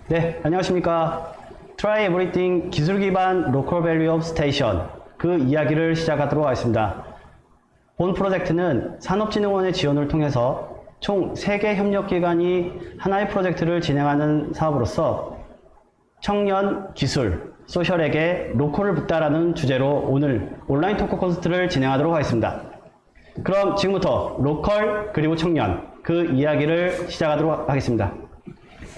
네, 안녕하십니까. Try Everything 기술 기반 로컬 밸류 오브 스테이션 그 이야기를 시작하도록 하겠습니다. 본 프로젝트는 산업진흥원의 지원을 통해서 총 3개 협력기관이 하나의 프로젝트를 진행하는 사업으로서 청년, 기술, 소셜에게 로컬을 묻다라는 주제로 오늘 온라인 토크 콘서트를 진행하도록 하겠습니다. 그럼 지금부터 로컬 그리고 청년 그 이야기를 시작하도록 하겠습니다.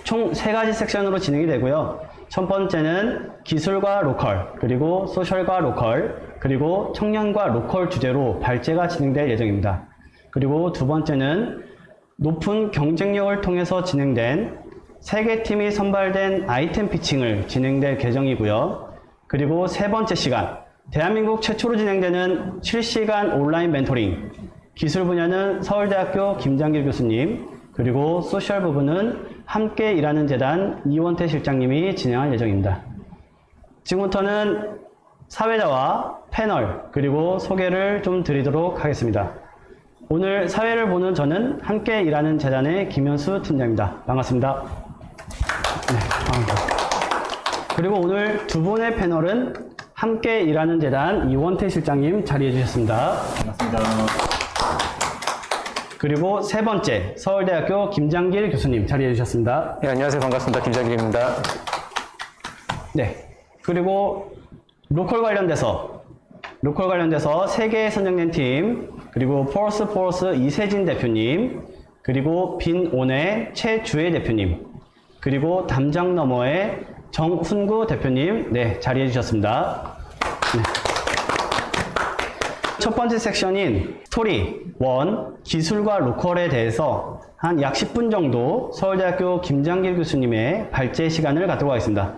총 3가지 섹션으로 진행이 되고요. 첫 번째는 기술과 로컬, 그리고 소셜과 로컬, 그리고 청년과 로컬 주제로 발제가 진행될 예정입니다. 그리고 두 번째는 높은 경쟁력을 통해서 진행된 3개 팀이 선발된 아이템 피칭을 진행될 예정이고요. 그리고 세 번째 시간, 대한민국 최초로 진행되는 실시간 온라인 멘토링, 기술 분야는 서울대학교 김장길 교수님, 그리고 소셜 부분은 함께 일하는 재단 이원태 실장님이 진행할 예정입니다. 지금부터는 사회자와 패널 그리고 소개를 좀 드리도록 하겠습니다. 오늘 사회를 보는 저는 함께 일하는 재단의 김현수 팀장입니다. 반갑습니다. 네, 반갑습니다. 그리고 오늘 두 분의 패널은 함께 일하는 재단 이원태 실장님 자리해 주셨습니다. 반갑습니다. 그리고 세 번째 서울대학교 김장길 교수님 자리해 주셨습니다. 네, 안녕하세요. 반갑습니다. 김장길입니다. 네. 그리고 로컬 관련돼서 3개의 선정된 팀, 그리고 포러스 이세진 대표님, 그리고 빈온의 최주혜 대표님, 그리고 담장 너머의 정훈구 대표님, 네, 자리해 주셨습니다. 네. 첫 번째 섹션인 스토리 1, 기술과 로컬에 대해서 한 약 10분 정도 서울대학교 김장길 교수님의 발제 시간을 갖도록 하겠습니다.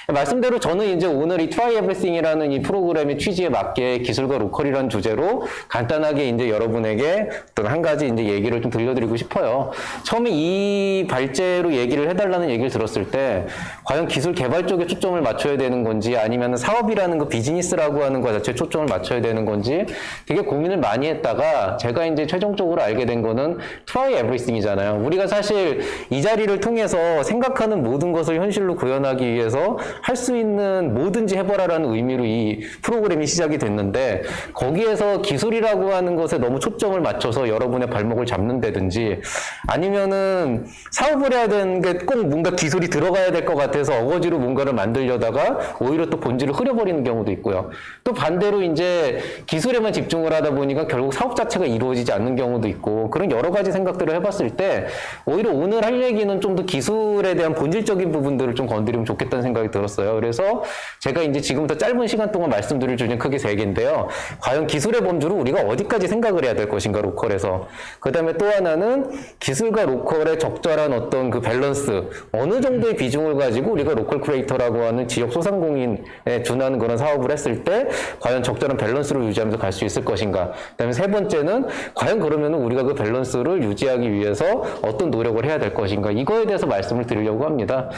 말씀대로 저는 이제 오늘 이 Try Everything이라는 이 프로그램의 취지에 맞게 기술과 로컬이라는 주제로 간단하게 이제 여러분에게 어떤 한 가지 이제 얘기를 좀 들려드리고 싶어요. 처음에 이 발제로 얘기를 해달라는 얘기를 들었을 때 과연 기술 개발 쪽에 초점을 맞춰야 되는 건지 아니면 사업이라는 거 비즈니스라고 하는 거 자체에 초점을 맞춰야 되는 건지 되게 고민을 많이 했다가 제가 이제 최종적으로 알게 된 거는 Try Everything이잖아요. 우리가 사실 이 자리를 통해서 생각하는 모든 것을 현실로 구현하기 위해서 할 수 있는 뭐든지 해보라라는 의미로 이 프로그램이 시작이 됐는데 거기에서 기술이라고 하는 것에 너무 초점을 맞춰서 여러분의 발목을 잡는다든지 아니면은 사업을 해야 되는 게 꼭 뭔가 기술이 들어가야 될 것 같아서 어거지로 뭔가를 만들려다가 오히려 또 본질을 흐려버리는 경우도 있고요. 또 반대로 이제 기술에만 집중을 하다 보니까 결국 사업 자체가 이루어지지 않는 경우도 있고 그런 여러 가지 생각들을 해봤을 때 오히려 오늘 할 얘기는 좀 더 기술에 대한 본질적인 부분들을 좀 건드리면 좋겠다는 생각이 들었어요. 그래서 제가 이제 지금부터 짧은 시간 동안 말씀드릴 주제는 크게 3개인데요. 과연 기술의 범주를 우리가 어디까지 생각을 해야 될 것인가, 로컬에서. 그 다음에 또 하나는 기술과 로컬의 적절한 어떤 그 밸런스, 어느 정도의 비중을 가지고 우리가 로컬 크리에이터라고 하는 지역 소상공인에 준하는 그런 사업을 했을 때 과연 적절한 밸런스를 유지하면서 갈 수 있을 것인가. 그 다음에 세 번째는 과연 그러면 우리가 그 밸런스를 유지하기 위해서 어떤 노력을 해야 될 것인가. 이거에 대해서 말씀을 드리려고 합니다.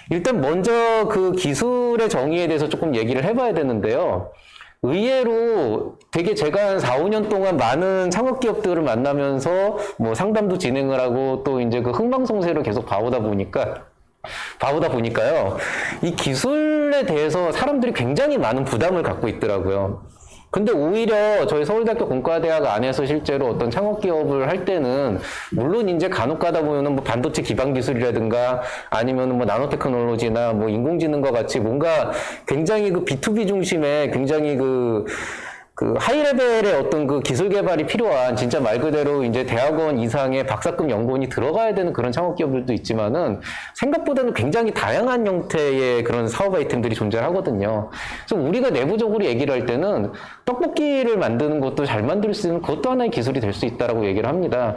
일단 먼저 그 기술의 정의에 대해서 조금 얘기를 해봐야 되는데요. 의외로 되게 제가 한 4, 5년 동안 많은 창업기업들을 만나면서 뭐 상담도 진행을 하고 또 이제 그 흥망성쇠를 계속 봐오다 보니까요. 이 기술에 대해서 사람들이 굉장히 많은 부담을 갖고 있더라고요. 근데 오히려 저희 서울대학교 공과대학 안에서 실제로 어떤 창업기업을 할 때는 물론 이제 간혹 가다 보면은 뭐 반도체 기반 기술이라든가 아니면은 뭐 나노테크놀로지나 뭐 인공지능과 같이 뭔가 굉장히 그 B2B 중심의 굉장히 그 하이레벨의 어떤 그 기술 개발이 필요한 진짜 말 그대로 이제 대학원 이상의 박사급 연구원이 들어가야 되는 그런 창업기업들도 있지만은 생각보다는 굉장히 다양한 형태의 그런 사업 아이템들이 존재하거든요. 그래서 우리가 내부적으로 얘기를 할 때는 떡볶이를 만드는 것도 잘 만들 수 있는 그것도 하나의 기술이 될 수 있다라고 얘기를 합니다.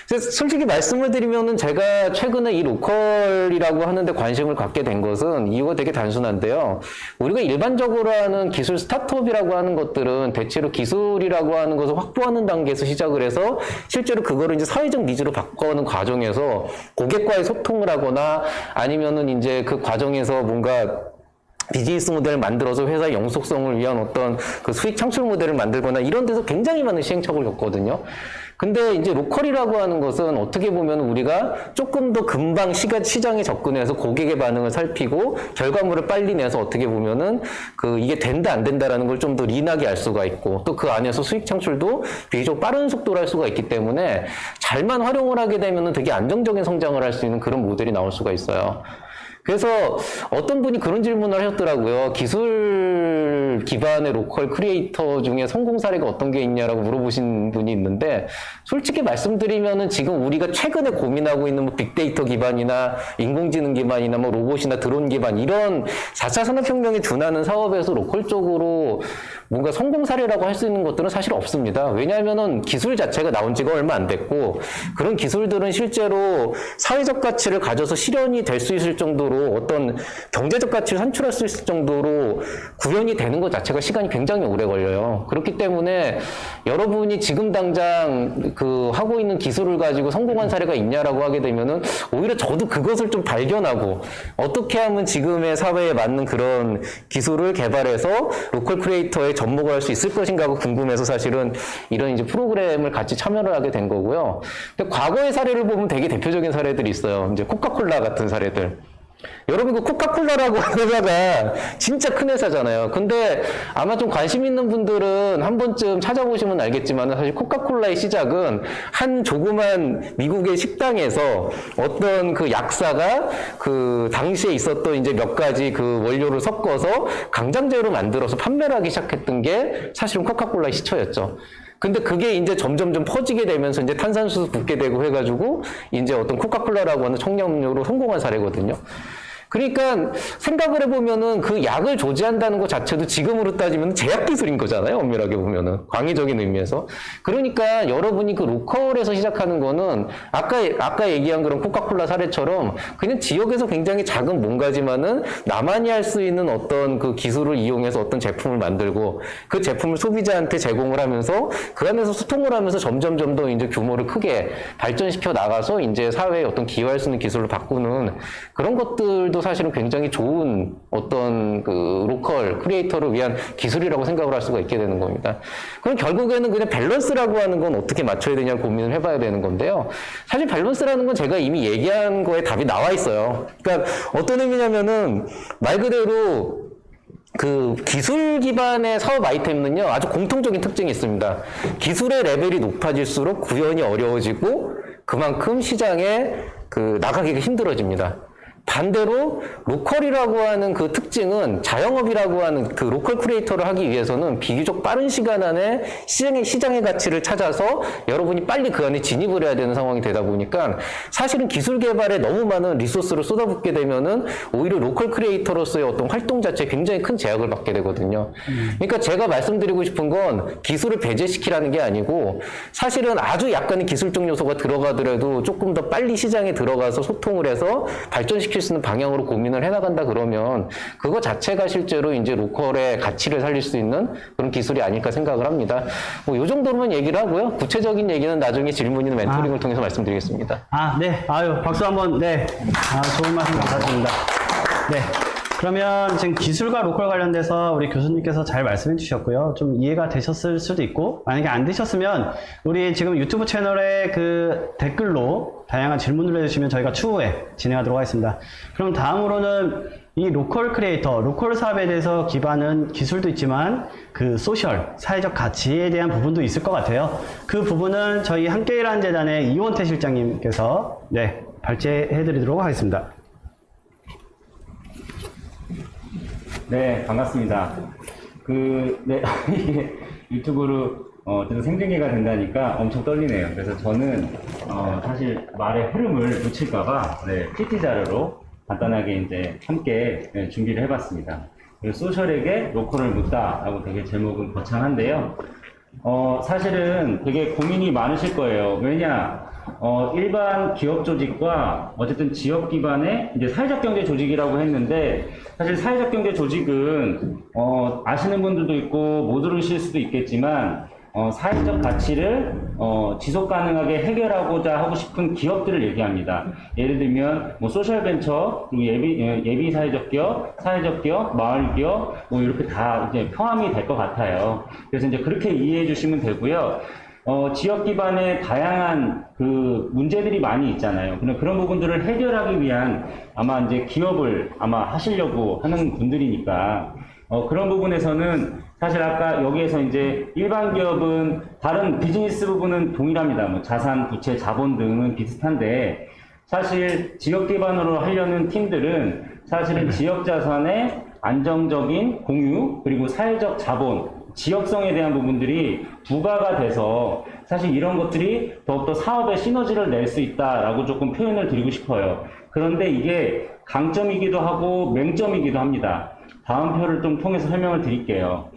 솔직히 말씀을 드리면은 제가 최근에 이 로컬이라고 하는데 관심을 갖게 된 것은 이유가 되게 단순한데요. 우리가 일반적으로 하는 기술 스타트업이라고 하는 것들은 대체로 기술이라고 하는 것을 확보하는 단계에서 시작을 해서 실제로 그거를 이제 사회적 니즈로 바꿔가는 과정에서 고객과의 소통을 하거나 아니면은 이제 그 과정에서 뭔가 비즈니스 모델을 만들어서 회사의 영속성을 위한 어떤 그 수익 창출 모델을 만들거나 이런 데서 굉장히 많은 시행착오를 겪거든요. 근데 이제 로컬이라고 하는 것은 어떻게 보면 우리가 조금 더 금방 시장에 접근해서 고객의 반응을 살피고 결과물을 빨리 내서 어떻게 보면은 이게 된다 안 된다라는 걸 좀 더 린하게 알 수가 있고 또 그 안에서 수익 창출도 비교적 빠른 속도로 할 수가 있기 때문에 잘만 활용을 하게 되면은 되게 안정적인 성장을 할 수 있는 그런 모델이 나올 수가 있어요. 그래서 어떤 분이 그런 질문을 하셨더라고요. 기술 기반의 로컬 크리에이터 중에 성공 사례가 어떤 게 있냐라고 물어보신 분이 있는데 솔직히 말씀드리면은 지금 우리가 최근에 고민하고 있는 뭐 빅데이터 기반이나 인공지능 기반이나 뭐 로봇이나 드론 기반 이런 4차 산업혁명에 준하는 사업에서 로컬 쪽으로 뭔가 성공 사례라고 할 수 있는 것들은 사실 없습니다. 왜냐하면은 기술 자체가 나온 지가 얼마 안 됐고 그런 기술들은 실제로 사회적 가치를 가져서 실현이 될 수 있을 정도로 어떤 경제적 가치를 산출할 수 있을 정도로 구현이 되는 것 자체가 시간이 굉장히 오래 걸려요. 그렇기 때문에 여러분이 지금 당장 하고 있는 기술을 가지고 성공한 사례가 있냐라고 하게 되면은 오히려 저도 그것을 좀 발견하고 어떻게 하면 지금의 사회에 맞는 그런 기술을 개발해서 로컬 크리에이터에 접목을 할 수 있을 것인가가 궁금해서 사실은 이런 이제 프로그램을 같이 참여를 하게 된 거고요. 근데 과거의 사례를 보면 되게 대표적인 사례들이 있어요. 이제 코카콜라 같은 사례들. 여러분 그 코카콜라라고 하는 회사가 진짜 큰 회사잖아요. 근데 아마 좀 관심 있는 분들은 한 번쯤 찾아보시면 알겠지만 사실 코카콜라의 시작은 한 조그만 미국의 식당에서 어떤 그 약사가 그 당시에 있었던 이제 몇 가지 그 원료를 섞어서 강장제로 만들어서 판매를 하기 시작했던 게 사실은 코카콜라의 시초였죠. 근데 그게 이제 점점 퍼지게 되면서 이제 탄산수도 붙게 되고 해가지고 이제 어떤 코카콜라라고 하는 청량음료로 성공한 사례거든요. 그러니까 생각을 해보면은 그 약을 조제한다는 것 자체도 지금으로 따지면 제약 기술인 거잖아요. 엄밀하게 보면은 광의적인 의미에서. 그러니까 여러분이 그 로컬에서 시작하는 거는 아까 얘기한 그런 코카콜라 사례처럼 그냥 지역에서 굉장히 작은 뭔가지만은 나만이 할 수 있는 어떤 그 기술을 이용해서 어떤 제품을 만들고 그 제품을 소비자한테 제공을 하면서 그 안에서 소통을 하면서 점점 더 이제 규모를 크게 발전시켜 나가서 이제 사회에 어떤 기여할 수 있는 기술로 바꾸는 그런 것들도 사실은 굉장히 좋은 어떤 그 로컬 크리에이터를 위한 기술이라고 생각을 할 수가 있게 되는 겁니다. 그럼 결국에는 그냥 밸런스라고 하는 건 어떻게 맞춰야 되냐 고민을 해봐야 되는 건데요. 사실 밸런스라는 건 제가 이미 얘기한 거에 답이 나와 있어요. 그러니까 어떤 의미냐면은 말 그대로 그 기술 기반의 사업 아이템은요 아주 공통적인 특징이 있습니다. 기술의 레벨이 높아질수록 구현이 어려워지고 그만큼 시장에 나가기가 힘들어집니다. 반대로 로컬이라고 하는 그 특징은 자영업이라고 하는 그 로컬 크리에이터를 하기 위해서는 비교적 빠른 시간 안에 시장의 가치를 찾아서 여러분이 빨리 그 안에 진입을 해야 되는 상황이 되다 보니까 사실은 기술 개발에 너무 많은 리소스를 쏟아붓게 되면은 오히려 로컬 크리에이터로서의 어떤 활동 자체에 굉장히 큰 제약을 받게 되거든요. 그러니까 제가 말씀드리고 싶은 건 기술을 배제시키라는 게 아니고 사실은 아주 약간의 기술적 요소가 들어가더라도 조금 더 빨리 시장에 들어가서 소통을 해서 발전시킬 수 있는 방향으로 고민을 해나간다 그러면 그거 자체가 실제로 이제 로컬의 가치를 살릴 수 있는 그런 기술이 아닐까 생각을 합니다. 뭐 이 정도로만 얘기를 하고요. 구체적인 얘기는 나중에 질문이나 멘토링을 통해서 말씀드리겠습니다. 네. 박수 한번. 네. 좋은 말씀 감사드립니다. 네. 그러면 지금 기술과 로컬 관련돼서 우리 교수님께서 잘 말씀해 주셨고요. 좀 이해가 되셨을 수도 있고, 만약에 안 되셨으면 우리 지금 유튜브 채널에 그 댓글로 다양한 질문을 해주시면 저희가 추후에 진행하도록 하겠습니다. 그럼 다음으로는 이 로컬 크리에이터, 로컬 사업에 대해서 기반은 기술도 있지만 그 소셜, 사회적 가치에 대한 부분도 있을 것 같아요. 그 부분은 저희 함께 일하는 재단의 이원태 실장님께서 발제해 드리도록 하겠습니다. 네, 반갑습니다. 유튜브로 계속 생중계가 된다니까 엄청 떨리네요. 그래서 저는 사실 말의 흐름을 놓칠까봐 PT 자료로 간단하게 이제 함께 준비를 해봤습니다. 소셜에게 로컬을 묻다라고 되게 제목은 거창한데요. 사실은 되게 고민이 많으실 거예요. 왜냐? 일반 기업 조직과 어쨌든 지역 기반의 이제 사회적 경제 조직이라고 했는데 사실 사회적 경제 조직은 아시는 분들도 있고 못 들으실 수도 있겠지만 사회적 가치를 지속 가능하게 해결하고자 하고 싶은 기업들을 얘기합니다. 예를 들면 뭐 소셜 벤처, 그리고 예비 사회적 기업, 사회적 기업, 마을 기업 뭐 이렇게 다 이제 포함이 될 것 같아요. 그래서 이제 그렇게 이해해 주시면 되고요. 지역 기반의 다양한 그 문제들이 많이 있잖아요. 그런 부분들을 해결하기 위한 아마 이제 기업을 아마 하시려고 하는 분들이니까 그런 부분에서는 사실 아까 여기에서 이제 일반 기업은 다른 비즈니스 부분은 동일합니다. 뭐 자산, 부채, 자본 등은 비슷한데 사실 지역 기반으로 하려는 팀들은 사실은 지역 자산의 안정적인 공유 그리고 사회적 자본 지역성에 대한 부분들이 부가가 돼서 사실 이런 것들이 더욱더 사업의 시너지를 낼 수 있다라고 조금 표현을 드리고 싶어요. 그런데 이게 강점이기도 하고 맹점이기도 합니다. 다음 표를 좀 통해서 설명을 드릴게요.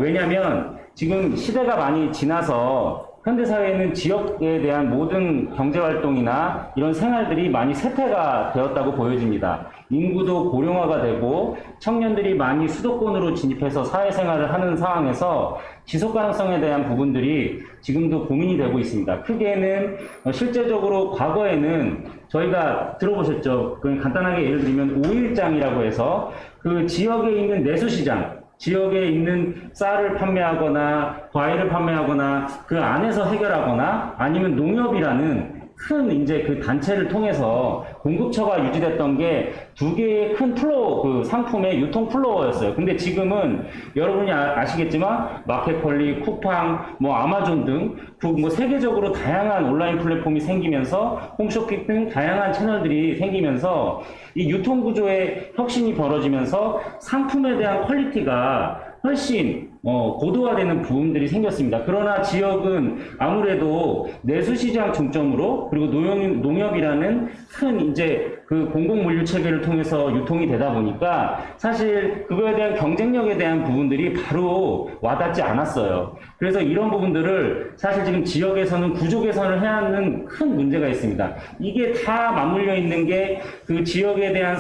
왜냐면 지금 시대가 많이 지나서 현대사회에는 지역에 대한 모든 경제활동이나 이런 생활들이 많이 쇠퇴가 되었다고 보여집니다. 인구도 고령화가 되고 청년들이 많이 수도권으로 진입해서 사회생활을 하는 상황에서 지속가능성에 대한 부분들이 지금도 고민이 되고 있습니다. 크게는 실제적으로 과거에는 저희가 들어보셨죠? 간단하게 예를 들면 5일장이라고 해서 그 지역에 있는 내수시장 지역에 있는 쌀을 판매하거나 과일을 판매하거나 그 안에서 해결하거나 아니면 농협이라는 큰 이제 그 단체를 통해서 공급처가 유지됐던 게 두 개의 큰 플로어 그 상품의 유통 플로어였어요. 근데 지금은 여러분이 아시겠지만 마켓컬리, 쿠팡, 뭐 아마존 등 뭐 세계적으로 다양한 온라인 플랫폼이 생기면서 홈쇼핑 등 다양한 채널들이 생기면서 이 유통 구조의 혁신이 벌어지면서 상품에 대한 퀄리티가 훨씬 고도화되는 부분들이 생겼습니다. 그러나 지역은 아무래도 내수시장 중점으로 그리고 농협이라는 큰 이제 그 공공물류 체계를 통해서 유통이 되다 보니까 사실 그거에 대한 경쟁력에 대한 부분들이 바로 와닿지 않았어요. 그래서 이런 부분들을 사실 지금 지역에서는 구조 개선을 해야 하는 큰 문제가 있습니다. 이게 다 맞물려 있는 게 그 지역에 대한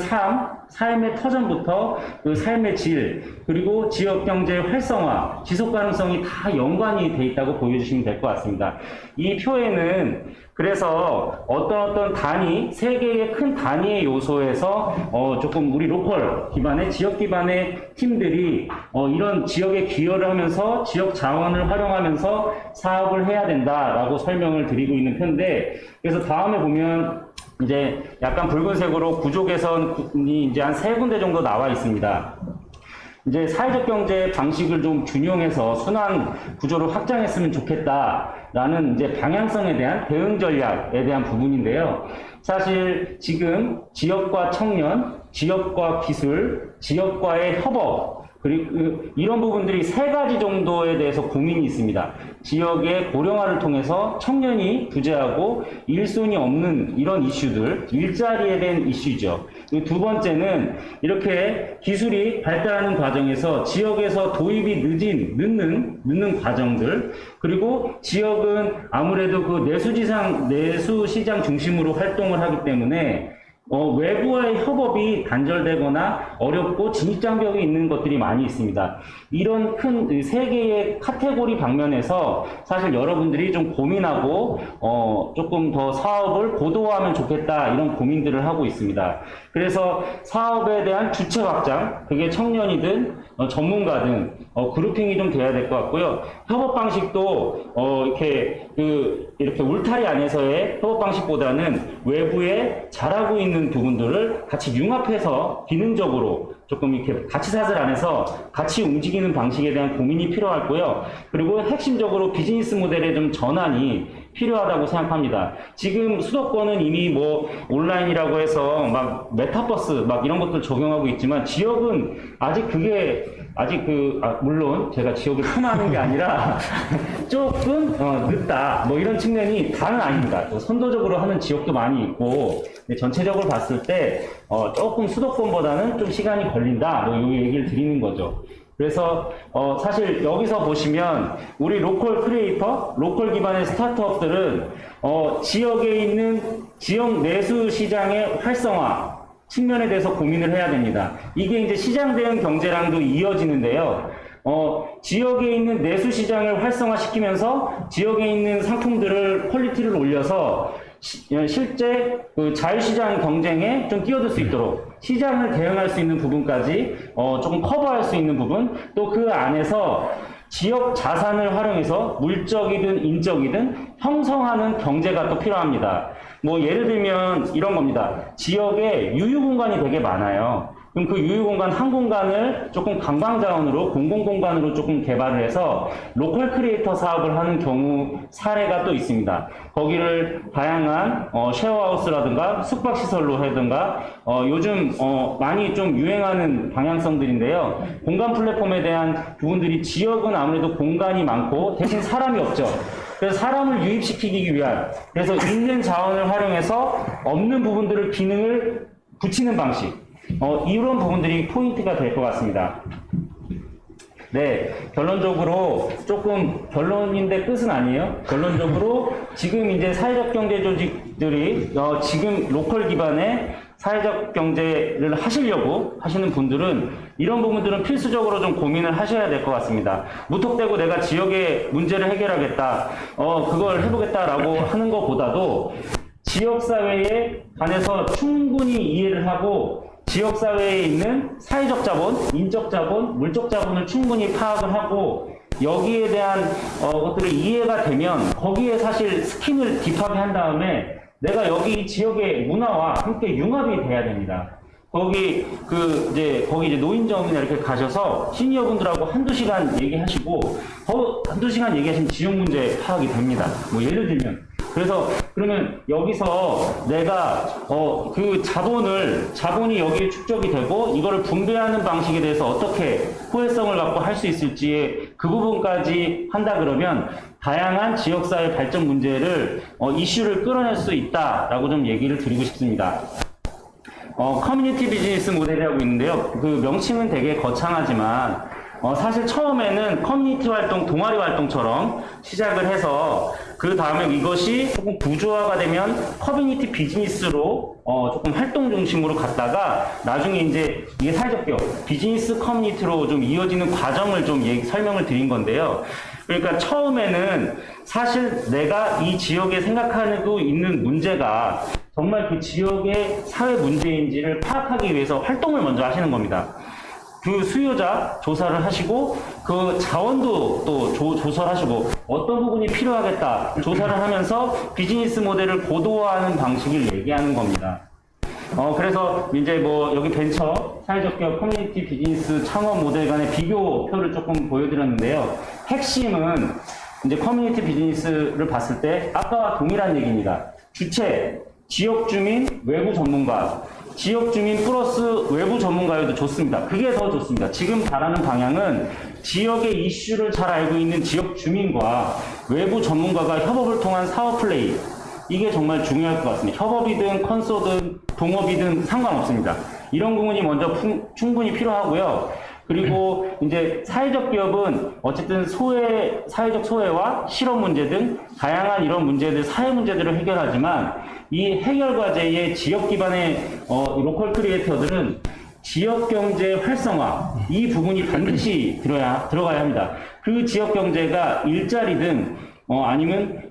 삶의 터전부터 그 삶의 질, 그리고 지역 경제 활성화, 지속 가능성이 다 연관이 돼 있다고 보여주시면 될 것 같습니다. 이 표에는 그래서 어떤 단위, 세 개의 큰 단위의 요소에서 조금 우리 로컬 기반의 지역 기반의 팀들이 이런 지역에 기여를 하면서 지역 자원을 활용하면서 사업을 해야 된다라고 설명을 드리고 있는 편인데, 그래서 다음에 보면 이제 약간 붉은색으로 구조 개선이 이제 한 3군데 정도 나와 있습니다. 이제 사회적 경제 방식을 좀 균형해서 순환 구조를 확장했으면 좋겠다라는 이제 방향성에 대한 대응 전략에 대한 부분인데요. 사실 지금 지역과 청년, 지역과 기술, 지역과의 협업, 그리고 이런 부분들이 3가지 정도에 대해서 고민이 있습니다. 지역의 고령화를 통해서 청년이 부재하고 일손이 없는 이런 이슈들, 일자리에 대한 이슈죠. 두 번째는 이렇게 기술이 발달하는 과정에서 지역에서 도입이 늦는 과정들, 그리고 지역은 아무래도 그 내수시장 중심으로 활동을 하기 때문에 외부와의 협업이 단절되거나 어렵고 진입장벽이 있는 것들이 많이 있습니다. 이런 큰 3개의 카테고리 방면에서 사실 여러분들이 좀 고민하고 조금 더 사업을 고도화하면 좋겠다 이런 고민들을 하고 있습니다. 그래서 사업에 대한 주체 확장, 그게 청년이든 전문가든 그룹핑이 좀 돼야 될 것 같고요. 협업 방식도 이렇게 울타리 안에서의 협업 방식보다는 외부에 잘하고 있는 부분들을 같이 융합해서 기능적으로 조금 이렇게 같이 사슬 안에서 같이 움직이는 방식에 대한 고민이 필요하고요. 그리고 핵심적으로 비즈니스 모델의 좀 전환이 필요하다고 생각합니다. 지금 수도권은 이미 뭐 온라인이라고 해서 막 메타버스 막 이런 것들 적용하고 있지만 지역은 아직 물론 제가 지역을 폄하하는 게 아니라 조금 늦다 뭐 이런 측면이 다는 아닙니다. 또 선도적으로 하는 지역도 많이 있고 전체적으로 봤을 때 조금 수도권보다는 좀 시간이 걸린다 뭐 이 얘기를 드리는 거죠. 그래서 사실 여기서 보시면 우리 로컬 크리에이터, 로컬 기반의 스타트업들은 지역에 있는 지역 내수 시장의 활성화 측면에 대해서 고민을 해야 됩니다. 이게 이제 시장 대응 경제랑도 이어지는데요. 지역에 있는 내수 시장을 활성화시키면서 지역에 있는 상품들을 퀄리티를 올려서 실제 그 자유시장 경쟁에 좀 끼어들 수 있도록 시장을 대응할 수 있는 부분까지 조금 커버할 수 있는 부분, 또 그 안에서 지역 자산을 활용해서 물적이든 인적이든 형성하는 경제가 또 필요합니다. 뭐 예를 들면 이런 겁니다. 지역에 유휴공간이 되게 많아요. 그럼 그 유휴공간 한 공간을 조금 관광자원으로 공공공간으로 조금 개발을 해서 로컬 크리에이터 사업을 하는 경우 사례가 또 있습니다. 거기를 다양한 쉐어하우스라든가 숙박시설로 하든가 요즘 많이 좀 유행하는 방향성들인데요. 공간 플랫폼에 대한 부분들이 지역은 아무래도 공간이 많고 대신 사람이 없죠. 그래서 사람을 유입시키기 위한, 그래서 있는 자원을 활용해서 없는 부분들을 기능을 붙이는 방식, 이런 부분들이 포인트가 될 것 같습니다. 네, 결론적으로 조금 결론인데 끝은 아니에요. 결론적으로 지금 이제 사회적 경제 조직들이 지금 로컬 기반의 사회적 경제를 하시려고 하시는 분들은 이런 부분들은 필수적으로 좀 고민을 하셔야 될 것 같습니다. 무턱대고 내가 지역의 문제를 해결하겠다, 그걸 해보겠다라고 하는 것보다도 지역사회에 관해서 충분히 이해를 하고 지역사회에 있는 사회적 자본, 인적 자본, 물적 자본을 충분히 파악을 하고 여기에 대한 것들을 이해가 되면 거기에 사실 스킨을 딥하게 한 다음에 내가 여기 이 지역의 문화와 함께 융합이 돼야 됩니다. 거기 이제 노인정이나 이렇게 가셔서 시니어분들하고 한두 시간 얘기하시고 한두 시간 얘기하시면 지역 문제 파악이 됩니다. 뭐 예를 들면 그래서 그러면 여기서 내가 그 자본이 여기에 축적이 되고 이거를 분배하는 방식에 대해서 어떻게 호혜성을 갖고 할 수 있을지의 그 부분까지 한다 그러면 다양한 지역사회 발전 문제를 이슈를 끌어낼 수 있다라고 좀 얘기를 드리고 싶습니다. 커뮤니티 비즈니스 모델이라고 있는데요. 그 명칭은 되게 거창하지만 사실 처음에는 커뮤니티 활동, 동아리 활동처럼 시작을 해서 그 다음에 이것이 조금 구조화가 되면 커뮤니티 비즈니스로 조금 활동 중심으로 갔다가 나중에 이제 이게 사회적 기업, 비즈니스 커뮤니티로 좀 이어지는 과정을 좀 설명을 드린 건데요. 그러니까 처음에는 사실 내가 이 지역에 생각하고 있는 문제가 정말 그 지역의 사회 문제인지를 파악하기 위해서 활동을 먼저 하시는 겁니다. 그 수요자 조사를 하시고 그 자원도 또 조사하시고 어떤 부분이 필요하겠다 조사를 하면서 비즈니스 모델을 고도화하는 방식을 얘기하는 겁니다. 그래서 이제 뭐 여기 벤처, 사회적 기업, 커뮤니티 비즈니스 창업 모델 간의 비교표를 조금 보여드렸는데요. 핵심은 이제 커뮤니티 비즈니스를 봤을 때 아까와 동일한 얘기입니다. 주체, 지역 주민, 외부 전문가, 지역 주민 플러스 외부 전문가여도 좋습니다. 그게 더 좋습니다. 지금 바라는 방향은 지역의 이슈를 잘 알고 있는 지역 주민과 외부 전문가가 협업을 통한 사업 플레이, 이게 정말 중요할 것 같습니다. 협업이든 컨소든 동업이든 상관없습니다. 이런 부분이 먼저 충분히 필요하고요. 그리고 이제 사회적 기업은 어쨌든 사회적 소외와 실업 문제 등 다양한 이런 문제들, 사회 문제들을 해결하지만 이 해결 과제의 지역 기반의 로컬 크리에이터들은 지역 경제 활성화, 이 부분이 반드시 들어가야 합니다. 그 지역 경제가 일자리든 아니면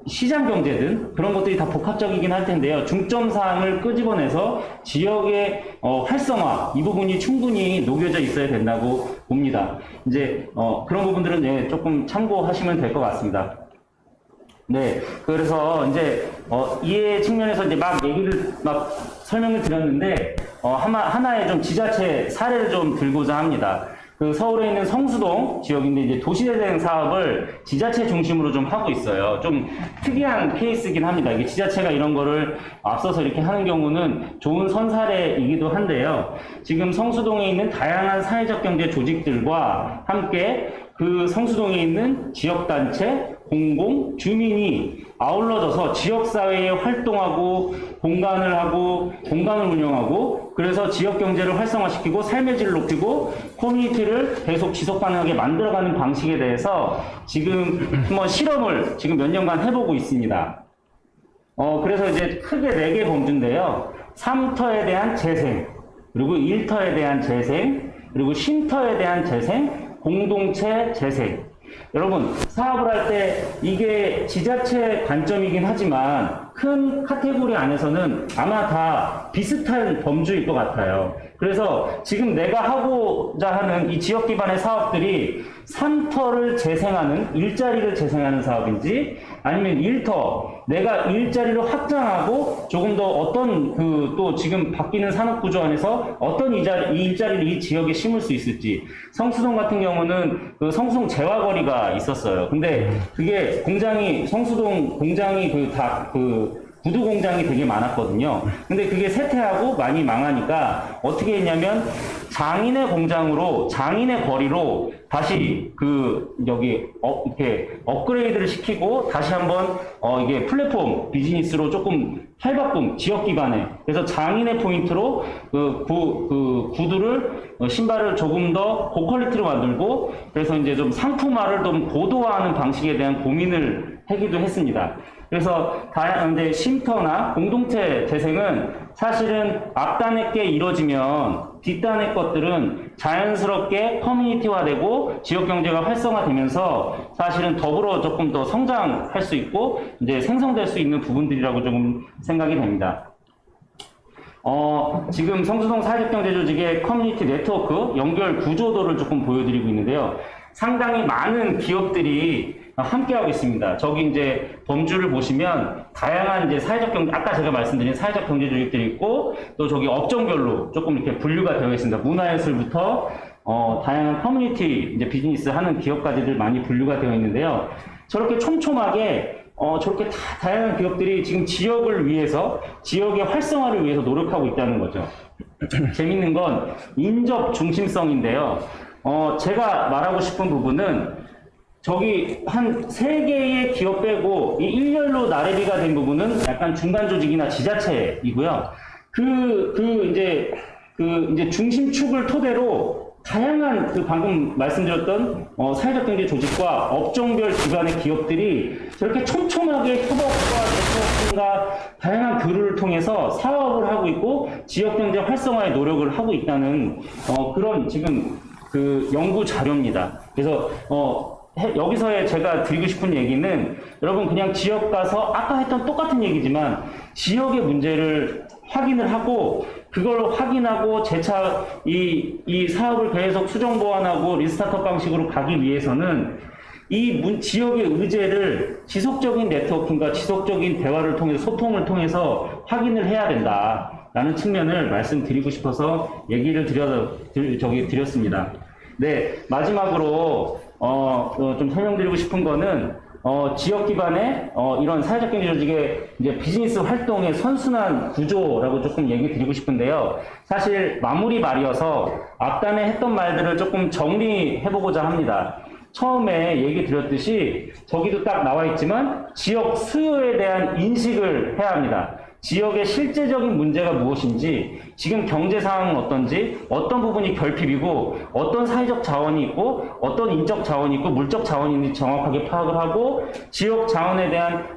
시장 경제든 그런 것들이 다 복합적이긴 할 텐데요. 중점 사항을 끄집어내서 지역의 활성화, 이 부분이 충분히 녹여져 있어야 된다고 봅니다. 이제 그런 부분들은 조금 참고하시면 될 것 같습니다. 네, 그래서 이제 이해 측면에서 이제 설명을 드렸는데 하나의 좀 지자체 사례를 좀 들고자 합니다. 그 서울에 있는 성수동 지역인데 이제 도시재생 사업을 지자체 중심으로 좀 하고 있어요. 좀 특이한 케이스긴 합니다. 이게 지자체가 이런 거를 앞서서 이렇게 하는 경우는 좋은 선사례이기도 한데요. 지금 성수동에 있는 다양한 사회적 경제 조직들과 함께 그 성수동에 있는 지역단체, 공공, 주민이 아울러져서 지역사회에 활동하고 공간을 운영하고 그래서 지역경제를 활성화시키고 삶의 질을 높이고 커뮤니티를 계속 지속 가능하게 만들어가는 방식에 대해서 지금 한번 실험을 지금 몇 년간 해보고 있습니다. 그래서 이제 크게 4개 범주인데요. 3터에 대한 재생, 그리고 1터에 대한 재생, 그리고 쉼터에 대한 재생, 공동체 재생. 여러분, 사업을 할 때 이게 지자체 관점이긴 하지만 큰 카테고리 안에서는 아마 다 비슷한 범주일 것 같아요. 그래서 지금 내가 하고자 하는 이 지역 기반의 사업들이 3터를 재생하는, 일자리를 재생하는 사업인지 아니면 1터, 내가 일자리를 확장하고 조금 더 어떤 또 지금 바뀌는 산업 구조 안에서 어떤 이 일자리를 이 지역에 심을 수 있을지. 성수동 같은 경우는 그 성수동 재화거리가 있었어요. 근데 그게 성수동 공장이 구두 공장이 되게 많았거든요. 근데 그게 쇠퇴하고 많이 망하니까 어떻게 했냐면 장인의 공장으로, 장인의 거리로 다시 이렇게 업그레이드를 시키고 다시 한번 이게 플랫폼 비즈니스로 조금 탈바꿈, 지역 기반에. 그래서 장인의 포인트로 구두를, 신발을 조금 더 고퀄리티로 만들고, 그래서 이제 좀 상품화를 좀 고도화하는 방식에 대한 고민을 하기도 했습니다. 그래서 근데 쉼터나 공동체 재생은 사실은 앞단의 게 이루어지면 뒷단의 것들은 자연스럽게 커뮤니티화되고 지역 경제가 활성화되면서 사실은 더불어 조금 더 성장할 수 있고 이제 생성될 수 있는 부분들이라고 조금 생각이 됩니다. 지금 성수동 사회적경제조직의 커뮤니티 네트워크 연결 구조도를 조금 보여드리고 있는데요. 상당히 많은 기업들이 함께하고 있습니다. 저기 이제 범주를 보시면 다양한 이제 아까 제가 말씀드린 사회적 경제 조직들이 있고 또 저기 업종별로 조금 이렇게 분류가 되어 있습니다. 문화예술부터 다양한 커뮤니티 이제 비즈니스 하는 기업까지들 많이 분류가 되어 있는데요. 저렇게 촘촘하게 저렇게 다양한 기업들이 지금 지역을 위해서, 지역의 활성화를 위해서 노력하고 있다는 거죠. 재밌는 건 인접 중심성인데요. 제가 말하고 싶은 부분은 저기 한 3개의 기업 빼고 이 일렬로 나래비가 된 부분은 약간 중간 조직이나 지자체이고요. 이제 중심축을 토대로 다양한 방금 말씀드렸던 사회적 경제 조직과 업종별 기반의 기업들이 저렇게 촘촘하게 협업과 네트워크가 다양한 교류를 통해서 사업을 하고 있고 지역 경제 활성화에 노력을 하고 있다는 그런 지금 연구 자료입니다. 그래서 여기서의 제가 드리고 싶은 얘기는 여러분 그냥 지역 가서 아까 했던 똑같은 얘기지만 지역의 문제를 확인을 하고 그걸 확인하고 재차 이 사업을 계속 수정 보완하고 리스타트업 방식으로 가기 위해서는 이 지역의 의제를 지속적인 네트워킹과 지속적인 대화를 통해서 소통을 통해서 확인을 해야 된다라는 측면을 말씀드리고 싶어서 얘기를 드렸습니다. 네, 마지막으로 좀 설명드리고 싶은 거는 지역 기반의 이런 사회적 경제 조직의 이제 비즈니스 활동의 선순환 구조라고 조금 얘기 드리고 싶은데요. 사실 마무리 말이어서 앞단에 했던 말들을 조금 정리해보고자 합니다. 처음에 얘기 드렸듯이 저기도 딱 나와 있지만 지역 수요에 대한 인식을 해야 합니다. 지역의 실제적인 문제가 무엇인지, 지금 경제 상황은 어떤지, 어떤 부분이 결핍이고, 어떤 사회적 자원이 있고, 어떤 인적 자원이 있고, 물적 자원이 있는지 정확하게 파악을 하고, 지역 자원에 대한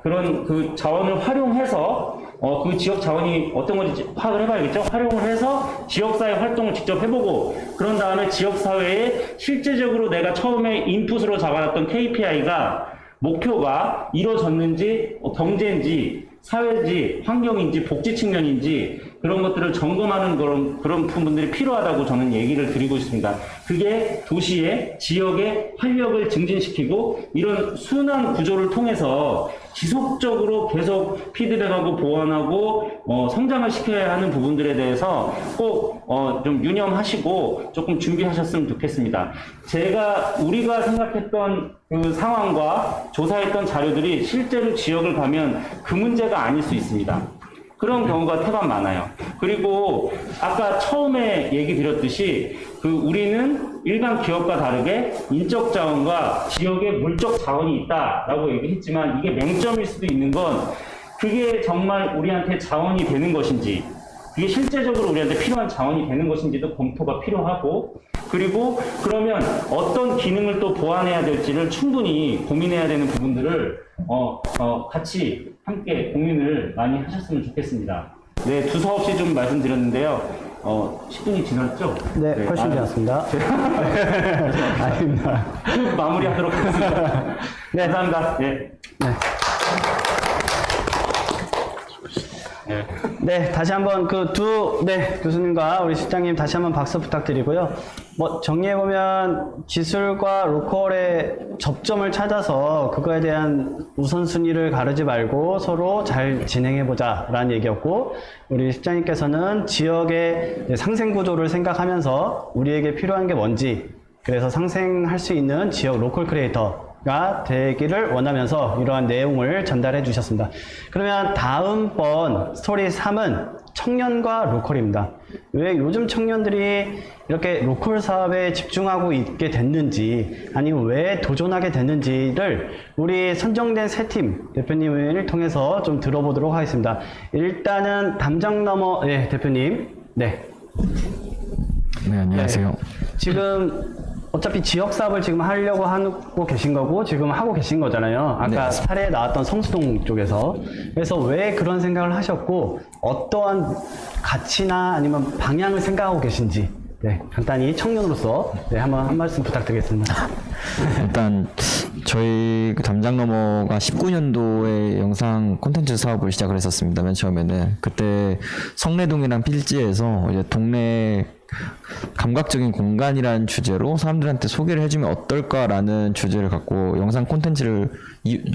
그런 그 자원을 활용해서, 그 지역 자원이 어떤 건지 파악을 해봐야겠죠? 활용을 해서 지역사회 활동을 직접 해보고, 그런 다음에 지역사회에 실제적으로 내가 처음에 인풋으로 잡아놨던 KPI가, 목표가 이루어졌는지, 경제인지, 사회인지, 환경인지, 복지 측면인지 그런 것들을 점검하는 그런 부분들이 필요하다고 저는 얘기를 드리고 있습니다. 그게 도시의, 지역의 활력을 증진시키고 이런 순환 구조를 통해서 지속적으로 계속 피드백하고 보완하고 성장을 시켜야 하는 부분들에 대해서 꼭 좀 유념하시고 조금 준비하셨으면 좋겠습니다. 우리가 생각했던 그 상황과 조사했던 자료들이 실제로 지역을 가면 그 문제가 아닐 수 있습니다. 그런 경우가 태반 많아요. 그리고 아까 처음에 얘기 드렸듯이 우리는 일반 기업과 다르게 인적 자원과 지역의 물적 자원이 있다라고 얘기했지만 이게 맹점일 수도 있는 건 그게 정말 우리한테 자원이 되는 것인지, 그게 실제적으로 우리한테 필요한 자원이 되는 것인지도 검토가 필요하고, 그리고 그러면 어떤 기능을 또 보완해야 될지를 충분히 고민해야 되는 부분들을 같이 함께 고민을 많이 하셨으면 좋겠습니다. 네, 두서 없이 좀 말씀드렸는데요. 10분이 지났죠? 네, 훨씬 지났습니다. 아닙니다. 마무리하도록 하겠습니다. 네. 감사합니다. 예. 네. 네. 네, 다시 한번 교수님과 우리 실장님 다시 한번 박수 부탁드리고요. 정리해보면 기술과 로컬의 접점을 찾아서 그거에 대한 우선순위를 가르지 말고 서로 잘 진행해보자 라는 얘기였고, 우리 실장님께서는 지역의 상생구조를 생각하면서 우리에게 필요한 게 뭔지, 그래서 상생할 수 있는 지역 로컬 크리에이터가 되기를 원하면서 이러한 내용을 전달해 주셨습니다. 그러면 다음번 스토리 3은 청년과 로컬입니다. 왜 요즘 청년들이 이렇게 로컬 사업에 집중하고 있게 됐는지, 아니면 왜 도전하게 됐는지를 우리 선정된 세 팀 대표님을 통해서 좀 들어보도록 하겠습니다. 일단은 담장너머 대표님. 네. 네, 안녕하세요. 지금 어차피 지역 사업을 지금 하려고 하고 계신 거고 지금 하고 계신 거잖아요. 아까 사례에 나왔던 성수동 쪽에서. 그래서 왜 그런 생각을 하셨고 어떠한 가치나 아니면 방향을 생각하고 계신지 간단히 청년으로서 한번 한 말씀 부탁드리겠습니다. 일단 저희 담장너머가 19년도에 영상 콘텐츠 사업을 시작을 했었습니다. 맨 처음에는 그때 성내동이랑 필지에서 이제 동네 감각적인 공간이라는 주제로 사람들한테 소개를 해주면 어떨까라는 주제를 갖고 영상 콘텐츠를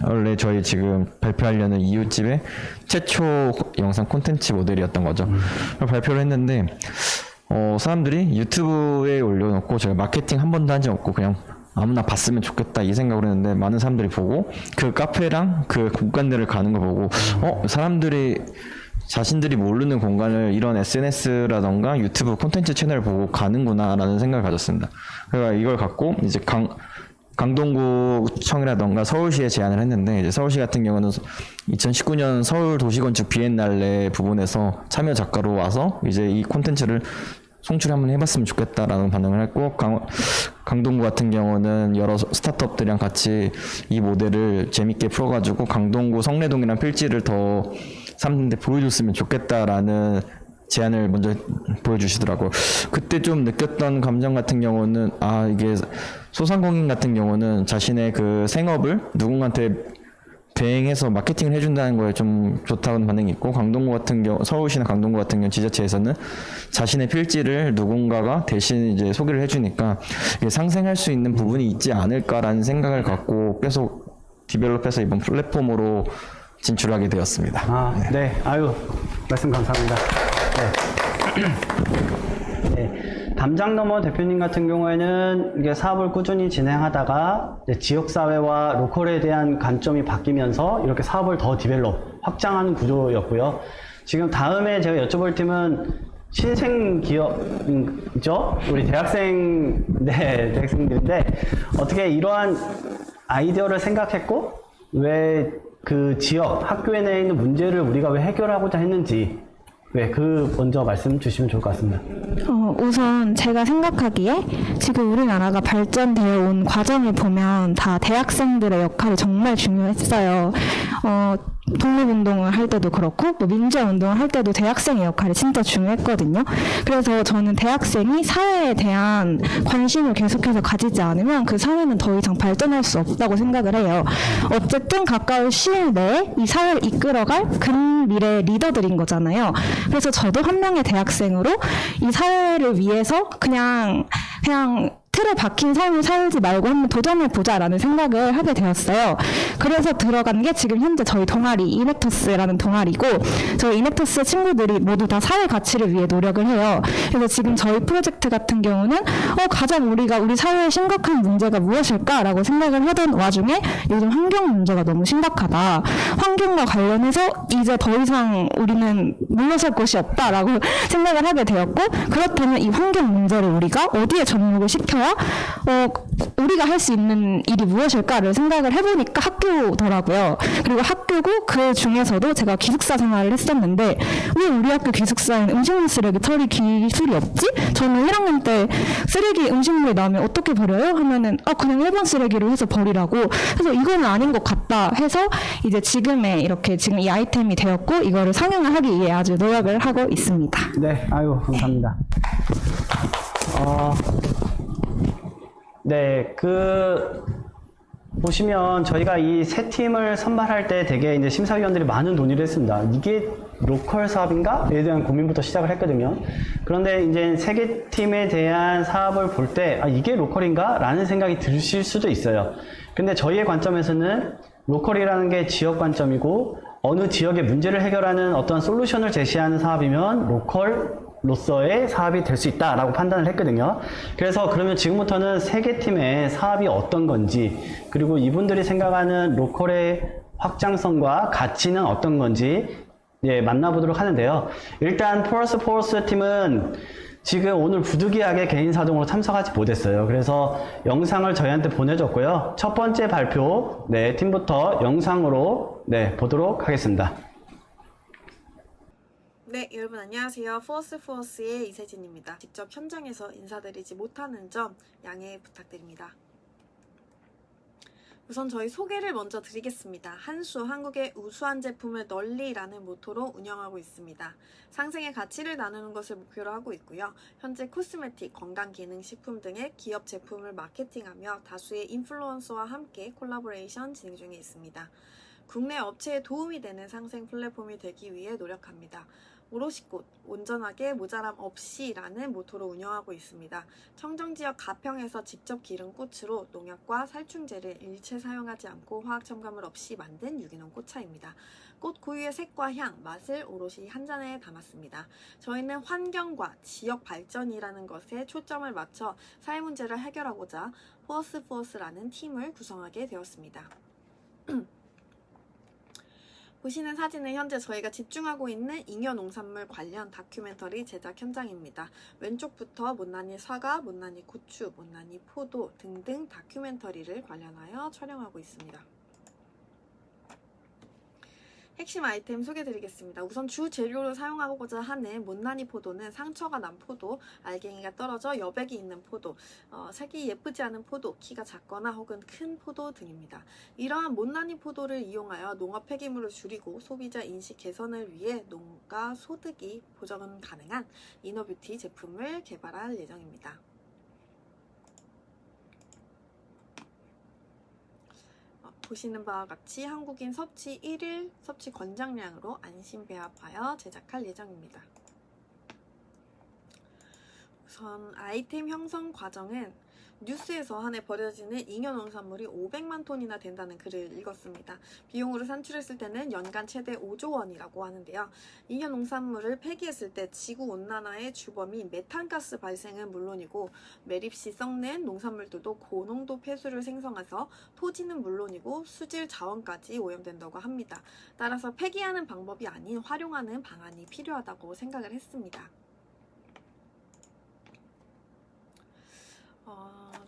원래 저희 지금 발표하려는 이웃집의 최초 영상 콘텐츠 모델이었던 거죠. 발표를 했는데 사람들이 유튜브에 올려놓고 제가 마케팅 한 번도 한 적 없고 그냥 아무나 봤으면 좋겠다 이 생각을 했는데 많은 사람들이 보고 그 카페랑 그 공간들을 가는 거 보고 사람들이 자신들이 모르는 공간을 이런 SNS라던가 유튜브 콘텐츠 채널을 보고 가는구나 라는 생각을 가졌습니다. 그래서 이걸 갖고 이제 강동구청이라던가 서울시에 제안을 했는데 이제 서울시 같은 경우는 2019년 서울 도시건축 비엔날레 부분에서 참여 작가로 와서 이제 이 콘텐츠를 송출 한번 해봤으면 좋겠다라는 반응을 했고 강동구 같은 경우는 여러 스타트업들이랑 같이 이 모델을 재밌게 풀어가지고 강동구 성내동이랑 필지를 더 사람들한테 보여줬으면 좋겠다라는 제안을 먼저 보여주시더라고요. 그때 좀 느꼈던 감정 같은 경우는 이게 소상공인 같은 경우는 자신의 그 생업을 누군가한테 대행해서 마케팅을 해준다는 거에 좀 좋다는 반응이 있고, 강동구 같은 경우, 서울시나 강동구 같은 경우 지자체에서는 자신의 필지를 누군가가 대신 이제 소개를 해주니까 이게 상생할 수 있는 부분이 있지 않을까라는 생각을 갖고 계속 디벨롭해서 이번 플랫폼으로 진출하게 되었습니다. 말씀 감사합니다. 담장너머 대표님 같은 경우에는 이게 사업을 꾸준히 진행하다가 지역사회와 로컬에 대한 관점이 바뀌면서 이렇게 사업을 더 확장하는 구조였고요. 지금 다음에 제가 여쭤볼 팀은 신생기업이죠? 우리 대학생들인데 어떻게 이러한 아이디어를 생각했고 왜 그 지역, 학교에 내에 있는 문제를 우리가 왜 해결하고자 했는지 먼저 말씀 주시면 좋을 것 같습니다. 우선 제가 생각하기에 지금 우리나라가 발전되어 온 과정을 보면 다 대학생들의 역할이 정말 중요했어요. 독립운동을 할 때도 그렇고 민주화운동을 할 때도 대학생의 역할이 진짜 중요했거든요. 그래서 저는 대학생이 사회에 대한 관심을 계속해서 가지지 않으면 그 사회는 더 이상 발전할 수 없다고 생각을 해요. 어쨌든 가까운 시일 내에 이 사회를 이끌어갈 근미래의 리더들인 거잖아요. 그래서 저도 한 명의 대학생으로 이 사회를 위해서 그냥 틀에 박힌 삶을 살지 말고 한번 도전해보자라는 생각을 하게 되었어요. 그래서 들어간 게 지금 현재 저희 동아리 이넥터스라는 동아리고, 저희 이넥터스 친구들이 모두 다 사회 가치를 위해 노력을 해요. 그래서 지금 저희 프로젝트 같은 경우는 가장 우리 사회의 심각한 문제가 무엇일까라고 생각을 하던 와중에 요즘 환경 문제가 너무 심각하다. 환경과 관련해서 이제 더 이상 우리는 물러설 곳이 없다라고 생각을 하게 되었고, 그렇다면 이 환경 문제를 우리가 어디에 접목을 시켜야 우리가 할 수 있는 일이 무엇일까를 생각을 해보니까 학교더라고요. 그리고 학교고 그 중에서도 제가 기숙사 생활을 했었는데 왜 우리 학교 기숙사에는 음식물 쓰레기 처리 기술이 없지? 저는 1학년 때 쓰레기 음식물이 나오면 어떻게 버려요? 하면은 그냥 일반 쓰레기로 해서 버리라고. 그래서 이거는 아닌 것 같다 해서 이제 지금의 이렇게 지금 이 아이템이 되었고 이거를 상용을 하기 위해 아주 노력을 하고 있습니다. 네, 아유, 감사합니다. 네, 보시면 저희가 이 세 팀을 선발할 때 되게 이제 심사위원들이 많은 논의를 했습니다. 이게 로컬 사업인가?에 대한 고민부터 시작을 했거든요. 그런데 이제 세 개 팀에 대한 사업을 볼 때, 이게 로컬인가? 라는 생각이 드실 수도 있어요. 근데 저희의 관점에서는 로컬이라는 게 지역 관점이고, 어느 지역의 문제를 해결하는 어떤 솔루션을 제시하는 사업이면 로컬로서의 사업이 될 수 있다라고 판단을 했거든요. 그래서 그러면 지금부터는 세 개 팀의 사업이 어떤 건지, 그리고 이분들이 생각하는 로컬의 확장성과 가치는 어떤 건지 만나보도록 하는데요. 일단 포러스 팀은 지금 오늘 부득이하게 개인 사정으로 참석하지 못했어요. 그래서 영상을 저희한테 보내줬고요. 첫 번째 발표 팀부터 영상으로 보도록 하겠습니다. 네, 여러분 안녕하세요. 포어스의 이세진입니다. 직접 현장에서 인사드리지 못하는 점 양해 부탁드립니다. 우선 저희 소개를 먼저 드리겠습니다. 한수, 한국의 우수한 제품을 널리라는 모토로 운영하고 있습니다. 상생의 가치를 나누는 것을 목표로 하고 있고요. 현재 코스메틱, 건강기능식품 등의 기업 제품을 마케팅하며 다수의 인플루언서와 함께 콜라보레이션 진행 중에 있습니다. 국내 업체에 도움이 되는 상생 플랫폼이 되기 위해 노력합니다. 오롯이 꽃, 온전하게 모자람 없이라는 모토로 운영하고 있습니다. 청정지역 가평에서 직접 기른 꽃으로 농약과 살충제를 일체 사용하지 않고 화학 첨가물 없이 만든 유기농 꽃차입니다. 꽃 고유의 색과 향, 맛을 오롯이 한 잔에 담았습니다. 저희는 환경과 지역 발전이라는 것에 초점을 맞춰 사회 문제를 해결하고자 포어스라는 팀을 구성하게 되었습니다. 보시는 사진은 현재 저희가 집중하고 있는 잉여 농산물 관련 다큐멘터리 제작 현장입니다. 왼쪽부터 못난이 사과, 못난이 고추, 못난이 포도 등등 다큐멘터리를 관련하여 촬영하고 있습니다. 핵심 아이템 소개드리겠습니다. 우선 주 재료로 사용하고자 하는 못난이 포도는 상처가 난 포도, 알갱이가 떨어져 여백이 있는 포도, 색이 예쁘지 않은 포도, 키가 작거나 혹은 큰 포도 등입니다. 이러한 못난이 포도를 이용하여 농업 폐기물을 줄이고 소비자 인식 개선을 위해 농가 소득이 보전 가능한 이너뷰티 제품을 개발할 예정입니다. 보시는 바와 같이 한국인 섭취 1일 섭취 권장량으로 안심 배합하여 제작할 예정입니다. 우선 아이템 형성 과정은 뉴스에서 한 해 버려지는 잉여 농산물이 500만 톤이나 된다는 글을 읽었습니다. 비용으로 산출했을 때는 연간 최대 5조 원이라고 하는데요. 잉여 농산물을 폐기했을 때 지구온난화의 주범인 메탄가스 발생은 물론이고 매립 시 썩는 농산물들도 고농도 폐수를 생성해서 토지는 물론이고 수질 자원까지 오염된다고 합니다. 따라서 폐기하는 방법이 아닌 활용하는 방안이 필요하다고 생각을 했습니다.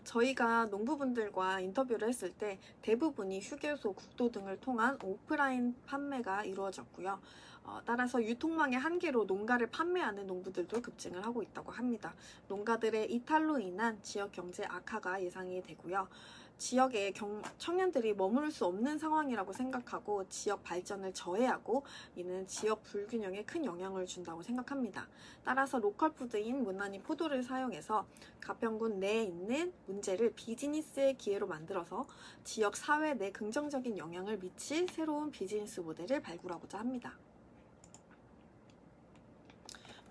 저희가 농부분들과 인터뷰를 했을 때 대부분이 휴게소, 국도 등을 통한 오프라인 판매가 이루어졌고요. 따라서 유통망의 한계로 농가를 판매하는 농부들도 급증을 하고 있다고 합니다. 농가들의 이탈로 인한 지역 경제 악화가 예상이 되고요. 지역에 청년들이 머무를 수 없는 상황이라고 생각하고 지역 발전을 저해하고 이는 지역 불균형에 큰 영향을 준다고 생각합니다. 따라서 로컬푸드인 못난이 포도를 사용해서 가평군 내에 있는 문제를 비즈니스의 기회로 만들어서 지역 사회 내 긍정적인 영향을 미칠 새로운 비즈니스 모델을 발굴하고자 합니다.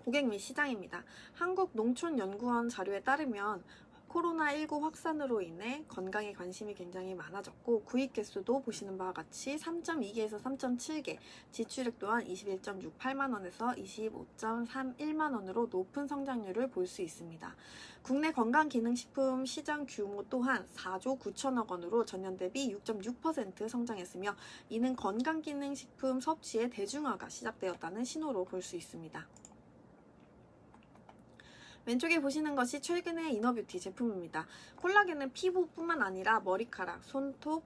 고객 및 시장입니다. 한국농촌연구원 자료에 따르면 코로나19 확산으로 인해 건강에 관심이 굉장히 많아졌고 구입 개수도 보시는 바와 같이 3.2개에서 3.7개, 지출액 또한 21.68만원에서 25.31만원으로 높은 성장률을 볼 수 있습니다. 국내 건강기능식품 시장 규모 또한 4조 9천억 원으로 전년 대비 6.6% 성장했으며 이는 건강기능식품 섭취의 대중화가 시작되었다는 신호로 볼 수 있습니다. 왼쪽에 보시는 것이 최근의 이너뷰티 제품입니다. 콜라겐은 피부뿐만 아니라 머리카락, 손톱,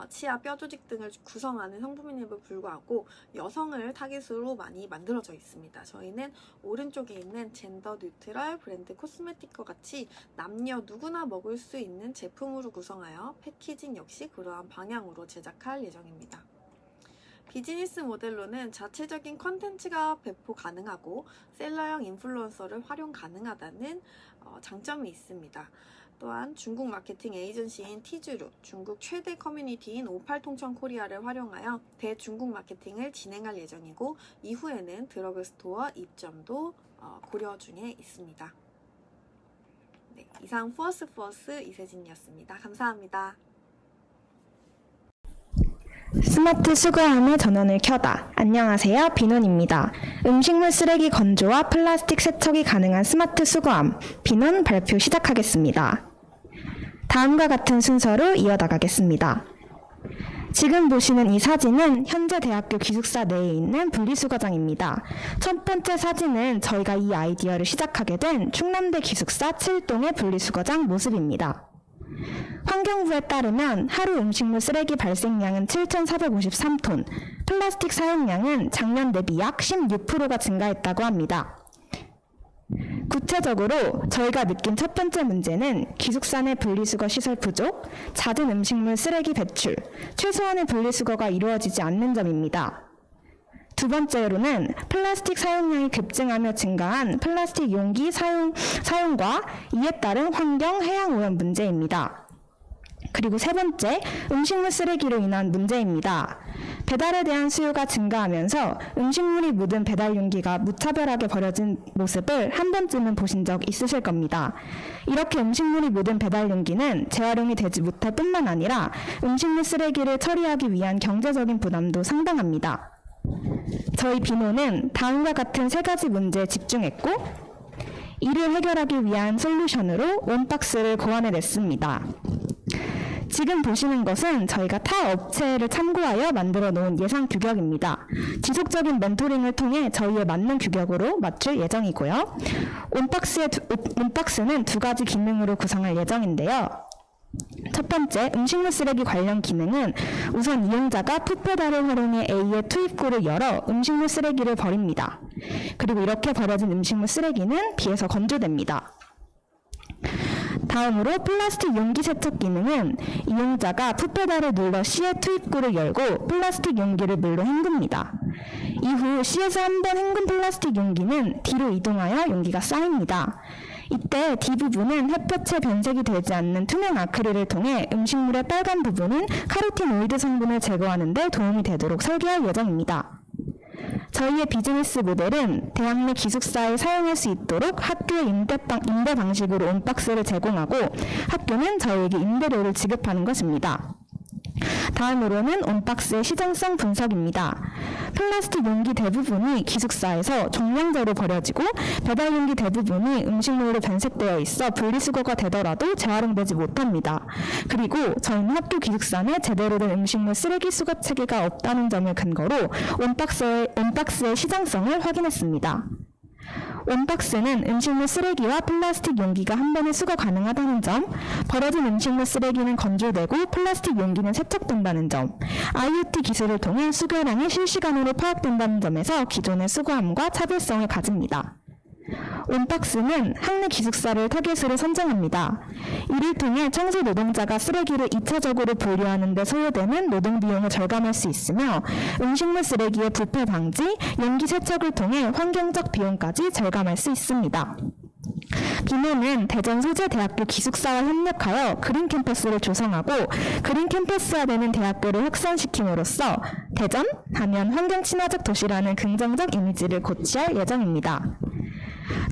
치아, 뼈 조직 등을 구성하는 성분임에도 불구하고 여성을 타깃으로 많이 만들어져 있습니다. 저희는 오른쪽에 있는 젠더 뉴트럴 브랜드 코스메틱과 같이 남녀 누구나 먹을 수 있는 제품으로 구성하여 패키징 역시 그러한 방향으로 제작할 예정입니다. 비즈니스 모델로는 자체적인 컨텐츠가 배포 가능하고 셀러형 인플루언서를 활용 가능하다는 장점이 있습니다. 또한 중국 마케팅 에이전시인 티즈루, 중국 최대 커뮤니티인 58통천 코리아를 활용하여 대중국 마케팅을 진행할 예정이고 이후에는 드러그스토어 입점도 고려 중에 있습니다. 네, 이상 푸어스 이세진이었습니다. 감사합니다. 스마트 수거함의 전원을 켜다. 안녕하세요, 비논입니다. 음식물 쓰레기 건조와 플라스틱 세척이 가능한 스마트 수거함 비논 발표 시작하겠습니다. 다음과 같은 순서로 이어나가겠습니다. 지금 보시는 이 사진은 현재 대학교 기숙사 내에 있는 분리수거장입니다. 첫 번째 사진은 저희가 이 아이디어를 시작하게 된 충남대 기숙사 7동의 분리수거장 모습입니다. 환경부에 따르면 하루 음식물 쓰레기 발생량은 7,453톤, 플라스틱 사용량은 작년 대비 약 16%가 증가했다고 합니다. 구체적으로 저희가 느낀 첫 번째 문제는 기숙사 내 분리수거 시설 부족, 잦은 음식물 쓰레기 배출, 최소한의 분리수거가 이루어지지 않는 점입니다. 두 번째로는 플라스틱 사용량이 급증하며 증가한 플라스틱 용기 사용과 이에 따른 환경, 해양 오염 문제입니다. 그리고 세 번째, 음식물 쓰레기로 인한 문제입니다. 배달에 대한 수요가 증가하면서 음식물이 묻은 배달 용기가 무차별하게 버려진 모습을 한 번쯤은 보신 적 있으실 겁니다. 이렇게 음식물이 묻은 배달 용기는 재활용이 되지 못할 뿐만 아니라 음식물 쓰레기를 처리하기 위한 경제적인 부담도 상당합니다. 저희 비논은 다음과 같은 세 가지 문제에 집중했고 이를 해결하기 위한 솔루션으로 원박스를 고안해냈습니다. 지금 보시는 것은 저희가 타 업체를 참고하여 만들어 놓은 예상 규격입니다. 지속적인 멘토링을 통해 저희에 맞는 규격으로 맞출 예정이고요. 온박스는 두 가지 기능으로 구성할 예정인데요. 첫 번째, 음식물 쓰레기 관련 기능은 우선 이용자가 풋배달을 활용해 A의 투입구를 열어 음식물 쓰레기를 버립니다. 그리고 이렇게 버려진 음식물 쓰레기는 B에서 건조됩니다. 다음으로 플라스틱 용기 세척 기능은 이용자가 풋배달을 눌러 C의 투입구를 열고 플라스틱 용기를 물로 헹굽니다. 이후 C에서 한 번 헹군 플라스틱 용기는 D로 이동하여 용기가 쌓입니다. 이때 D부분은 햇볕에 변색이 되지 않는 투명 아크릴을 통해 음식물의 빨간 부분은 카로티노이드 성분을 제거하는 데 도움이 되도록 설계할 예정입니다. 저희의 비즈니스 모델은 대학 내 기숙사에 사용할 수 있도록 학교의 임대 방식으로 온박스를 제공하고 학교는 저희에게 임대료를 지급하는 것입니다. 다음으로는 온박스의 시장성 분석입니다. 플라스틱 용기 대부분이 기숙사에서 종량제로 버려지고 배달 용기 대부분이 음식물로 변색되어 있어 분리수거가 되더라도 재활용되지 못합니다. 그리고 저희는 학교 기숙사 내 제대로 된 음식물 쓰레기 수거 체계가 없다는 점을 근거로 온박스의 시장성을 확인했습니다. 온박스는 음식물 쓰레기와 플라스틱 용기가 한 번에 수거 가능하다는 점, 버려진 음식물 쓰레기는 건조되고 플라스틱 용기는 세척된다는 점, IoT 기술을 통해 수거량이 실시간으로 파악된다는 점에서 기존의 수거함과 차별성을 가집니다. 온박스는 학내 기숙사를 타겟으로 선정합니다. 이를 통해 청소 노동자가 쓰레기를 2차적으로 분류하는 데 소요되는 노동 비용을 절감할 수 있으며 음식물 쓰레기의 부패 방지, 용기 세척을 통해 환경적 비용까지 절감할 수 있습니다. 비논은 대전 소재대학교 기숙사와 협력하여 그린 캠퍼스를 조성하고 그린 캠퍼스화되는 대학교를 확산시킴으로써 대전 하면 환경 친화적 도시라는 긍정적 이미지를 고취할 예정입니다.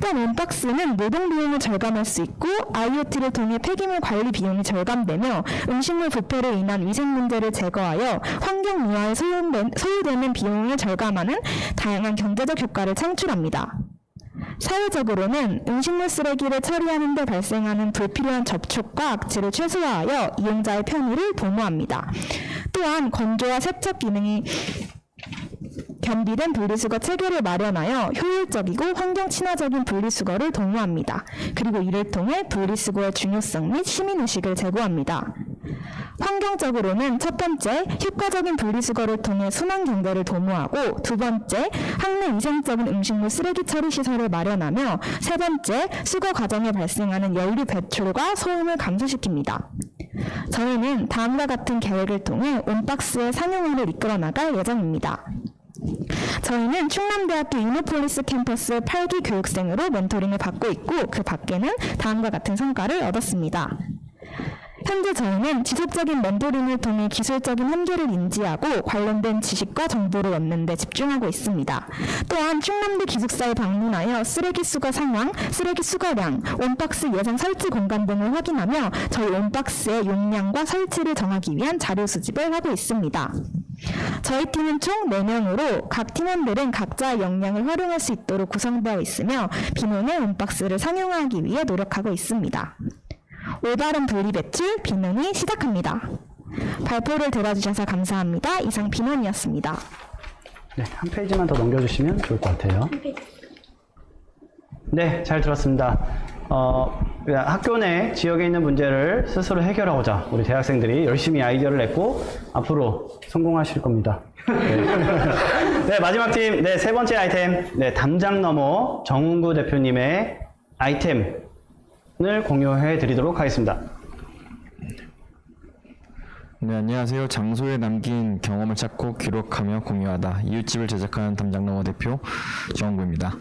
또한 온박스는 노동 비용을 절감할 수 있고 IoT를 통해 폐기물 관리 비용이 절감되며 음식물 부패로 인한 위생 문제를 제거하여 환경 미화에 소요되는 비용을 절감하는 다양한 경제적 효과를 창출합니다. 사회적으로는 음식물 쓰레기를 처리하는 데 발생하는 불필요한 접촉과 악취를 최소화하여 이용자의 편의를 도모합니다. 또한 건조와 세척 기능이 변비된 분리수거 체계를 마련하여 효율적이고 환경 친화적인 분리수거를 도모합니다. 그리고 이를 통해 분리수거의 중요성 및 시민의식을 제고합니다. 환경적으로는 첫 번째, 효과적인 분리수거를 통해 순환경제를 도모하고, 두 번째, 학내 위생적인 음식물 쓰레기 처리 시설을 마련하며, 세 번째, 수거 과정에 발생하는 연료 배출과 소음을 감소시킵니다. 저희는 다음과 같은 계획을 통해 온박스의 상용화를 이끌어 나갈 예정입니다. 저희는 충남대학교 이노폴리스 캠퍼스 8기 교육생으로 멘토링을 받고 있고, 그 밖에는 다음과 같은 성과를 얻었습니다. 현재 저희는 지속적인 멘토링을 통해 기술적인 한계를 인지하고 관련된 지식과 정보를 얻는 데 집중하고 있습니다. 또한 충남대 기숙사에 방문하여 쓰레기 수거 상황, 쓰레기 수거량, 온박스 예상 설치 공간 등을 확인하며 저희 온박스의 용량과 설치를 정하기 위한 자료 수집을 하고 있습니다. 저희 팀은 총 4명으로 각 팀원들은 각자의 역량을 활용할 수 있도록 구성되어 있으며 비논의 온박스를 상용화하기 위해 노력하고 있습니다. 올바른 분리배출 비논이 시작합니다. 발표를 들어주셔서 감사합니다. 이상 비논이었습니다. 네, 한 페이지만 더 넘겨주시면 좋을 것 같아요. 네, 잘 들었습니다. 학교 내 지역에 있는 문제를 스스로 해결하고자 우리 대학생들이 열심히 아이디어를 냈고 앞으로 성공하실 겁니다. 네, 네 마지막 팀, 네, 세 번째 아이템, 네, 담장 너머 정은구 대표님의 아이템을 공유해 드리도록 하겠습니다. 네, 안녕하세요. 장소에 남긴 경험을 찾고 기록하며 공유하다. 이웃집을 제작하는 담장너머 대표 정은구입니다.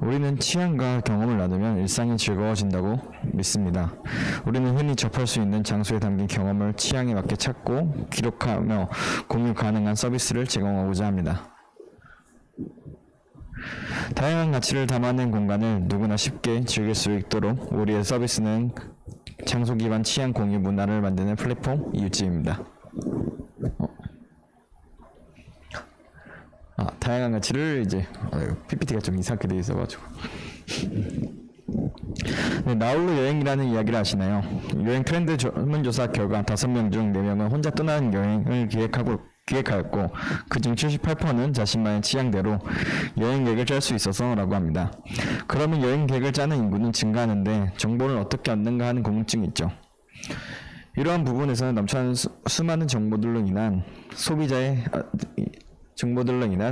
우리는 취향과 경험을 나누면 일상이 즐거워진다고 믿습니다. 우리는 흔히 접할 수 있는 장소에 담긴 경험을 취향에 맞게 찾고 기록하며 공유 가능한 서비스를 제공하고자 합니다. 다양한 가치를 담아낸 공간을 누구나 쉽게 즐길 수 있도록 우리의 서비스는 장소 기반 취향 공유 문화를 만드는 플랫폼 이웃집입니다. 다양한 가치를 이제 PPT가 좀 이상하게 되어 있어가지고 네, 나홀로 여행이라는 이야기를 아시나요? 여행 트렌드 설문조사 결과 5명 중 4명은 혼자 떠나는 여행을 기획하였고 그중 78%는 자신만의 취향대로 여행 계획을 짤 수 있어서 라고 합니다. 그러면 여행 계획을 짜는 인구는 증가하는데 정보를 어떻게 얻는가 하는 궁금증이 있죠. 이러한 부분에서는 넘쳐나는 수많은 정보들로 인한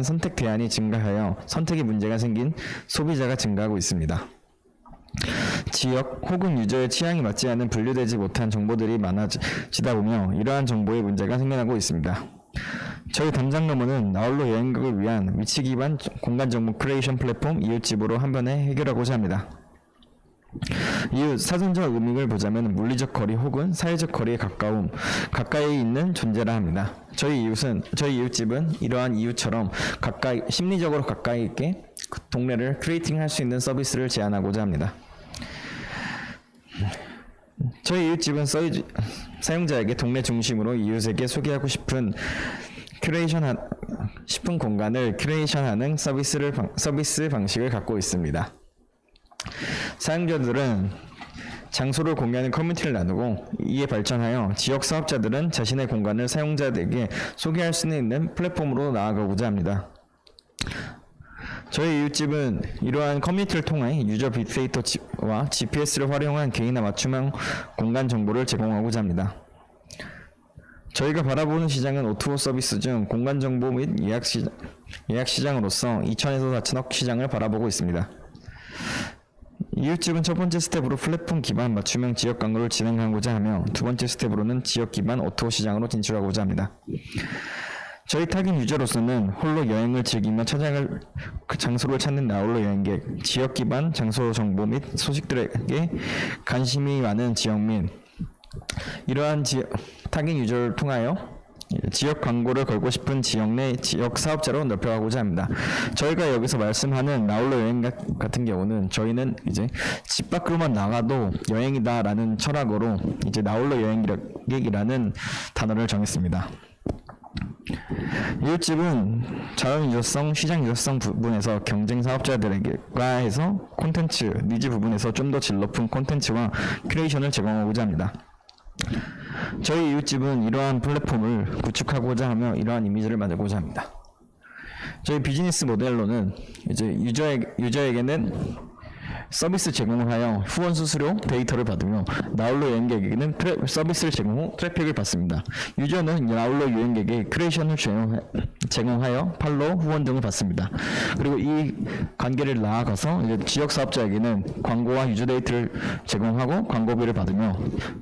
선택 대안이 증가하여 선택의 문제가 생긴 소비자가 증가하고 있습니다. 지역 혹은 유저의 취향이 맞지 않는 분류되지 못한 정보들이 많아지다 보며 이러한 정보의 문제가 생겨나고 있습니다. 저희 담장너머는 나홀로 여행객을 위한 위치 기반 공간 정보 크리에이션 플랫폼 이웃집으로 한 번에 해결하고자 합니다. 이웃 사전적 의미를 보자면 물리적 거리 혹은 사회적 거리에 가까이 있는 존재라 합니다. 저희 이웃집은 이러한 이웃처럼 심리적으로 가까이 있게 동네를 크리에이팅 할 수 있는 서비스를 제안하고자 합니다. 저희 이웃집은 사용자에게 동네 중심으로 이웃에게 소개하고 싶은 공간을 큐레이션하는 서비스 방식을 갖고 있습니다. 사용자들은 장소를 공유하는 커뮤니티를 나누고 이에 발전하여 지역 사업자들은 자신의 공간을 사용자들에게 소개할 수 있는 플랫폼으로 나아가고자 합니다. 저희 이웃집은 이러한 커뮤니티를 통해 유저 빅데이터와 GPS를 활용한 개인화 맞춤형 공간 정보를 제공하고자 합니다. 저희가 바라보는 시장은 O2O 서비스 중 공간 정보 및 예약 시장으로서 2천에서 4천억 시장을 바라보고 있습니다. 이웃집은 첫 번째 스텝으로 플랫폼 기반 맞춤형 지역 광고를 진행하고자 하며 두 번째 스텝으로는 지역 기반 O2O 시장으로 진출하고자 합니다. 저희 타깃 유저로서는 홀로 여행을 즐기며 찾아갈 그 장소를 찾는 나홀로 여행객, 지역 기반 장소 정보 및 소식들에게 관심이 많은 지역 민, 이러한 타깃 유저를 통하여 지역 광고를 걸고 싶은 지역 내 지역 사업자로 넓혀가고자 합니다. 저희가 여기서 말씀하는 나홀로 여행 같은 경우는 저희는 이제 집 밖으로만 나가도 여행이다라는 철학으로 이제 나홀로 여행객이라는 단어를 정했습니다. 이웃집은 자원 유저성, 시장 유저성 부분에서 경쟁 사업자들과 해서 콘텐츠, 니즈 부분에서 좀 더 질 높은 콘텐츠와 큐레이션을 제공하고자 합니다. 저희 이웃집은 이러한 플랫폼을 구축하고자 하며 이러한 이미지를 만들고자 합니다. 저희 비즈니스 모델로는 이제 유저에게는 서비스 제공을 하여 후원 수수료 데이터를 받으며 나홀로 여행객에게는 서비스를 제공 후 트래픽을 받습니다. 유저는 나홀로 여행객에게 크리에이션을 제공하여 팔로우, 후원 등을 받습니다. 그리고 이 관계를 나아가서 이제 지역 사업자에게는 광고와 유저 데이터를 제공하고 광고비를 받으며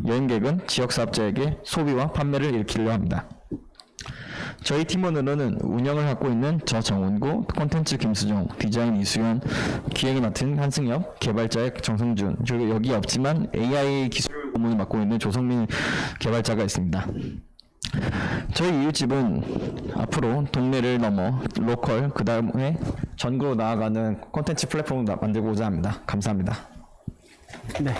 여행객은 지역 사업자에게 소비와 판매를 일으키려 합니다. 저희 팀원으로는 운영을 맡고 있는 저 정원구, 콘텐츠 김수정, 디자인 이수연, 기획을 맡은 한승엽, 개발자의 정성준, 그리고 여기 없지만 AI 기술 부문을 맡고 있는 조성민 개발자가 있습니다. 저희 이웃집은 앞으로 동네를 넘어 로컬, 그 다음에 전국으로 나아가는 콘텐츠 플랫폼을 만들고자 합니다. 감사합니다. 네.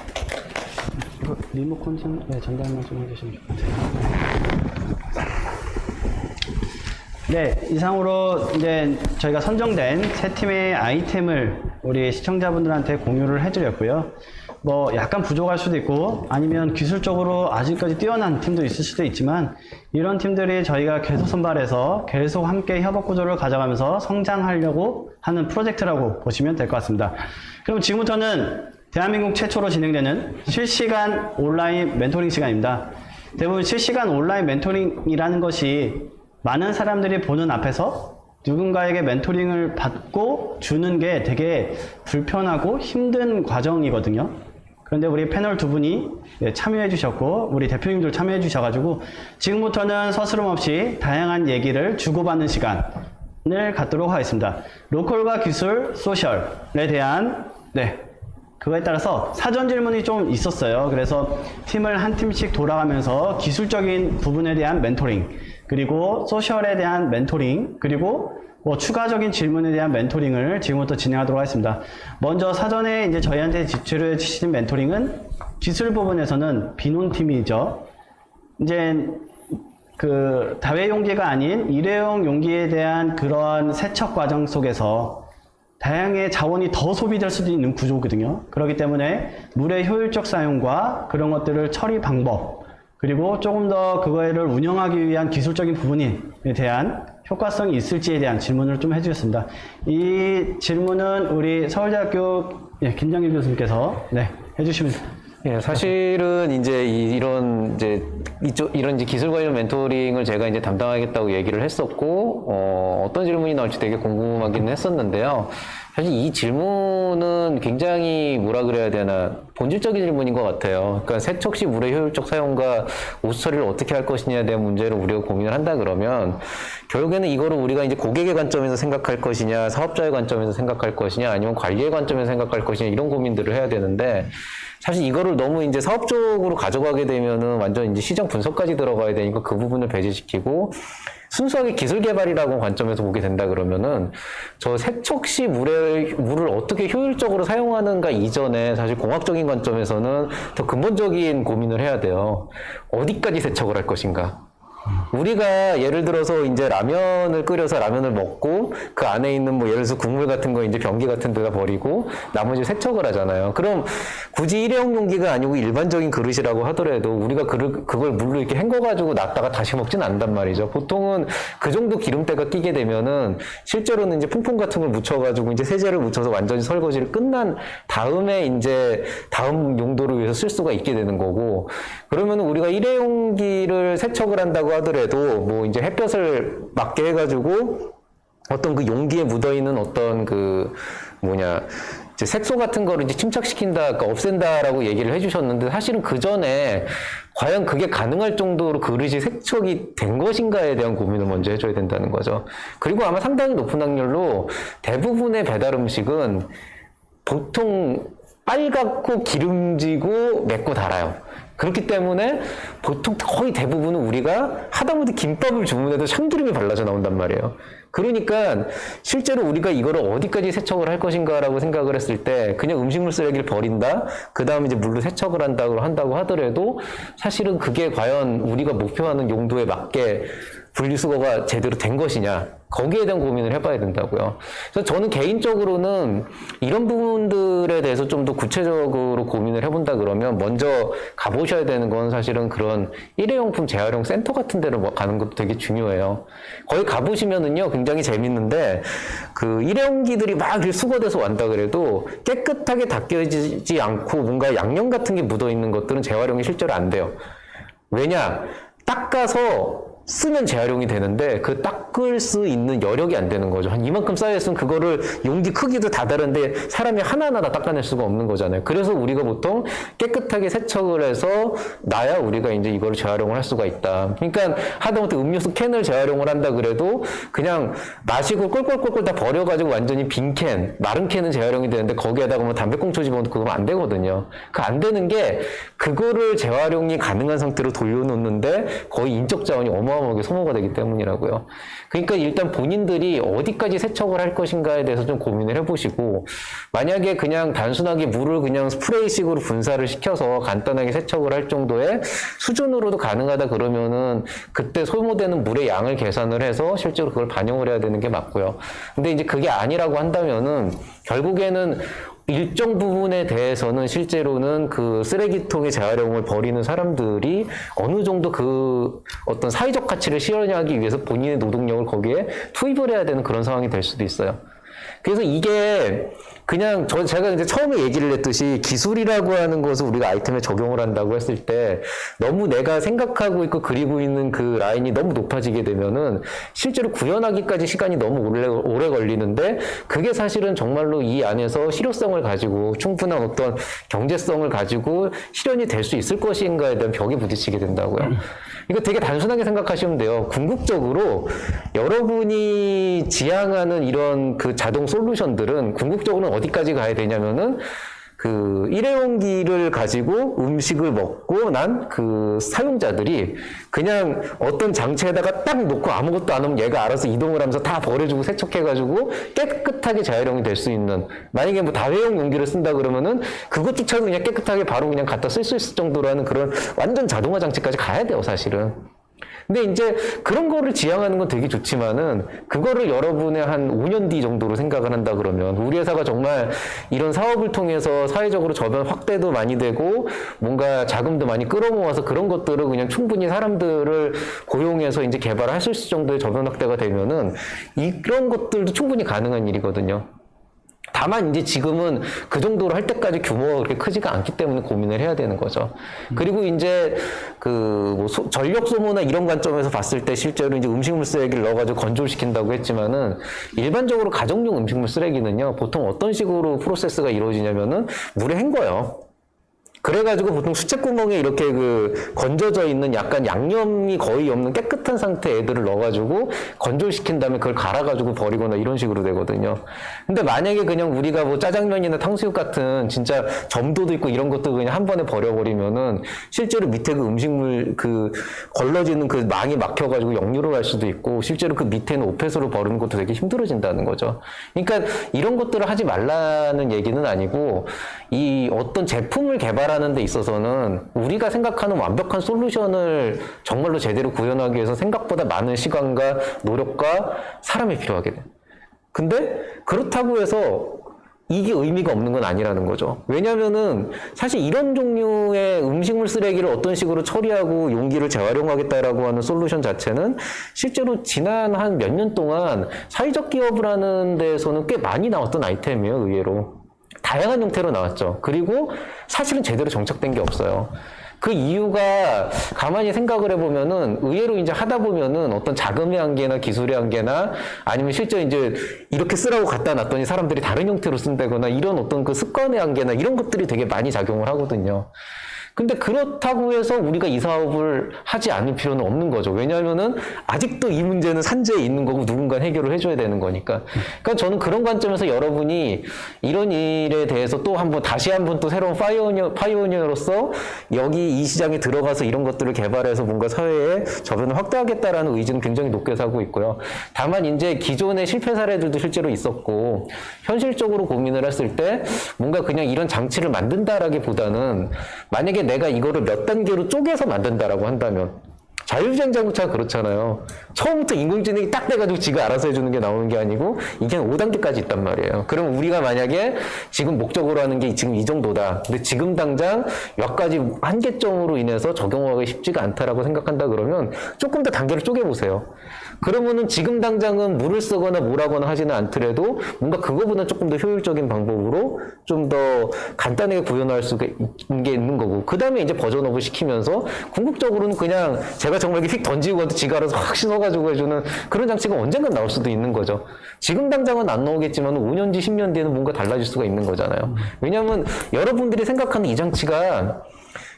리모컨 전달만 좀 해주시면 좋을 것 같아요. 네, 이상으로 이제 저희가 선정된 세 팀의 아이템을 우리 시청자분들한테 공유를 해드렸고요. 뭐 약간 부족할 수도 있고 아니면 기술적으로 아직까지 뛰어난 팀도 있을 수도 있지만 이런 팀들이 저희가 계속 선발해서 계속 함께 협업 구조를 가져가면서 성장하려고 하는 프로젝트라고 보시면 될 것 같습니다. 그럼 지금부터는 대한민국 최초로 진행되는 실시간 온라인 멘토링 시간입니다. 대부분 실시간 온라인 멘토링이라는 것이 많은 사람들이 보는 앞에서 누군가에게 멘토링을 받고 주는 게 되게 불편하고 힘든 과정이거든요. 그런데 우리 패널 두 분이 참여해 주셨고 우리 대표님들 참여해 주셔가지고 지금부터는 서스럼 없이 다양한 얘기를 주고받는 시간을 갖도록 하겠습니다. 로컬과 기술, 소셜에 대한 그거에 따라서 사전 질문이 좀 있었어요. 그래서 팀을 한 팀씩 돌아가면서 기술적인 부분에 대한 멘토링, 그리고 소셜에 대한 멘토링, 그리고 뭐 추가적인 질문에 대한 멘토링을 지금부터 진행하도록 하겠습니다. 먼저 사전에 이제 저희한테 지출해 주신 멘토링은 기술 부분에서는 비논팀이죠. 이제 그 다회 용기가 아닌 일회용 용기에 대한 그런 세척 과정 속에서 다양의 자원이 더 소비될 수도 있는 구조거든요. 그렇기 때문에 물의 효율적 사용과 그런 것들을 처리 방법, 그리고 조금 더 그거를 운영하기 위한 기술적인 부분에 대한 효과성이 있을지에 대한 질문을 좀 해주셨습니다. 이 질문은 우리 서울대학교 김정일 교수님께서 해주시면 예, 사실은 이제 이런 기술 관련 멘토링을 제가 이제 담당하겠다고 얘기를 했었고, 어떤 질문이 나올지 되게 궁금하긴 했었는데요. 사실 이 질문은 굉장히 뭐라 그래야 되나, 본질적인 질문인 것 같아요. 그러니까 세척 시 물의 효율적 사용과 오수 처리를 어떻게 할 것이냐에 대한 문제를 우리가 고민을 한다 그러면, 결국에는 이거를 우리가 이제 고객의 관점에서 생각할 것이냐, 사업자의 관점에서 생각할 것이냐, 아니면 관리의 관점에서 생각할 것이냐, 이런 고민들을 해야 되는데, 사실 이거를 너무 이제 사업적으로 가져가게 되면은 완전 이제 시장 분석까지 들어가야 되니까 그 부분을 배제시키고 순수하게 기술 개발이라고 관점에서 보게 된다 그러면은 저 세척 시 물을 어떻게 효율적으로 사용하는가 이전에 사실 공학적인 관점에서는 더 근본적인 고민을 해야 돼요. 어디까지 세척을 할 것인가? 우리가 예를 들어서 이제 라면을 끓여서 라면을 먹고 그 안에 있는 뭐 예를 들어서 국물 같은 거 이제 변기 같은 데다 버리고 나머지 세척을 하잖아요. 그럼 굳이 일회용 용기가 아니고 일반적인 그릇이라고 하더라도 우리가 그걸 물로 이렇게 헹궈가지고 놨다가 다시 먹진 않단 말이죠. 보통은 그 정도 기름때가 끼게 되면은 실제로는 이제 퐁퐁 같은 걸 묻혀가지고 이제 세제를 묻혀서 완전히 설거지를 끝난 다음에 이제 다음 용도를 위해서 쓸 수가 있게 되는 거고, 그러면은 우리가 일회용기를 세척을 한다고 하더라도 뭐 이제 햇볕을 맞게 해가지고 어떤 그 용기에 묻어있는 어떤 그 이제 색소 같은 거를 이제 침착시킨다, 그러니까 없앤다라고 얘기를 해주셨는데 사실은 그 전에 과연 그게 가능할 정도로 그릇이 세척이 된 것인가에 대한 고민을 먼저 해줘야 된다는 거죠. 그리고 아마 상당히 높은 확률로 대부분의 배달 음식은 보통 빨갛고 기름지고 맵고 달아요. 그렇기 때문에 보통 거의 대부분은 우리가 하다못해 김밥을 주문해도 참기름이 발라져 나온단 말이에요. 그러니까 실제로 우리가 이거를 어디까지 세척을 할 것인가라고 생각을 했을 때 그냥 음식물 쓰레기를 버린다, 그 다음에 이제 물로 세척을 한다고 하더라도 사실은 그게 과연 우리가 목표하는 용도에 맞게 분리수거가 제대로 된 것이냐, 거기에 대한 고민을 해봐야 된다고요. 그래서 저는 개인적으로는 이런 부분들에 대해서 좀 더 구체적으로 고민을 해본다 그러면 먼저 가보셔야 되는 건 사실은 그런 일회용품 재활용 센터 같은 데를 가는 것도 되게 중요해요. 거기 가보시면은요 굉장히 재밌는데 그 일회용기들이 막 이렇게 수거돼서 완다 그래도 깨끗하게 닦여지지 않고 뭔가 양념 같은 게 묻어 있는 것들은 재활용이 실제로 안 돼요. 왜냐? 닦아서 쓰면 재활용이 되는데 그 닦을 수 있는 여력이 안 되는 거죠. 한 이만큼 쌓여있으면 그거를 용기 크기도 다 다른데 사람이 하나하나 다 닦아낼 수가 없는 거잖아요. 그래서 우리가 보통 깨끗하게 세척을 해서 놔야 우리가 이제 이거를 재활용을 할 수가 있다. 그러니까 하다못해 음료수 캔을 재활용을 한다 그래도 그냥 마시고 꼴꼴꼴꼴 다 버려가지고 완전히 빈 캔, 마른 캔은 재활용이 되는데 거기에다가 뭐 담배꽁초 집어넣고 그러면 안 되거든요. 그 안 되는 게 그거를 재활용이 가능한 상태로 돌려놓는데 거의 인적 자원이 어마어마하게 소모가 되기 때문이라고요. 그러니까 일단 본인들이 어디까지 세척을 할 것인가에 대해서 좀 고민을 해보시고 만약에 그냥 단순하게 물을 그냥 스프레이식으로 분사를 시켜서 간단하게 세척을 할 정도의 수준으로도 가능하다 그러면은 그때 소모되는 물의 양을 계산을 해서 실제로 그걸 반영을 해야 되는 게 맞고요. 근데 이제 그게 아니라고 한다면은 결국에는 일정 부분에 대해서는 실제로는 그 쓰레기통의 재활용을 벌이는 사람들이 어느 정도 그 어떤 사회적 가치를 실현하기 위해서 본인의 노동력을 거기에 투입을 해야 되는 그런 상황이 될 수도 있어요. 그래서 이게 그냥 제가 이제 처음에 얘기를 했듯이 기술이라고 하는 것을 우리가 아이템에 적용을 한다고 했을 때 너무 내가 생각하고 있고 그리고 있는 그 라인이 너무 높아지게 되면은 실제로 구현하기까지 시간이 너무 오래 걸리는데 그게 사실은 정말로 이 안에서 실효성을 가지고 충분한 어떤 경제성을 가지고 실현이 될 수 있을 것인가에 대한 벽에 부딪히게 된다고요. 이거 되게 단순하게 생각하시면 돼요. 궁극적으로 여러분이 지향하는 이런 그 자동 솔루션들은 궁극적으로는 어디까지 가야 되냐면은 그 일회용기를 가지고 음식을 먹고 난 그 사용자들이 그냥 어떤 장치에다가 딱 놓고 아무것도 안 하면 얘가 알아서 이동을 하면서 다 버려주고 세척해가지고 깨끗하게 재활용이 될 수 있는, 만약에 뭐 다회용 용기를 쓴다 그러면은 그것조차도 그냥 깨끗하게 바로 그냥 갖다 쓸 수 있을 정도로 하는 그런 완전 자동화 장치까지 가야 돼요, 사실은. 근데 이제 그런 거를 지향하는 건 되게 좋지만은 그거를 여러분의 한 5년 뒤 정도로 생각을 한다 그러면 우리 회사가 정말 이런 사업을 통해서 사회적으로 저변 확대도 많이 되고 뭔가 자금도 많이 끌어모아서 그런 것들을 그냥 충분히 사람들을 고용해서 이제 개발할 수 있을 정도의 저변 확대가 되면은 이런 것들도 충분히 가능한 일이거든요. 다만 이제 지금은 그 정도로 할 때까지 규모가 그렇게 크지가 않기 때문에 고민을 해야 되는 거죠. 그리고 이제 그 뭐 전력 소모나 이런 관점에서 봤을 때 실제로 이제 음식물 쓰레기를 넣어가지고 건조를 시킨다고 했지만은 일반적으로 가정용 음식물 쓰레기는요 보통 어떤 식으로 프로세스가 이루어지냐면은 물에 헹궈요. 그래가지고 보통 수채구멍에 이렇게 그 건져져 있는 약간 양념이 거의 없는 깨끗한 상태 애들을 넣어가지고 건조시킨 다음에 그걸 갈아가지고 버리거나 이런 식으로 되거든요. 근데 만약에 그냥 우리가 뭐 짜장면이나 탕수육 같은 진짜 점도도 있고 이런 것도 그냥 한 번에 버려버리면은 실제로 밑에 그 음식물 그 걸러지는 그 망이 막혀가지고 역류를 할 수도 있고 실제로 그 밑에는 오폐수를 버리는 것도 되게 힘들어진다는 거죠. 그러니까 이런 것들을 하지 말라는 얘기는 아니고 이 어떤 제품을 개발하는 데 있어서는 우리가 생각하는 완벽한 솔루션을 정말로 제대로 구현하기 위해서 생각보다 많은 시간과 노력과 사람이 필요하게 돼요. 근데 그렇다고 해서 이게 의미가 없는 건 아니라는 거죠. 왜냐면은 사실 이런 종류의 음식물 쓰레기를 어떤 식으로 처리하고 용기를 재활용하겠다라고 하는 솔루션 자체는 실제로 지난 한 몇 년 동안 사회적 기업을 하는 데에서는 꽤 많이 나왔던 아이템이에요, 의외로. 다양한 형태로 나왔죠. 그리고 사실은 제대로 정착된 게 없어요. 그 이유가 가만히 생각을 해보면은 의외로 이제 하다 보면은 어떤 자금의 한계나 기술의 한계나 아니면 실제 이제 이렇게 쓰라고 갖다 놨더니 사람들이 다른 형태로 쓴다거나 이런 어떤 그 습관의 한계나 이런 것들이 되게 많이 작용을 하거든요. 근데 그렇다고 해서 우리가 이 사업을 하지 않을 필요는 없는 거죠. 왜냐하면은 아직도 이 문제는 산재에 있는 거고 누군가 해결을 해줘야 되는 거니까. 그러니까 저는 그런 관점에서 여러분이 이런 일에 대해서 또 다시 한번 또 새로운 파이오니어로서 여기 이 시장에 들어가서 이런 것들을 개발해서 뭔가 사회에 저변을 확대하겠다라는 의지는 굉장히 높게 사고 있고요. 다만 이제 기존의 실패 사례들도 실제로 있었고 현실적으로 고민을 했을 때 뭔가 그냥 이런 장치를 만든다라기보다는 만약에 내가 이거를 몇 단계로 쪼개서 만든다라고 한다면 자율주행 자동차가 그렇잖아요. 처음부터 인공지능이 딱 돼가지고 지가 알아서 해주는 게 나오는 게 아니고 이게 한 5단계까지 있단 말이에요. 그럼 우리가 만약에 지금 목적으로 하는 게 지금 이 정도다. 근데 지금 당장 몇 가지 한계점으로 인해서 적용하기 쉽지가 않다라고 생각한다 그러면 조금 더 단계를 쪼개보세요. 그러면은 지금 당장은 물을 쓰거나 뭐라거나 하지는 않더라도 뭔가 그거보다 조금 더 효율적인 방법으로 좀 더 간단하게 구현할 수 있는 게 있는 거고, 그 다음에 이제 버전업을 시키면서 궁극적으로는 그냥 제가 정말 이렇게 휙 던지고 가도 지가 알아서 확 씻어가지고 해주는 그런 장치가 언젠간 나올 수도 있는 거죠. 지금 당장은 안 나오겠지만 5년 뒤 10년 뒤에는 뭔가 달라질 수가 있는 거잖아요. 왜냐하면 여러분들이 생각하는 이 장치가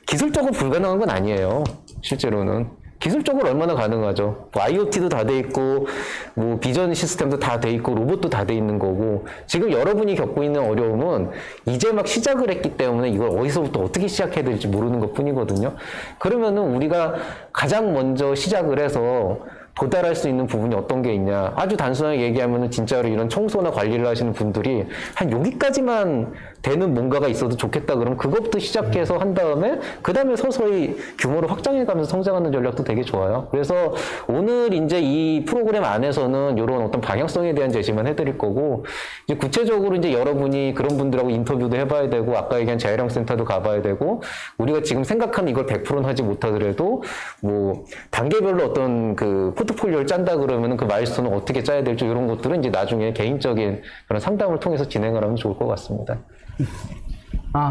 기술적으로 불가능한 건 아니에요. 실제로는. 기술적으로 얼마나 가능하죠. 뭐 IoT도 다 돼 있고, 뭐 비전 시스템도 다 돼 있고, 로봇도 다 돼 있는 거고, 지금 여러분이 겪고 있는 어려움은 이제 막 시작을 했기 때문에 이걸 어디서부터 어떻게 시작해야 될지 모르는 것 뿐이거든요. 그러면은 우리가 가장 먼저 시작을 해서 도달할 수 있는 부분이 어떤 게 있냐. 아주 단순하게 얘기하면은 진짜로 이런 청소나 관리를 하시는 분들이 한 여기까지만 되는 뭔가가 있어도 좋겠다 그러면 그것부터 시작해서 한 다음에 그 다음에 서서히 규모를 확장해가면서 성장하는 전략도 되게 좋아요. 그래서 오늘 이제 이 프로그램 안에서는 이런 어떤 방향성에 대한 제시만 해드릴 거고, 이제 구체적으로 이제 여러분이 그런 분들하고 인터뷰도 해봐야 되고, 아까 얘기한 자율형센터도 가봐야 되고, 우리가 지금 생각하는 이걸 100%는 하지 못하더라도 뭐 단계별로 어떤 그 포트폴리오를 짠다 그러면 그 마일스톤을 어떻게 짜야 될지 이런 것들은 이제 나중에 개인적인 그런 상담을 통해서 진행을 하면 좋을 것 같습니다.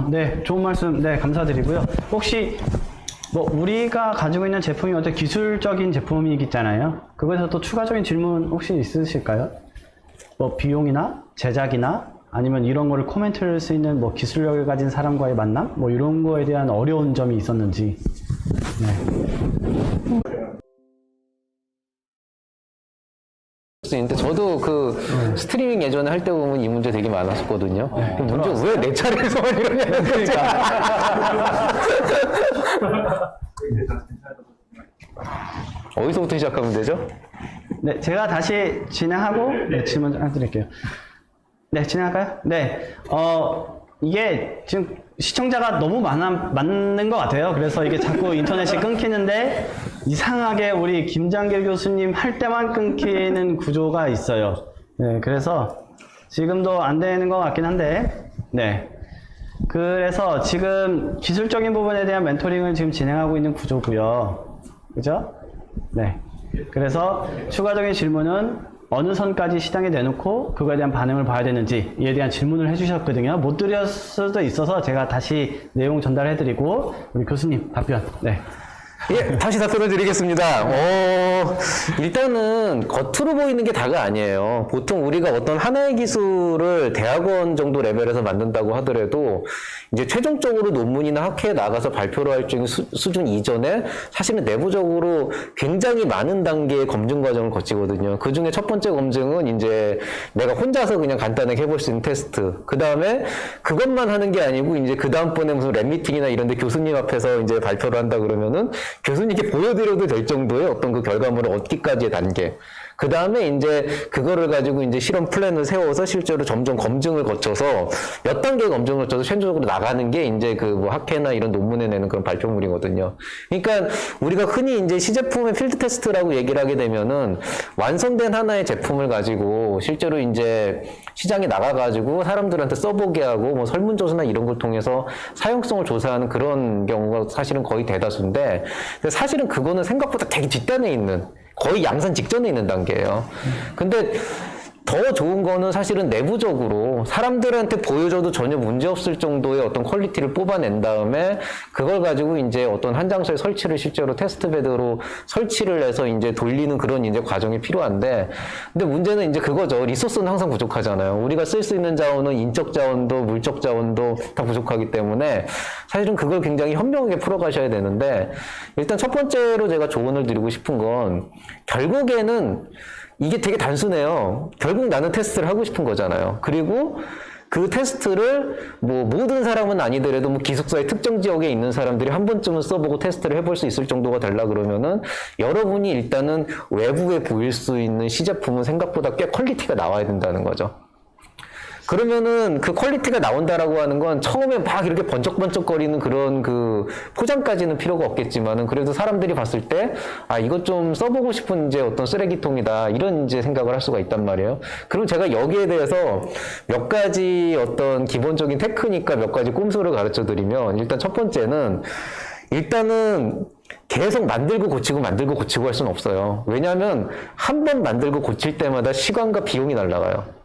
네, 좋은 말씀, 네, 감사드리고요. 혹시, 뭐, 우리가 가지고 있는 제품이 어떤 기술적인 제품이 있잖아요. 그거에서 또 추가적인 질문 혹시 있으실까요? 뭐, 비용이나 제작이나 아니면 이런 거를 코멘트를 할 수 있는 뭐 기술력을 가진 사람과의 만남? 뭐, 이런 거에 대한 어려운 점이 있었는지. 네. 근데 저도 그 스트리밍 예전에 할 때 보면 이 문제 되게 많았었거든요. 그 문제 왜 내 차례에서만 이러냐는 거죠. 어디서부터 시작하면 되죠? 네, 제가 다시 진행하고, 네, 질문 좀 해드릴게요. 네, 진행할까요? 네, 이게 지금 시청자가 너무 많은 것 같아요. 그래서 이게 자꾸 인터넷이 끊기는데 이상하게 우리 김장길 교수님 할 때만 끊기는 구조가 있어요. 네, 그래서 지금도 안 되는 것 같긴 한데, 네. 그래서 지금 기술적인 부분에 대한 멘토링을 지금 진행하고 있는 구조고요. 그죠? 네. 그래서 추가적인 질문은 어느 선까지 시장에 내놓고 그거에 대한 반응을 봐야 되는지 이에 대한 질문을 해주셨거든요. 못 드렸을 수도 있어서 제가 다시 내용 전달해드리고 우리 교수님 답변. 네. 예, 다시 답변을 드리겠습니다. 일단은 겉으로 보이는 게 다가 아니에요. 보통 우리가 어떤 하나의 기술을 대학원 정도 레벨에서 만든다고 하더라도 이제 최종적으로 논문이나 학회에 나가서 발표를 할 수준 이전에 사실은 내부적으로 굉장히 많은 단계의 검증 과정을 거치거든요. 그 중에 첫 번째 검증은 이제 내가 혼자서 그냥 간단하게 해볼 수 있는 테스트. 그 다음에 그것만 하는 게 아니고 이제 그 다음번에 무슨 랩 미팅이나 이런 데 교수님 앞에서 이제 발표를 한다 그러면은 교수님께 보여드려도 될 정도의 어떤 그 결과물을 얻기까지의 단계. 그 다음에 이제 그거를 가지고 이제 실험 플랜을 세워서 실제로 점점 검증을 거쳐서 몇 단계의 검증을 거쳐서 최종적으로 나가는 게 이제 그 뭐 학회나 이런 논문에 내는 그런 발표물이거든요. 그러니까 우리가 흔히 이제 시제품의 필드 테스트라고 얘기를 하게 되면은 완성된 하나의 제품을 가지고 실제로 이제 시장에 나가가지고 사람들한테 써보게 하고 뭐 설문조사나 이런 걸 통해서 사용성을 조사하는 그런 경우가 사실은 거의 대다수인데, 사실은 그거는 생각보다 되게 뒷단에 있는, 거의 양산 직전에 있는 단계예요. 근데 더 좋은 거는 사실은 내부적으로 사람들한테 보여줘도 전혀 문제없을 정도의 어떤 퀄리티를 뽑아낸 다음에 그걸 가지고 이제 어떤 한 장소에 설치를 실제로 테스트베드로 설치를 해서 이제 돌리는 그런 이제 과정이 필요한데, 근데 문제는 이제 그거죠. 리소스는 항상 부족하잖아요. 우리가 쓸 수 있는 자원은 인적 자원도 물적 자원도 다 부족하기 때문에 사실은 그걸 굉장히 현명하게 풀어가셔야 되는데, 일단 첫 번째로 제가 조언을 드리고 싶은 건 결국에는 이게 되게 단순해요. 결국 나는 테스트를 하고 싶은 거잖아요. 그리고 그 테스트를 뭐 모든 사람은 아니더라도 뭐 기숙사의 특정 지역에 있는 사람들이 한 번쯤은 써보고 테스트를 해볼 수 있을 정도가 되려 그러면은 여러분이 일단은 외부에 보일 수 있는 시제품은 생각보다 꽤 퀄리티가 나와야 된다는 거죠. 그러면은 그 퀄리티가 나온다라고 하는 건 처음에 막 이렇게 번쩍번쩍거리는 그런 그 포장까지는 필요가 없겠지만은 그래도 사람들이 봤을 때 아, 이것 좀 써보고 싶은 이제 어떤 쓰레기통이다 이런 이제 생각을 할 수가 있단 말이에요. 그럼 제가 여기에 대해서 몇 가지 어떤 기본적인 테크닉과 몇 가지 꼼수를 가르쳐 드리면 일단 첫 번째는 일단은 계속 만들고 고치고 할 수는 없어요. 왜냐하면 한 번 만들고 고칠 때마다 시간과 비용이 날아가요.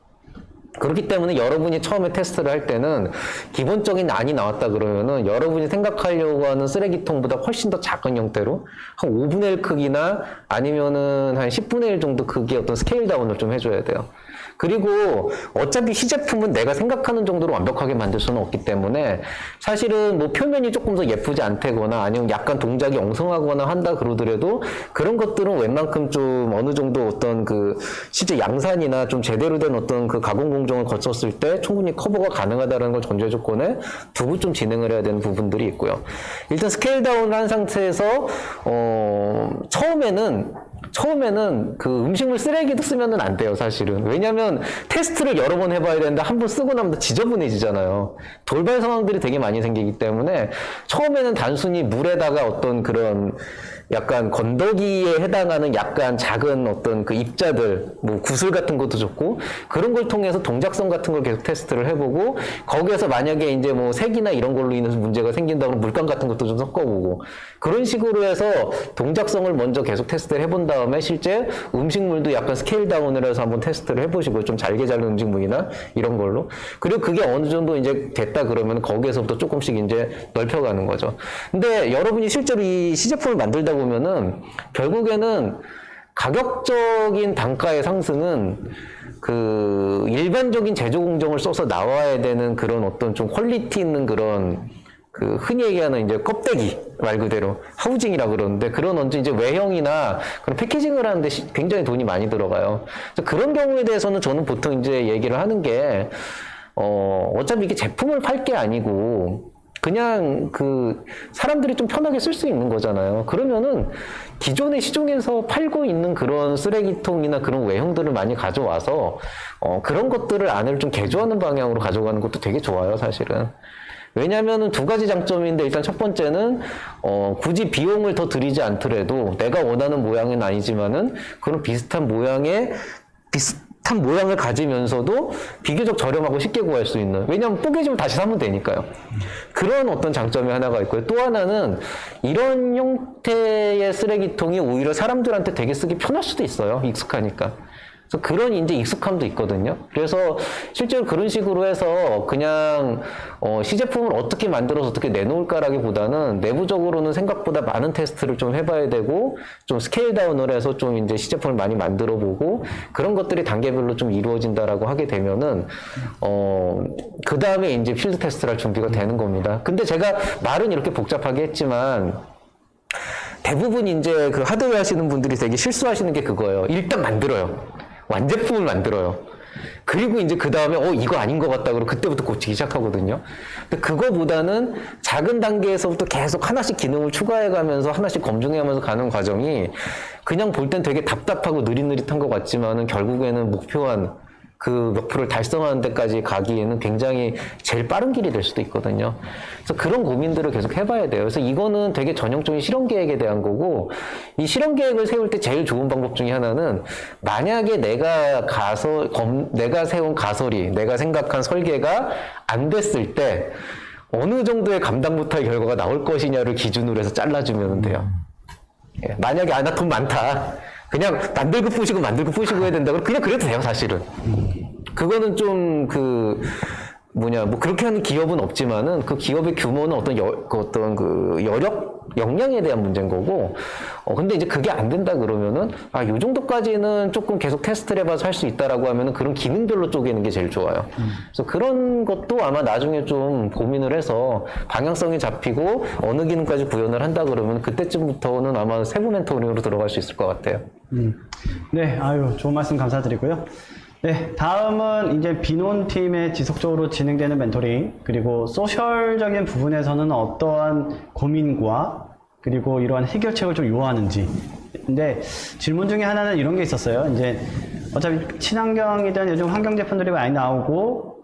그렇기 때문에 여러분이 처음에 테스트를 할 때는 기본적인 안이 나왔다 그러면은 여러분이 생각하려고 하는 쓰레기통보다 훨씬 더 작은 형태로 한 5분의 1 크기나 아니면은 한 10분의 1 정도 크기의 어떤 스케일 다운을 좀 해줘야 돼요. 그리고 어차피 시제품은 내가 생각하는 정도로 완벽하게 만들 수는 없기 때문에 사실은 뭐 표면이 조금 더 예쁘지 않다거나 아니면 약간 동작이 엉성하거나 한다 그러더라도 그런 것들은 웬만큼 좀 어느 정도 어떤 그 실제 양산이나 좀 제대로 된 어떤 그 가공 공정을 거쳤을 때 충분히 커버가 가능하다는 걸 전제 조건에 두고 좀 진행을 해야 되는 부분들이 있고요. 일단 스케일 다운을 한 상태에서 처음에는 그 음식물 쓰레기도 쓰면은 안 돼요, 사실은. 왜냐면 테스트를 여러 번 해봐야 되는데 한 번 쓰고 나면 지저분해지잖아요. 돌발 상황들이 되게 많이 생기기 때문에 처음에는 단순히 물에다가 어떤 그런 약간 건더기에 해당하는 약간 작은 어떤 그 입자들, 뭐 구슬 같은 것도 좋고 그런 걸 통해서 동작성 같은 걸 계속 테스트를 해보고 거기에서 만약에 이제 뭐 색이나 이런 걸로 인해서 문제가 생긴다 그러면 물감 같은 것도 좀 섞어보고 그런 식으로 해서 동작성을 먼저 계속 테스트를 해본 다음에 실제 음식물도 약간 스케일 다운을 해서 한번 테스트를 해보시고 좀 잘게 자른 음식물이나 이런 걸로 그리고 그게 어느 정도 이제 됐다 그러면 거기에서부터 조금씩 이제 넓혀가는 거죠. 근데 여러분이 실제로 이 시제품을 만들다 보면은 결국에는 가격적인 단가의 상승은 그 일반적인 제조 공정을 써서 나와야 되는 그런 어떤 좀 퀄리티 있는 그런 그 흔히 얘기하는 이제 껍데기 말 그대로 하우징이라 그러는데 그런 언제 이제 외형이나 그런 패키징을 하는데 굉장히 돈이 많이 들어가요. 그래서 그런 경우에 대해서는 저는 보통 이제 얘기를 하는 게 어차피 이게 제품을 팔 게 아니고 그냥 그 사람들이 좀 편하게 쓸 수 있는 거잖아요. 그러면은 기존의 시중에서 팔고 있는 그런 쓰레기통이나 그런 외형들을 많이 가져와서 그런 것들을 안을 좀 개조하는 방향으로 가져가는 것도 되게 좋아요, 사실은. 왜냐면은 두 가지 장점인데 일단 첫 번째는 굳이 비용을 더 들이지 않더라도 내가 원하는 모양은 아니지만은 그런 비슷한 모양을 가지면서도 비교적 저렴하고 쉽게 구할 수 있는 왜냐하면 뽀개지면 다시 사면 되니까요. 그런 어떤 장점이 하나가 있고요. 또 하나는 이런 형태의 쓰레기통이 오히려 사람들한테 되게 쓰기 편할 수도 있어요. 익숙하니까. 그래서 그런 이제 익숙함도 있거든요. 그래서 실제로 그런 식으로 해서 그냥 시제품을 어떻게 만들어서 어떻게 내놓을까라기보다는 내부적으로는 생각보다 많은 테스트를 좀 해봐야 되고 좀 스케일 다운을 해서 좀 이제 시제품을 많이 만들어보고 그런 것들이 단계별로 좀 이루어진다라고 하게 되면은 그 다음에 이제 필드 테스트를 할 준비가 되는 겁니다. 근데 제가 말은 이렇게 복잡하게 했지만 대부분 이제 그 하드웨어 하시는 분들이 되게 실수하시는 게 그거예요. 일단 만들어요. 완제품을 만들어요. 그리고 이제 그 다음에 이거 아닌 것 같다 그러고 그때부터 고치기 시작하거든요. 근데 그거보다는 작은 단계에서부터 계속 하나씩 기능을 추가해가면서 하나씩 검증해가면서 가는 과정이 그냥 볼 땐 되게 답답하고 느릿느릿한 것 같지만은 결국에는 목표한 그 목표를 달성하는 데까지 가기에는 굉장히 제일 빠른 길이 될 수도 있거든요. 그래서 그런 고민들을 계속 해봐야 돼요. 그래서 이거는 되게 전형적인 실험 계획에 대한 거고, 이 실험 계획을 세울 때 제일 좋은 방법 중에 하나는 만약에 내가 세운 가설이, 내가 생각한 설계가 안 됐을 때 어느 정도의 감당 못할 결과가 나올 것이냐를 기준으로 해서 잘라주면 돼요. 만약에 나 돈 많다. 그냥 만들고 부시고 해야 된다. 그냥 그래도 돼요, 사실은. 그거는 좀 뭐 그렇게 하는 기업은 없지만은 그 기업의 규모는 어떤 역량에 대한 문제인 거고, 근데 이제 그게 안 된다 그러면은, 요 정도까지는 조금 계속 테스트를 해봐서 할 수 있다라고 하면은 그런 기능별로 쪼개는 게 제일 좋아요. 그래서 그런 것도 아마 나중에 좀 고민을 해서 방향성이 잡히고 어느 기능까지 구현을 한다 그러면 그때쯤부터는 아마 세부 멘토링으로 들어갈 수 있을 것 같아요. 네, 좋은 말씀 감사드리고요. 네, 다음은 이제 비논팀의 지속적으로 진행되는 멘토링, 그리고 소셜적인 부분에서는 어떠한 고민과 그리고 이러한 해결책을 좀 요하는지. 근데 질문 중에 하나는 이런 게 있었어요. 이제 어차피 친환경이든 요즘 환경 제품들이 많이 나오고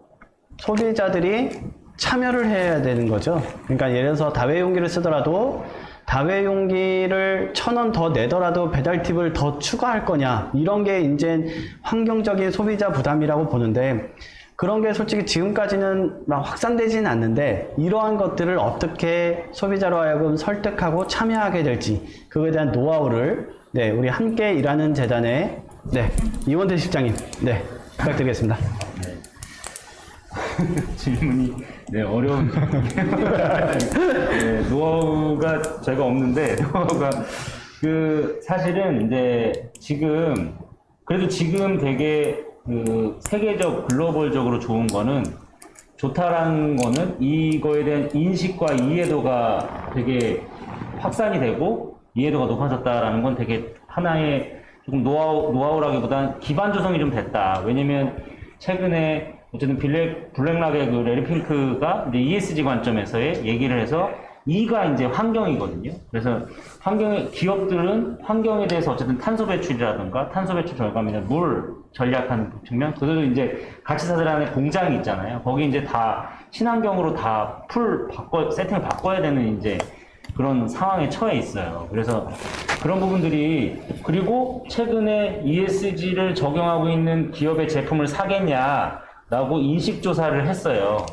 소비자들이 참여를 해야 되는 거죠. 그러니까 예를 들어서 다회용기를 쓰더라도 다회용기를 1,000원 더 내더라도 배달 팁을 더 추가할 거냐, 이런 게 이제 환경적인 소비자 부담이라고 보는데, 그런 게 솔직히 지금까지는 막 확산되지는 않는데, 이러한 것들을 어떻게 소비자로 하여금 설득하고 참여하게 될지, 그거에 대한 노하우를 네, 우리 함께 일하는 재단의 네, 이원태 실장님, 네, 부탁드리겠습니다. 질문이 네, 어려운 네, 노하우가 제가 없는데, 노하우가 사실은 이제 지금 그래도 지금 되게 세계적 글로벌적으로 좋은 거는, 좋다라는 거는 이거에 대한 인식과 이해도가 되게 확산이 되고 이해도가 높아졌다라는 건 되게 하나의 조금 노하우라기보다는 기반 조성이 좀 됐다. 왜냐면 최근에 어쨌든 블랙락의 그 레리 핑크가 이제 ESG 관점에서의 얘기를 해서 E가 이제 환경이거든요. 그래서 기업들은 환경에 대해서 어쨌든 탄소 배출이라든가 탄소 배출 절감이나 물 전략하는 측면, 그들도 이제 가치사들 안에 공장이 있잖아요. 거기 이제 다 친환경으로 다 세팅을 바꿔야 되는 이제 그런 상황에 처해 있어요. 그래서 그런 부분들이, 그리고 최근에 ESG를 적용하고 있는 기업의 제품을 사겠냐라고 인식조사를 했어요.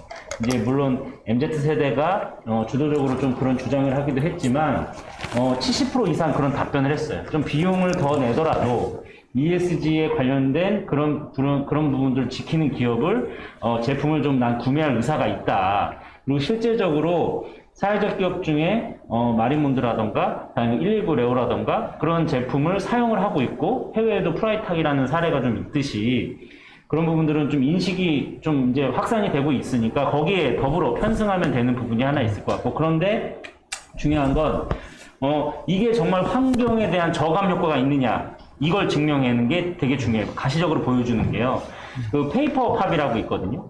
이제 물론 MZ세대가 주도적으로 좀 그런 주장을 하기도 했지만 70% 이상 그런 답변을 했어요. 좀 비용을 더 내더라도 ESG에 관련된 그런 부분들을 지키는 기업을 제품을 좀 난 구매할 의사가 있다. 그리고 실제적으로 사회적 기업 중에 마린몬드라던가 119 레오라던가 그런 제품을 사용을 하고 있고, 해외에도 프라이탁이라는 사례가 좀 있듯이 그런 부분들은 좀 인식이 좀 이제 확산이 되고 있으니까 거기에 더불어 편승하면 되는 부분이 하나 있을 것 같고, 그런데 중요한 건 이게 정말 환경에 대한 저감 효과가 있느냐, 이걸 증명하는 게 되게 중요해요. 가시적으로 보여주는 게요. 그 페이퍼 팝이라고 있거든요.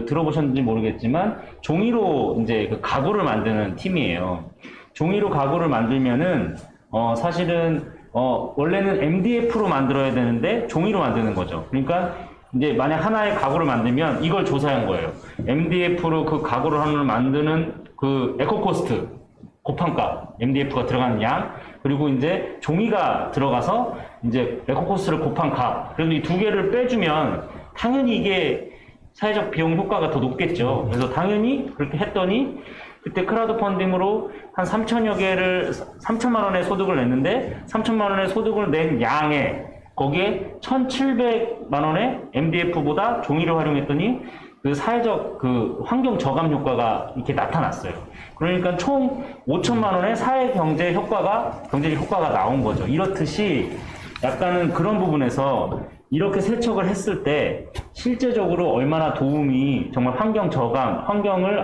들어보셨는지 모르겠지만 종이로 이제 그 가구를 만드는 팀이에요. 종이로 가구를 만들면은 사실은 원래는 MDF로 만들어야 되는데 종이로 만드는 거죠. 그러니까 이제 만약 하나의 가구를 만들면 이걸 조사한 거예요. MDF로 그 가구를 하나 만드는 그 에코코스트, 곱한값, MDF가 들어가는 양, 그리고 이제 종이가 들어가서 이제 에코코스트를 곱한 값. 그래서 이 두 개를 빼주면 당연히 이게 사회적 비용 효과가 더 높겠죠. 그래서 당연히 그렇게 했더니 그때 크라우드 펀딩으로 한 3천만 원의 소득을 냈는데 3천만 원의 소득을 낸 양에 거기에 1,700만 원의 MDF보다 종이를 활용했더니 그 사회적 그 환경 저감 효과가 이렇게 나타났어요. 그러니까 총 5천만 원의 사회 경제적 효과가 나온 거죠. 이렇듯이 약간은 그런 부분에서 이렇게 세척을 했을 때 실제적으로 얼마나 도움이 정말 환경 저감, 환경을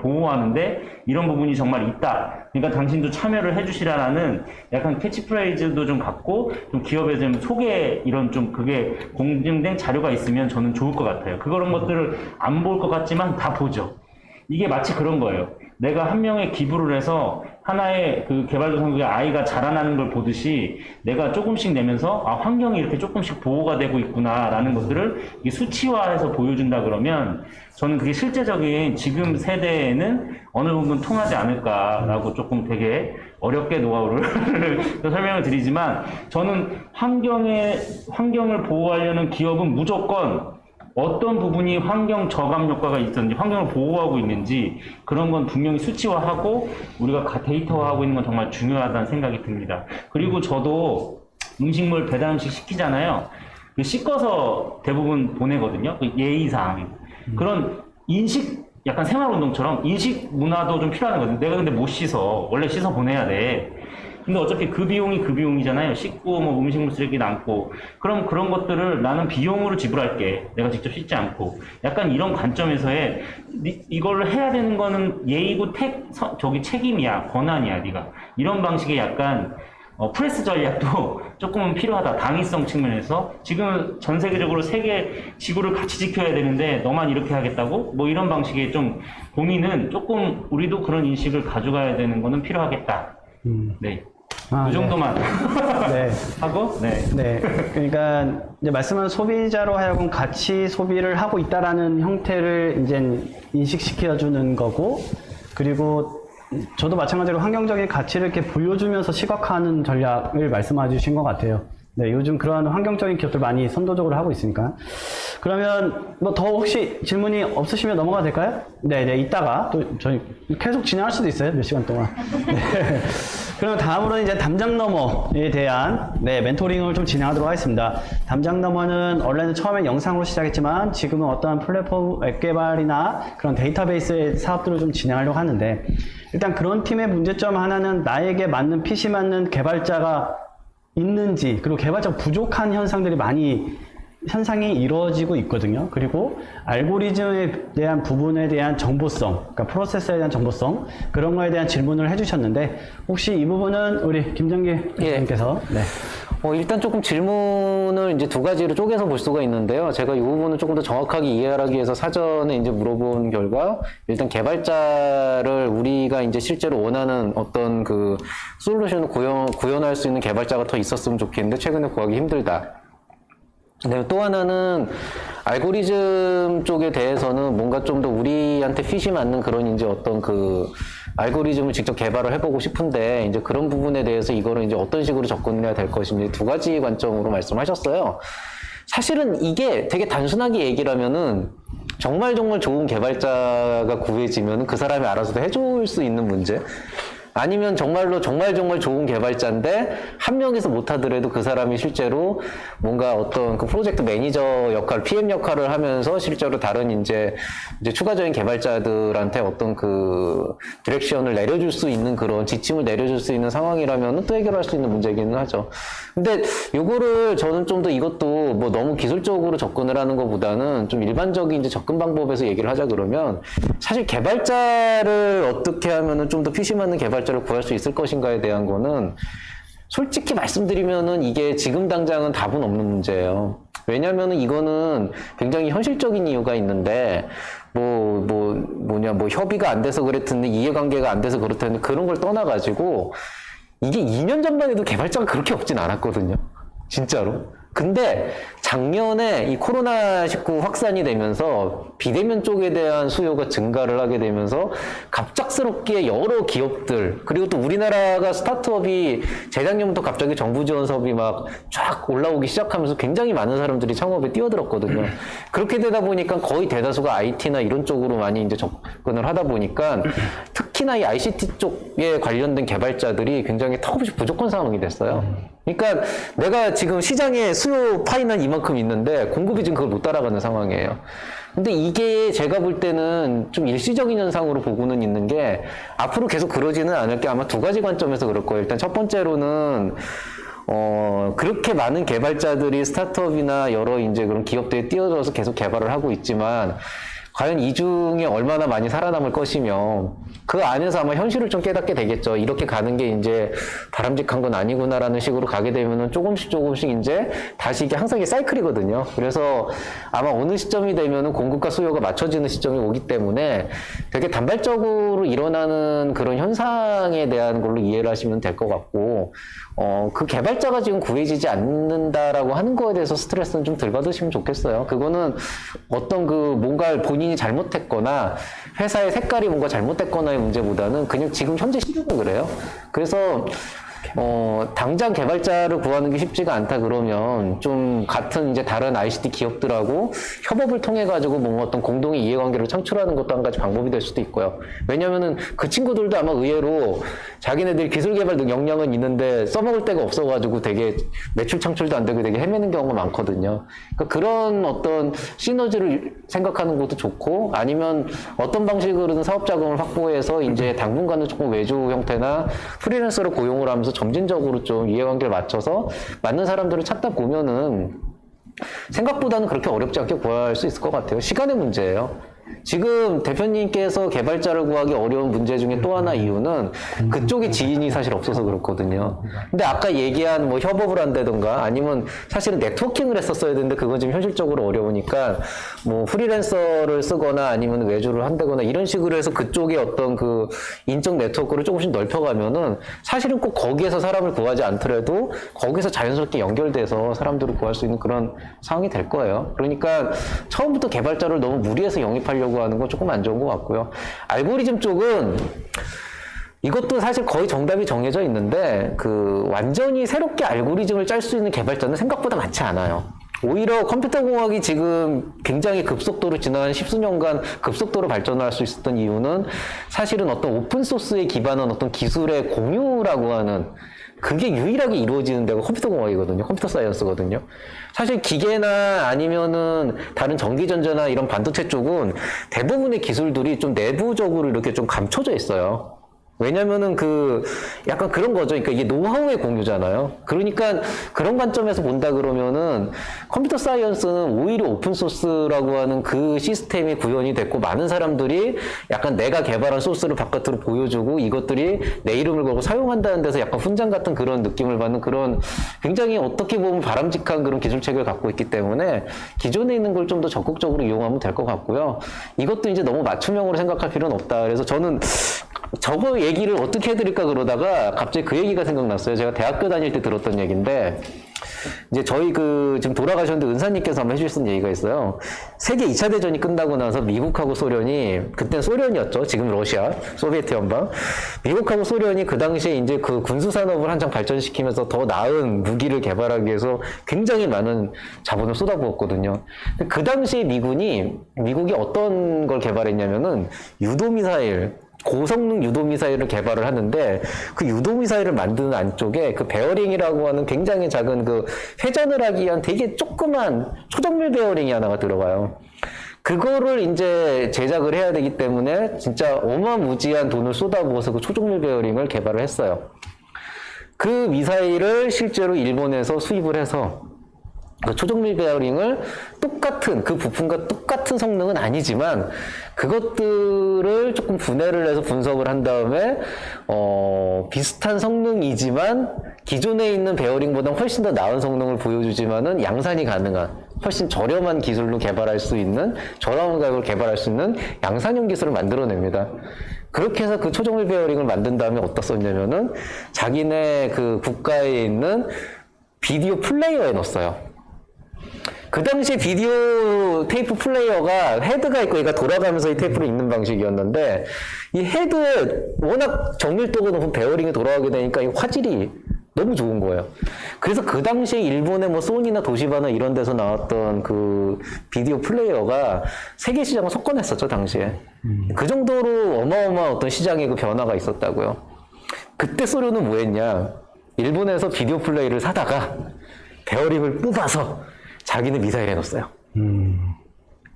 보호하는데 이런 부분이 정말 있다. 그러니까 당신도 참여를 해주시라라는 약간 캐치프레이즈도 좀 갖고 좀 기업에 좀 소개 이런 좀 그게 공증된 자료가 있으면 저는 좋을 것 같아요. 그런 것들을 안 볼 것 같지만 다 보죠. 이게 마치 그런 거예요. 내가 한 명의 기부를 해서 하나의 그 개발도상국의 아이가 자라나는 걸 보듯이 내가 조금씩 내면서 아, 환경이 이렇게 조금씩 보호가 되고 있구나라는 것들을 이게 수치화해서 보여준다 그러면 저는 그게 실제적인 지금 세대에는 어느 부분 통하지 않을까라고 조금 되게 어렵게 노하우를 설명을 드리지만 저는 환경을 보호하려는 기업은 무조건 어떤 부분이 환경 저감 효과가 있었는지, 환경을 보호하고 있는지 그런 건 분명히 수치화하고 우리가 데이터화하고 있는 건 정말 중요하다는 생각이 듭니다. 그리고 저도 음식물 배달 음식 시키잖아요. 씻어서 대부분 보내거든요. 예의상. 그런 인식, 약간 생활운동처럼 인식 문화도 좀 필요한 거거든요. 내가 근데 못 씻어. 원래 씻어 보내야 돼. 근데 어차피 그 비용이잖아요. 씻고 뭐 음식물 쓰레기 남고. 그럼 그런 것들을 나는 비용으로 지불할게. 내가 직접 씻지 않고. 약간 이런 관점에서의 이걸 해야 되는 거는 예의고 책임이야. 권한이야, 네가. 이런 방식의 약간 프레스 전략도 조금은 필요하다. 당위성 측면에서. 지금 전 세계적으로 지구를 같이 지켜야 되는데 너만 이렇게 하겠다고? 뭐 이런 방식의 좀 고민은 조금 우리도 그런 인식을 가져가야 되는 거는 필요하겠다. 네. 아, 이 정도만 네. 하고, 네. 네. 그러니까 이제 말씀은 소비자로 하여금 같이 소비를 하고 있다라는 형태를 이제 인식시켜주는 거고, 그리고 저도 마찬가지로 환경적인 가치를 이렇게 보여주면서 시각화하는 전략을 말씀해 주신 것 같아요. 네, 요즘 그러한 환경적인 기업들 많이 선도적으로 하고 있으니까. 그러면 뭐 더 혹시 질문이 없으시면 넘어가도 될까요? 네, 네, 이따가 또 저희 계속 진행할 수도 있어요. 몇 시간 동안. 네. 그러면 다음으로는 이제 담장 너머에 대한 멘토링을 좀 진행하도록 하겠습니다. 담장 너머는 원래는 처음엔 영상으로 시작했지만 지금은 어떠한 플랫폼 웹 개발이나 그런 데이터베이스의 사업들을 좀 진행하려고 하는데, 일단 그런 팀의 문제점 하나는 나에게 맞는 PC 맞는 개발자가 있는지, 그리고 개발자 부족한 현상이 이루어지고 있거든요. 그리고 알고리즘에 대한 부분에 대한 정보성, 그러니까 프로세서에 대한 정보성, 그런 거에 대한 질문을 해주셨는데, 혹시 이 부분은 우리 김정기 교수님께서 네. 일단 조금 질문을 이제 두 가지로 쪼개서 볼 수가 있는데요. 제가 이 부분을 조금 더 정확하게 이해하기 위해서 사전에 이제 물어본 결과, 일단 개발자를 우리가 이제 실제로 원하는 어떤 그 솔루션을 구현할 수 있는 개발자가 더 있었으면 좋겠는데 최근에 구하기 힘들다. 네, 또 하나는 알고리즘 쪽에 대해서는 뭔가 좀 더 우리한테 핏이 맞는 그런 이제 어떤 그 알고리즘을 직접 개발을 해보고 싶은데, 이제 그런 부분에 대해서 이거를 이제 어떤 식으로 접근해야 될 것인지 두 가지 관점으로 말씀하셨어요. 사실은 이게 되게 단순하게 얘기를 하면은 정말 좋은 개발자가 구해지면 그 사람이 알아서 해줄 수 있는 문제. 아니면 정말 좋은 개발자인데 한 명에서 못하더라도 그 사람이 실제로 뭔가 어떤 그 프로젝트 매니저 역할, PM 역할을 하면서 실제로 다른 이제 추가적인 개발자들한테 어떤 그 디렉션을 내려줄 수 있는 그런 지침을 내려줄 수 있는 상황이라면 또 해결할 수 있는 문제기는 하죠. 근데 요거를 저는 좀 더 이것도 뭐 너무 기술적으로 접근을 하는 것보다는 좀 일반적인 이제 접근 방법에서 얘기를 하자 그러면, 사실 개발자를 어떻게 하면은 좀 더 핏이 맞는 개발자를 구할 수 있을 것인가에 대한 거는 솔직히 말씀드리면은 이게 지금 당장은 답은 없는 문제예요. 왜냐면은 이거는 굉장히 현실적인 이유가 있는데, 협의가 안 돼서 그랬든지 이해관계가 안 돼서 그렇다는데 그런 걸 떠나가지고 이게 2년 전만 해도 개발자가 그렇게 없진 않았거든요. 진짜로. 근데 작년에 이 코로나19 확산이 되면서 비대면 쪽에 대한 수요가 증가를 하게 되면서 갑작스럽게 여러 기업들, 그리고 또 우리나라가 스타트업이 재작년부터 갑자기 정부 지원 사업이 막 쫙 올라오기 시작하면서 굉장히 많은 사람들이 창업에 뛰어들었거든요. 그렇게 되다 보니까 거의 대다수가 IT나 이런 쪽으로 많이 이제 접근을 하다 보니까 특히나 이 ICT 쪽에 관련된 개발자들이 굉장히 턱없이 부족한 상황이 됐어요. 그러니까 내가 지금 시장에 수요 파이는 이만큼 있는데 공급이 지금 그걸 못 따라가는 상황이에요. 근데 이게 제가 볼 때는 좀 일시적인 현상으로 보고는 있는 게, 앞으로 계속 그러지는 않을 게 아마 두 가지 관점에서 그럴 거예요. 일단 첫 번째로는 그렇게 많은 개발자들이 스타트업이나 여러 이제 그런 기업들에 뛰어들어서 계속 개발을 하고 있지만, 과연 이 중에 얼마나 많이 살아남을 것이며, 그 안에서 아마 현실을 좀 깨닫게 되겠죠. 이렇게 가는 게 이제 바람직한 건 아니구나라는 식으로 가게 되면은 조금씩 이제 다시 이게 항상 이게 사이클이거든요. 그래서 아마 어느 시점이 되면은 공급과 수요가 맞춰지는 시점이 오기 때문에 되게 단발적으로 일어나는 그런 현상에 대한 걸로 이해를 하시면 될 것 같고, 그 개발자가 지금 구해지지 않는다라고 하는 거에 대해서 스트레스는 좀 덜 받으시면 좋겠어요. 그거는 어떤 그 뭔가 본인이 잘못했거나 회사의 색깔이 뭔가 잘못됐거나의 문제보다는 그냥 지금 현재 시점은 그래요. 그래서 당장 개발자를 구하는 게 쉽지가 않다 그러면 좀 같은 이제 다른 ICT 기업들하고 협업을 통해 가지고 뭔가 어떤 공동의 이해관계를 창출하는 것도 한 가지 방법이 될 수도 있고요. 왜냐면은 그 친구들도 아마 의외로 자기네들 기술 개발 역량은 있는데 써먹을 데가 없어가지고 되게 매출 창출도 안 되고 되게 헤매는 경우가 많거든요. 그러니까 그런 어떤 시너지를 생각하는 것도 좋고, 아니면 어떤 방식으로든 사업 자금을 확보해서 이제 당분간은 조금 외주 형태나 프리랜서를 고용을 하면서 점진적으로 좀 이해관계를 맞춰서 맞는 사람들을 찾다 보면은 생각보다는 그렇게 어렵지 않게 구할 수 있을 것 같아요. 시간의 문제예요. 지금 대표님께서 개발자를 구하기 어려운 문제 중에 또 하나 이유는 그쪽에 지인이 사실 없어서 그렇거든요. 근데 아까 얘기한 뭐 협업을 한다던가 아니면 사실은 네트워킹을 했었어야 되는데 그건 지금 현실적으로 어려우니까 뭐 프리랜서를 쓰거나 아니면 외주를 한다거나 이런 식으로 해서 그쪽에 어떤 그 인적 네트워크를 조금씩 넓혀가면은 사실은 꼭 거기에서 사람을 구하지 않더라도 거기서 자연스럽게 연결돼서 사람들을 구할 수 있는 그런 상황이 될 거예요. 그러니까 처음부터 개발자를 너무 무리해서 영입하려고 하는 건 조금 안 좋은 것 같고요. 알고리즘 쪽은 이것도 사실 거의 정답이 정해져 있는데 그 완전히 새롭게 알고리즘을 짤 수 있는 개발자는 생각보다 많지 않아요. 오히려 컴퓨터 공학이 지금 굉장히 급속도로 지난 십수년간 급속도로 발전할 수 있었던 이유는 사실은 어떤 오픈소스에 기반한 어떤 기술의 공유라고 하는 그게 유일하게 이루어지는 데가 컴퓨터 공학이거든요. 컴퓨터 사이언스거든요. 사실 기계나 아니면은 다른 전기전자나 이런 반도체 쪽은 대부분의 기술들이 좀 내부적으로 이렇게 좀 감춰져 있어요. 왜냐면은 약간 그런 거죠. 그러니까 이게 노하우의 공유잖아요. 그러니까 그런 관점에서 본다 그러면은 컴퓨터 사이언스는 오히려 오픈소스라고 하는 그 시스템이 구현이 됐고 많은 사람들이 약간 내가 개발한 소스를 바깥으로 보여주고 이것들이 내 이름을 걸고 사용한다는 데서 약간 훈장 같은 그런 느낌을 받는 그런 굉장히 어떻게 보면 바람직한 그런 기술책을 갖고 있기 때문에 기존에 있는 걸 좀 더 적극적으로 이용하면 될 것 같고요. 이것도 이제 너무 맞춤형으로 생각할 필요는 없다. 그래서 저는 저거 얘기를 어떻게 해드릴까 그러다가 갑자기 그 얘기가 생각났어요. 제가 대학교 다닐 때 들었던 얘기인데 이제 저희 지금 돌아가셨는데 은사님께서 한번 해주셨던 얘기가 있어요. 세계 2차 대전이 끝나고 나서 미국하고 소련이 그땐 소련이었죠. 지금 러시아, 소비에트 연방. 미국하고 소련이 그 당시에 이제 그 군수 산업을 한창 발전시키면서 더 나은 무기를 개발하기 위해서 굉장히 많은 자본을 쏟아부었거든요. 그 당시에 미국이 어떤 걸 개발했냐면은 유도미사일 고성능 유도미사일을 개발을 하는데 그 유도미사일을 만드는 안쪽에 그 베어링이라고 하는 굉장히 작은 그 회전을 하기 위한 되게 조그만 초정밀 베어링이 하나가 들어가요. 그거를 이제 제작을 해야 되기 때문에 진짜 어마무지한 돈을 쏟아부어서 그 초정밀 베어링을 개발을 했어요. 그 미사일을 실제로 일본에서 수입을 해서 그 초정밀 베어링을 똑같은 그 부품과 똑같은 성능은 아니지만 그것들을 조금 분해를 해서 분석을 한 다음에 비슷한 성능이지만 기존에 있는 베어링보다 훨씬 더 나은 성능을 보여주지만은 양산이 가능한 훨씬 저렴한 기술로 개발할 수 있는 저렴한 가격으로 개발할 수 있는 양산형 기술을 만들어냅니다. 그렇게 해서 그 초정밀 베어링을 만든 다음에 어디다 썼냐면은 자기네 그 국가에 있는 비디오 플레이어에 넣었어요. 그 당시 비디오 테이프 플레이어가 헤드가 있고 얘가 돌아가면서 이 테이프를 읽는 방식이었는데 이 헤드에 워낙 정밀도가 높은 베어링이 돌아가게 되니까 이 화질이 너무 좋은 거예요. 그래서 그 당시에 일본의 뭐 소니나 도시바나 이런 데서 나왔던 그 비디오 플레이어가 세계 시장을 석권했었죠, 당시에. 그 정도로 어마어마한 어떤 시장의 그 변화가 있었다고요. 그때 소련은 뭐 했냐? 일본에서 비디오 플레이를 사다가 베어링을 뽑아서 자기는 미사일에 넣었어요.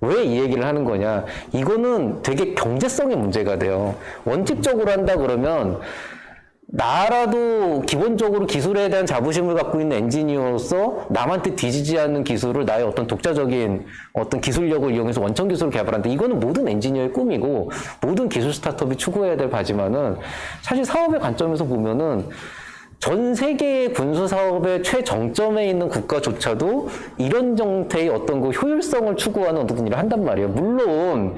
왜 이 얘기를 하는 거냐? 이거는 되게 경제성의 문제가 돼요. 원칙적으로 한다 그러면 나라도 기본적으로 기술에 대한 자부심을 갖고 있는 엔지니어로서 남한테 뒤지지 않는 기술을 나의 어떤 독자적인 어떤 기술력을 이용해서 원천 기술을 개발한다. 이거는 모든 엔지니어의 꿈이고 모든 기술 스타트업이 추구해야 될 바지만은 사실 사업의 관점에서 보면은 전 세계의 군수 사업의 최정점에 있는 국가조차도 이런 형태의 어떤 그 효율성을 추구하는 어떤 일을 한단 말이에요. 물론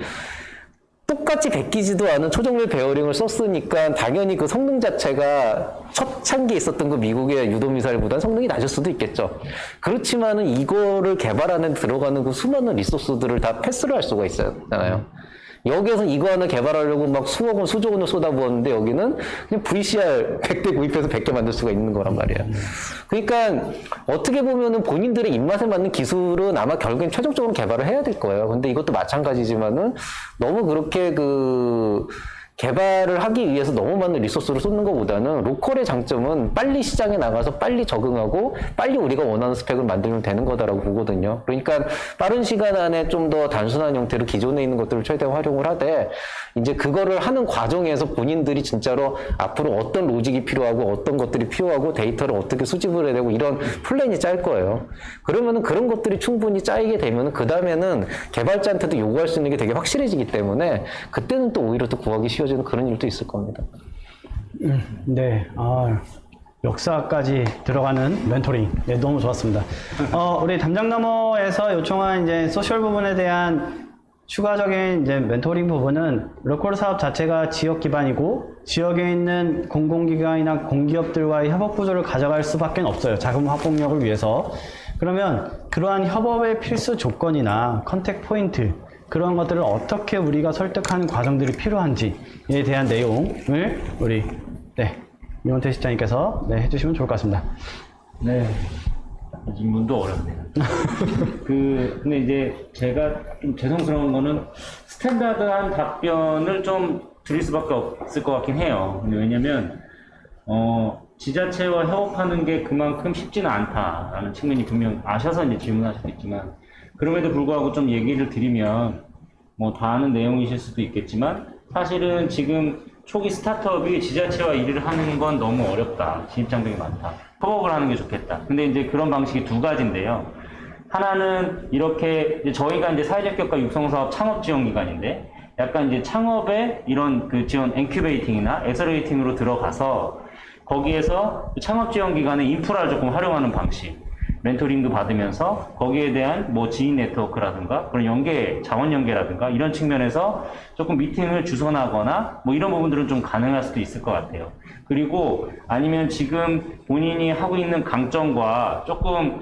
똑같이 베끼지도 않은 초정밀 베어링을 썼으니까 당연히 그 성능 자체가 초창기에 있었던 그 미국의 유도미사일보다는 성능이 낮을 수도 있겠죠. 그렇지만은 이거를 개발하는 데 들어가는 그 수많은 리소스들을 다 패스를 할 수가 있잖아요. 여기에서 이거 하나 개발하려고 막 수억 원, 수조 원을 쏟아부었는데 여기는 그냥 VCR 100대 구입해서 100개 만들 수가 있는 거란 말이에요. 그러니까 어떻게 보면은 본인들의 입맛에 맞는 기술은 아마 결국엔 최종적으로 개발을 해야 될 거예요. 근데 이것도 마찬가지지만은 너무 그렇게 개발을 하기 위해서 너무 많은 리소스를 쏟는 것보다는 로컬의 장점은 빨리 시장에 나가서 빨리 적응하고 빨리 우리가 원하는 스펙을 만들면 되는 거다라고 보거든요. 그러니까 빠른 시간 안에 좀 더 단순한 형태로 기존에 있는 것들을 최대한 활용을 하되 이제 그거를 하는 과정에서 본인들이 진짜로 앞으로 어떤 로직이 필요하고 어떤 것들이 필요하고 데이터를 어떻게 수집을 해야 되고 이런 플랜이 짤 거예요. 그러면은 그런 것들이 충분히 짜이게 되면 그 다음에는 개발자한테도 요구할 수 있는 게 되게 확실해지기 때문에 그때는 또 오히려 또 구하기 쉬워지는 그런 일도 있을 겁니다. 네, 역사까지 들어가는 멘토링. 네, 너무 좋았습니다. 우리 담장 너머에서 요청한 이제 소셜 부분에 대한 추가적인 이제 멘토링 부분은 로컬 사업 자체가 지역 기반이고 지역에 있는 공공기관이나 공기업들과의 협업 구조를 가져갈 수밖에 없어요. 자금 확보력을 위해서. 그러면 그러한 협업의 필수 조건이나 컨택 포인트 그런 것들을 어떻게 우리가 설득하는 과정들이 필요한지에 대한 내용을 우리 이원태 실장님께서 해주시면 좋을 것 같습니다. 네. 이 질문도 어렵네요. 근데 이제 제가 좀 죄송스러운 거는 스탠다드한 답변을 좀 드릴 수밖에 없을 것 같긴 해요. 근데 왜냐면, 지자체와 협업하는 게 그만큼 쉽지는 않다라는 측면이 분명 아셔서 이제 질문하실 수 있지만, 그럼에도 불구하고 좀 얘기를 드리면, 뭐 다 아는 내용이실 수도 있겠지만, 사실은 지금 초기 스타트업이 지자체와 일을 하는 건 너무 어렵다. 진입장벽이 많다. 협업을 하는 게 좋겠다. 근데 이제 그런 방식이 두 가지인데요. 하나는 이렇게 이제 저희가 이제 사회적 교과 육성사업 창업 지원 기관인데 약간 이제 창업에 이런 그 지원 인큐베이팅이나 애서레이팅으로 들어가서 거기에서 창업 지원 기관의 인프라를 조금 활용하는 방식. 멘토링도 받으면서 거기에 대한 뭐 지인 네트워크라든가 그런 연계, 자원 연계라든가 이런 측면에서 조금 미팅을 주선하거나 뭐 이런 부분들은 좀 가능할 수도 있을 것 같아요. 그리고 아니면 지금 본인이 하고 있는 강점과 조금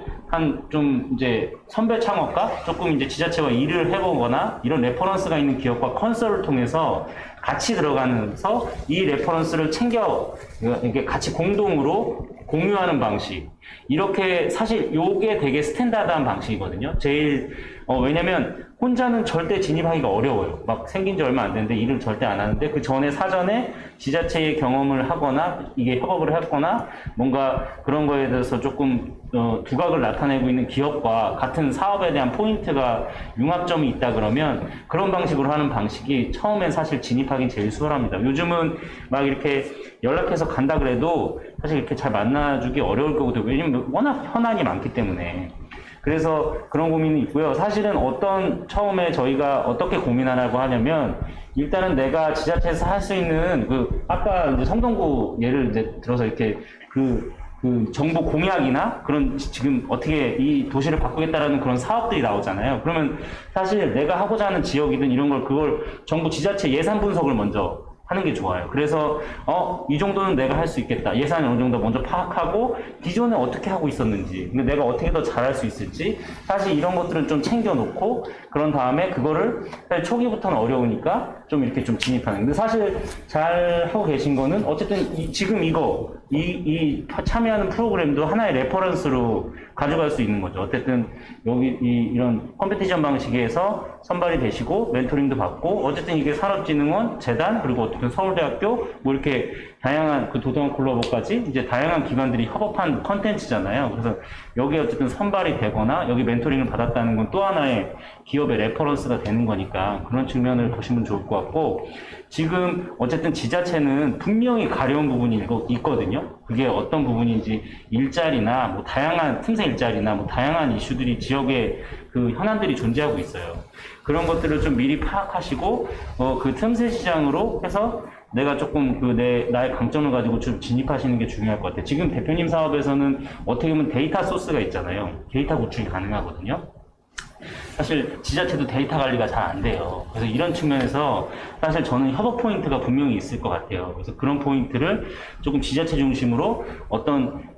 좀 이제 선배 창업가 조금 이제 지자체와 일을 해보거나 이런 레퍼런스가 있는 기업과 컨설을 통해서 같이 들어가면서 이 레퍼런스를 챙겨 이렇게 같이 공동으로 공유하는 방식. 이렇게 사실 요게 되게 스탠다드한 방식이거든요. 제일 왜냐면 혼자는 절대 진입하기가 어려워요. 막 생긴 지 얼마 안 됐는데 일을 절대 안 하는데 그 전에 사전에 지자체의 경험을 하거나 이게 협업을 했거나 뭔가 그런 거에 대해서 조금 두각을 나타내고 있는 기업과 같은 사업에 대한 포인트가 융합점이 있다 그러면 그런 방식으로 하는 방식이 처음엔 사실 진입하기 제일 수월합니다. 요즘은 막 이렇게 연락해서 간다 그래도 사실 이렇게 잘 만나주기 어려울 거거든요. 왜냐면 워낙 현안이 많기 때문에. 그래서 그런 고민이 있고요. 사실은 처음에 저희가 어떻게 고민하라고 하냐면, 일단은 내가 지자체에서 할 수 있는, 아까 이제 성동구 예를 이제 들어서 이렇게 정보 공약이나 그런 지금 어떻게 이 도시를 바꾸겠다라는 그런 사업들이 나오잖아요. 그러면 사실 내가 하고자 하는 지역이든 이런 그걸 정부 지자체 예산 분석을 먼저 하는 게 좋아요. 그래서 이 정도는 내가 할 수 있겠다. 예산을 어느 정도 먼저 파악하고 기존에 어떻게 하고 있었는지, 근데 내가 어떻게 더 잘할 수 있을지 사실 이런 것들은 좀 챙겨놓고 그런 다음에 그거를 사실 초기부터는 어려우니까 좀 이렇게 좀 진입하는. 근데 사실 잘 하고 계신 거는 어쨌든 지금 이 참여하는 프로그램도 하나의 레퍼런스로 가져갈 수 있는 거죠. 어쨌든 여기 이런 컴피티션 방식에서 선발이 되시고 멘토링도 받고 어쨌든 이게 산업진흥원, 재단 그리고 어쨌든 서울대학교 뭐 이렇게 다양한 도서관 콜라보까지 이제 다양한 기관들이 협업한 컨텐츠잖아요. 그래서 여기에 어쨌든 선발이 되거나 여기 멘토링을 받았다는 건 또 하나의 기업의 레퍼런스가 되는 거니까 그런 측면을 보시면 좋을 것 같고, 지금 어쨌든 지자체는 분명히 가려운 부분이 있거든요. 그게 어떤 부분인지 일자리나 뭐 다양한 틈새 일자리나 뭐 다양한 이슈들이 지역에 현안들이 존재하고 있어요. 그런 것들을 좀 미리 파악하시고 그 틈새 시장으로 해서 내가 조금 나의 강점을 가지고 좀 진입하시는 게 중요할 것 같아요. 지금 대표님 사업에서는 어떻게 보면 데이터 소스가 있잖아요. 데이터 구축이 가능하거든요. 사실 지자체도 데이터 관리가 잘 안 돼요. 그래서 이런 측면에서 사실 저는 협업 포인트가 분명히 있을 것 같아요. 그래서 그런 포인트를 조금 지자체 중심으로 어떤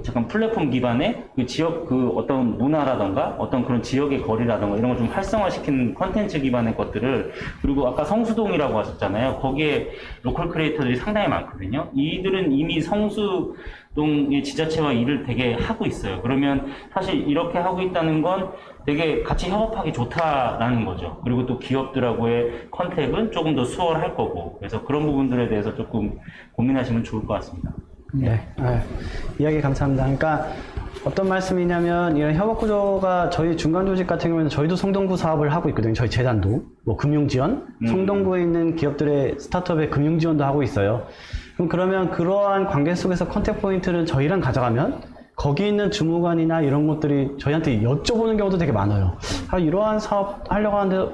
잠깐 플랫폼 기반의 지역 어떤 문화라던가 어떤 그런 지역의 거리라던가 이런 걸 좀 활성화시키는 컨텐츠 기반의 것들을, 그리고 아까 성수동이라고 하셨잖아요. 거기에 로컬 크리에이터들이 상당히 많거든요. 이들은 이미 성수동의 지자체와 일을 되게 하고 있어요. 그러면 사실 이렇게 하고 있다는 건 되게 같이 협업하기 좋다라는 거죠. 그리고 또 기업들하고의 컨택은 조금 더 수월할 거고, 그래서 그런 부분들에 대해서 조금 고민하시면 좋을 것 같습니다. 네, 이야기 감사합니다. 그러니까 어떤 말씀이냐면 이런 협업 구조가 저희 중간 조직 같은 경우에는 저희도 성동구 사업을 하고 있거든요. 저희 재단도 뭐 금융 지원, 성동구에 있는 기업들의 스타트업의 금융 지원도 하고 있어요. 그러면 그러한 관계 속에서 컨택 포인트를 저희랑 가져가면 거기 있는 주무관이나 이런 것들이 저희한테 여쭤보는 경우도 되게 많아요. 이러한 사업 하려고 하는데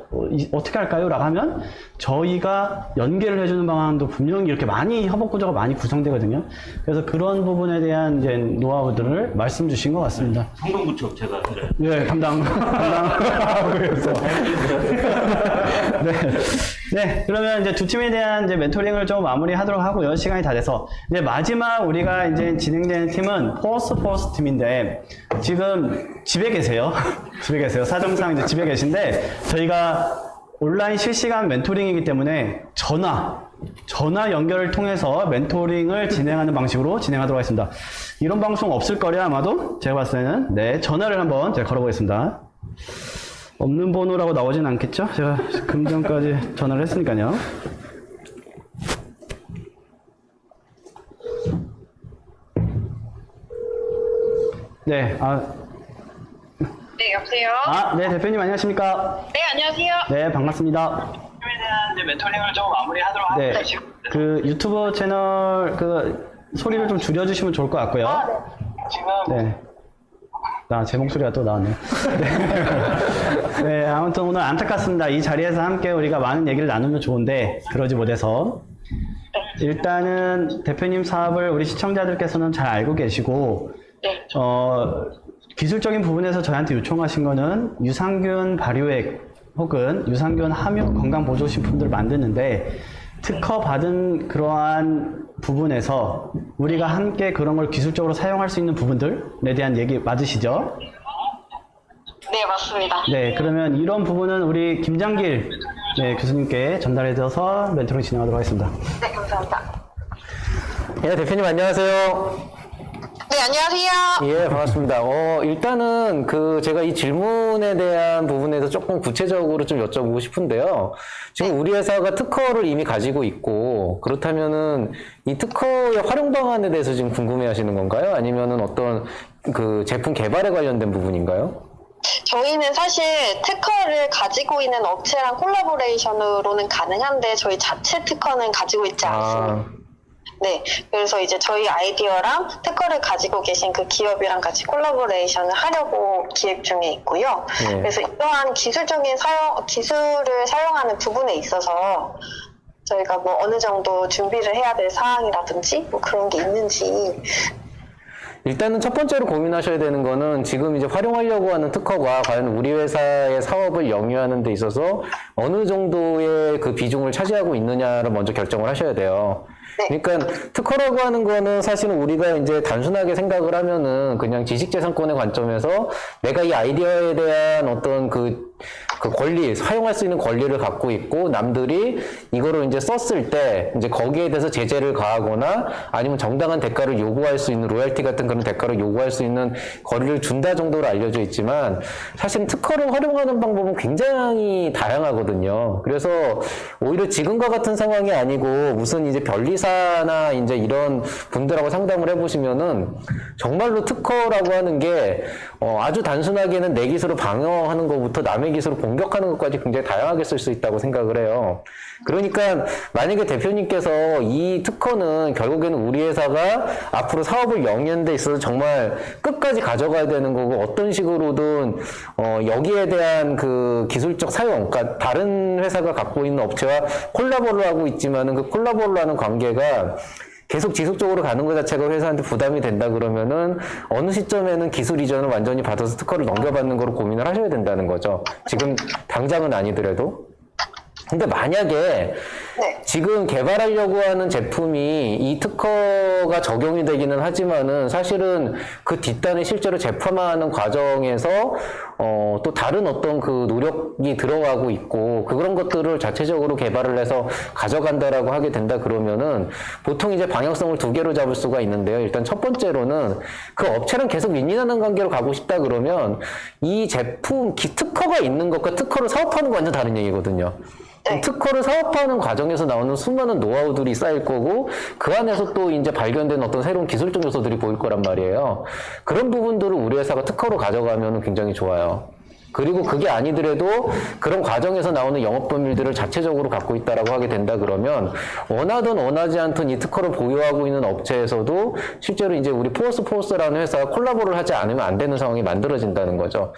어떻게 할까요? 라고 하면 저희가 연계를 해주는 방안도 분명히 이렇게 많이 협업 구조가 많이 구성되거든요. 그래서 그런 부분에 대한 이제 노하우들을 말씀 주신 것 같습니다. 성동구청 제가 드려요. 네, 담당하고 있어요. 네, 그러면 이제 두 팀에 대한 이제 멘토링을 좀 마무리하도록 하고요. 시간이 다 돼서 이제 마지막 우리가 이제 진행되는 팀은 포스트 팀인데 지금 집에 계세요. 집에 계세요. 사정상 이제 집에 계신데 저희가 온라인 실시간 멘토링이기 때문에 전화 연결을 통해서 멘토링을 진행하는 방식으로 진행하도록 하겠습니다. 이런 방송 없을 거래요, 아마도. 제가 봤을 때는. 네, 전화를 한번 제가 걸어보겠습니다. 없는 번호라고 나오진 않겠죠? 제가 금전까지 전화를 했으니까요. 네, 여보세요? 네, 대표님 안녕하십니까? 네, 안녕하세요. 네, 반갑습니다. 팀에 대한 이제 멘토링을 좀 마무리하도록 네, 하겠습니다. 그 유튜브 채널 그 소리를 좀 줄여주시면 좋을 것 같고요. 지금 네. 제 목소리가 또 나왔네요. 네. 네, 아무튼 오늘 안타깝습니다. 이 자리에서 함께 우리가 많은 얘기를 나누면 좋은데 그러지 못해서 일단은 대표님 사업을 우리 시청자들께서는 잘 알고 계시고 기술적인 부분에서 저희한테 요청하신 거는 유산균 발효액 혹은 유산균 함유 건강보조식품들을 만드는데 특허 받은 그러한 부분에서 우리가 함께 그런 걸 기술적으로 사용할 수 있는 부분들에 대한 얘기 맞으시죠? 네, 맞습니다. 네, 그러면 이런 부분은 우리 김장길 교수님께 전달해줘서 멘토링 진행하도록 하겠습니다. 네, 감사합니다. 예, 대표님 안녕하세요. 네, 안녕하세요. 예, 반갑습니다. 일단은 제가 이 질문에 대한 부분에서 조금 구체적으로 좀 여쭤보고 싶은데요. 지금 우리 회사가 특허를 이미 가지고 있고, 그렇다면은 이 특허의 활용 방안에 대해서 지금 궁금해 하시는 건가요? 아니면은 어떤 그 제품 개발에 관련된 부분인가요? 저희는 사실 특허를 가지고 있는 업체랑 콜라보레이션으로는 가능한데 저희 자체 특허는 가지고 있지 않습니다. 네, 그래서 이제 저희 아이디어랑 특허를 가지고 계신 그 기업이랑 같이 콜라보레이션을 하려고 기획 중에 있고요. 네. 그래서 이러한 기술적인 기술을 사용하는 부분에 있어서 저희가 뭐 어느 정도 준비를 해야 될 사항이라든지 뭐 그런 게 있는지. 일단은 첫 번째로 고민하셔야 되는 거는 지금 이제 활용하려고 하는 특허가 과연 우리 회사의 사업을 영위하는 데 있어서 어느 정도의 그 비중을 차지하고 있느냐를 먼저 결정을 하셔야 돼요. 네. 그러니까 특허라고 하는 거는 사실은 우리가 이제 단순하게 생각을 하면은 그냥 지식재산권의 관점에서 내가 이 아이디어에 대한 어떤 그 권리, 사용할 수 있는 권리를 갖고 있고 남들이 이거를 이제 썼을 때 이제 거기에 대해서 제재를 가하거나 아니면 정당한 대가를 요구할 수 있는 로열티 같은 그런 대가를 요구할 수 있는 권리를 준다 정도로 알려져 있지만 사실은 특허를 활용하는 방법은 굉장히 다양하거든요. 그래서 오히려 지금과 같은 상황이 아니고 무슨 이제 변리사나 이제 이런 분들하고 상담을 해보시면은 정말로 특허라고 하는 게 아주 단순하게는 내 기술을 방어하는 것부터 남의 기술을 공격하는 것까지 굉장히 다양하게 쓸 수 있다고 생각을 해요. 그러니까 만약에 대표님께서 이 특허는 결국에는 우리 회사가 앞으로 사업을 영위하는 데 있어서 정말 끝까지 가져가야 되는 거고 어떤 식으로든 여기에 대한 그 기술적 사용, 그러니까 다른 회사가 갖고 있는 업체와 콜라보를 하고 있지만은 그 콜라보를 하는 관계가 계속 지속적으로 가는 것 자체가 회사한테 부담이 된다 그러면은 어느 시점에는 기술 이전을 완전히 받아서 특허를 넘겨받는 거로 고민을 하셔야 된다는 거죠. 지금 당장은 아니더라도. 근데 만약에 지금 개발하려고 하는 제품이 이 특허가 적용이 되기는 하지만은 사실은 그 뒷단에 실제로 제품화하는 과정에서 또 다른 어떤 그 노력이 들어가고 있고 그런 것들을 자체적으로 개발을 해서 가져간다라고 하게 된다 그러면은 보통 이제 방향성을 두 개로 잡을 수가 있는데요. 일단 첫 번째로는 그 업체랑 계속 윈윈하는 관계로 가고 싶다 그러면 이 제품 특허가 있는 것과 특허를 사업하는 건 완전 다른 얘기거든요. 특허를 사업하는 과정에서 나오는 수많은 노하우들이 쌓일 거고 그 안에서 또 이제 발견된 어떤 새로운 기술적 요소들이 보일 거란 말이에요. 그런 부분들을 우리 회사가 특허로 가져가면 굉장히 좋아요. 그리고 그게 아니더라도 그런 과정에서 나오는 영업 법률들을 자체적으로 갖고 있다라고 하게 된다 그러면 원하든 원하지 않든 이 특허를 보유하고 있는 업체에서도 실제로 이제 우리 포스라는 회사가 콜라보를 하지 않으면 안 되는 상황이 만들어진다는 거죠.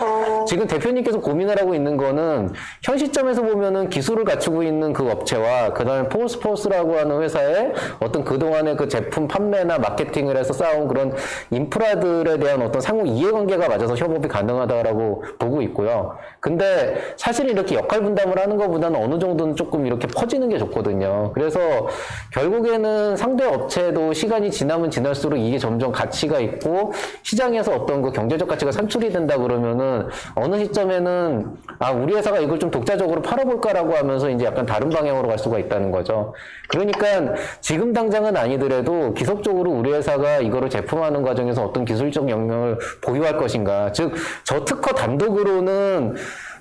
지금 대표님께서 고민을 하고 있는 거는 현 시점에서 보면은 기술을 갖추고 있는 그 업체와 그다음에 포스라고 하는 회사의 어떤 그동안의 그 제품 판매나 마케팅을 해서 쌓아온 그런 인프라들에 대한 어떤 상호 이해관계가 맞아서 협업이 가능하다라고 보고 있고요. 근데 사실 이렇게 역할 분담을 하는 것보다는 어느 정도는 조금 이렇게 퍼지는 게 좋거든요. 그래서 결국에는 상대 업체도 시간이 지나면 지날수록 이게 점점 가치가 있고 시장에서 어떤 그 경제적 가치가 산출이 된다 그러면은 어느 시점에는 우리 회사가 이걸 좀 독자적으로 팔아볼까라고 하면서 이제 약간 다른 방향으로 갈 수가 있다는 거죠. 그러니까 지금 당장은 아니더라도 기속적으로 우리 회사가 이거를 제품하는 과정에서 어떤 기술적 역량을 보유할 것인가. 즉, 저 특허 단독으로는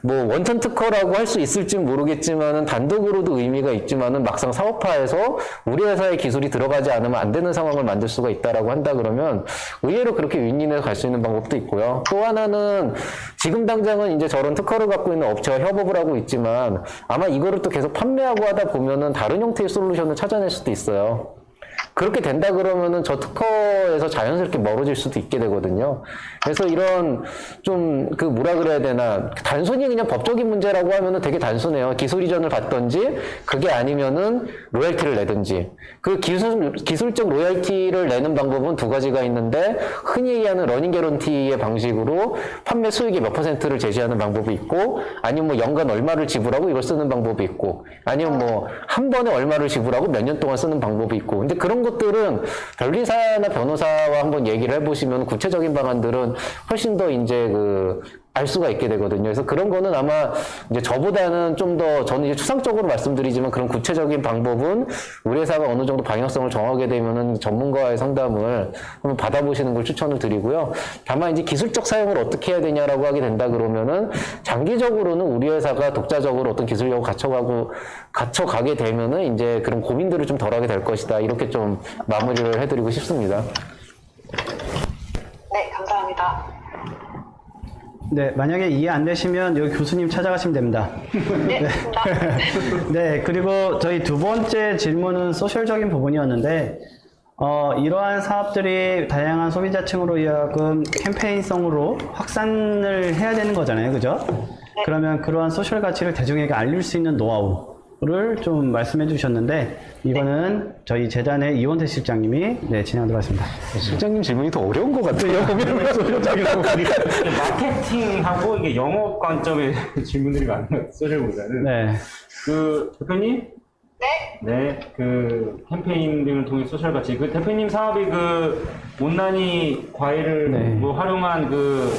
뭐 원천 특허라고 할 수 있을지 모르겠지만은 단독으로도 의미가 있지만은 막상 사업화해서 우리 회사의 기술이 들어가지 않으면 안 되는 상황을 만들 수가 있다라고 한다 그러면 의외로 그렇게 윈윈해서 갈 수 있는 방법도 있고요. 또 하나는 지금 당장은 이제 저런 특허를 갖고 있는 업체와 협업을 하고 있지만 아마 이거를 또 계속 판매하고 하다 보면은 다른 형태의 솔루션을 찾아낼 수도 있어요. 그렇게 된다 그러면은 저 특허에서 자연스럽게 멀어질 수도 있게 되거든요. 그래서 이런 좀 그 뭐라 그래야 되나 단순히 그냥 법적인 문제라고 하면은 되게 단순해요. 기술 이전을 받던지 그게 아니면은 로열티를 내든지 그 기술적 로열티를 내는 방법은 두 가지가 있는데 흔히 얘기하는 러닝 개런티의 방식으로 판매 수익의 몇 %를 제시하는 방법이 있고 아니면 뭐 연간 얼마를 지불하고 이걸 쓰는 방법이 있고 아니면 뭐 한 번에 얼마를 지불하고 몇 년 동안 쓰는 방법이 있고 근데 그런 것들은 변리사나 변호사와 한번 얘기를 해보시면 구체적인 방안들은 훨씬 더 이제 알 수가 있게 되거든요. 그래서 그런 거는 아마 이제 저보다는 좀 더 저는 이제 추상적으로 말씀드리지만 그런 구체적인 방법은 우리 회사가 어느 정도 방향성을 정하게 되면은 전문가의 상담을 한번 받아보시는 걸 추천을 드리고요. 다만 이제 기술적 사용을 어떻게 해야 되냐라고 하게 된다 그러면은 장기적으로는 우리 회사가 독자적으로 어떤 기술력을 갖춰가게 되면은 이제 그런 고민들을 좀 덜하게 될 것이다. 이렇게 좀 마무리를 해드리고 싶습니다. 네, 감사합니다. 네, 만약에 이해 안 되시면 여기 교수님 찾아가시면 됩니다. 네, 감사합니다. 네, 그리고 저희 두 번째 질문은 소셜적인 부분이었는데, 이러한 사업들이 다양한 소비자층으로 하여금 캠페인성으로 확산을 해야 되는 거잖아요. 그죠? 그러면 그러한 소셜 가치를 대중에게 알릴 수 있는 노하우를 좀 말씀해 주셨는데, 이거는 저희 재단의 이원태 실장님이 진행하도록 하겠습니다. 실장님 질문이 더 어려운 것 같아요. 마케팅하고 이게 영업 관점의 질문들이 많아요. 소셜보다는. 네. 대표님? 네. 캠페인 등을 통해 소셜 가치. 대표님 사업이 온난이 과일을 활용한 그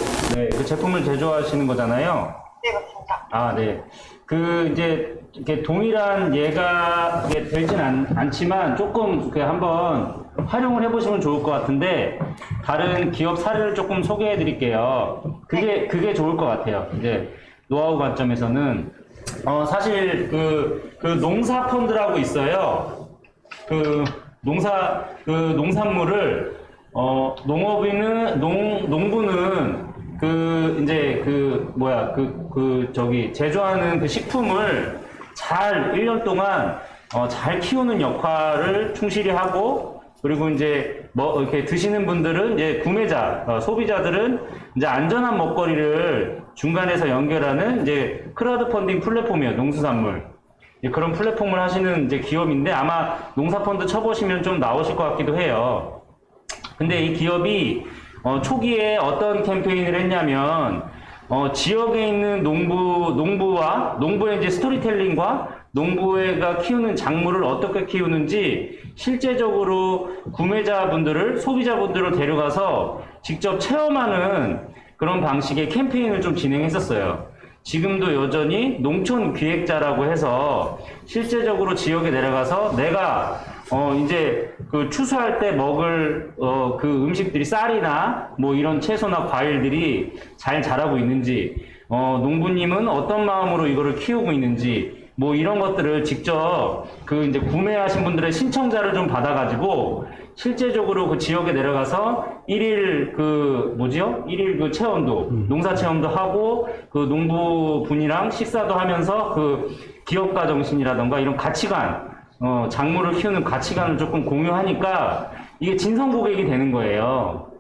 제품을 제조하시는 거잖아요. 네, 맞습니다. 네. 이제 이렇게 동일한 예가 되진 않지만 조금 한번 활용을 해보시면 좋을 것 같은데 다른 기업 사례를 조금 소개해 드릴게요. 그게 좋을 것 같아요. 이제 노하우 관점에서는 사실 농사 펀드라고 있어요. 농산물을 농부는 제조하는 식품을 잘 1년 동안 잘 키우는 역할을 충실히 하고 그리고 이제 이렇게 드시는 분들은 이제 구매자, 소비자들은 이제 안전한 먹거리를 중간에서 연결하는 이제 크라우드 펀딩 플랫폼이에요. 농수산물. 그런 플랫폼을 하시는 이제 기업인데 아마 농사펀드 쳐보시면 좀 나오실 것 같기도 해요. 근데 이 기업이 초기에 어떤 캠페인을 했냐면 지역에 있는 농부의 이제 스토리텔링과 농부가 키우는 작물을 어떻게 키우는지 실제적으로 구매자분들을 소비자분들을 데려가서 직접 체험하는 그런 방식의 캠페인을 좀 진행했었어요. 지금도 여전히 농촌 기획자라고 해서 실제적으로 지역에 내려가서 내가 이제 그 추수할 때 먹을 그 음식들이 쌀이나 뭐 이런 채소나 과일들이 잘 자라고 있는지, 농부님은 어떤 마음으로 이거를 키우고 있는지, 뭐 이런 것들을 직접 그 이제 구매하신 분들의 신청자를 좀 받아가지고 실제적으로 그 지역에 내려가서 일일 그 체험도, 농사 체험도 하고 그 농부분이랑 식사도 하면서 그 기업가 정신이라던가 이런 가치관, 작물을 키우는 가치관을 조금 공유하니까 이게 진성 고객이 되는 거예요.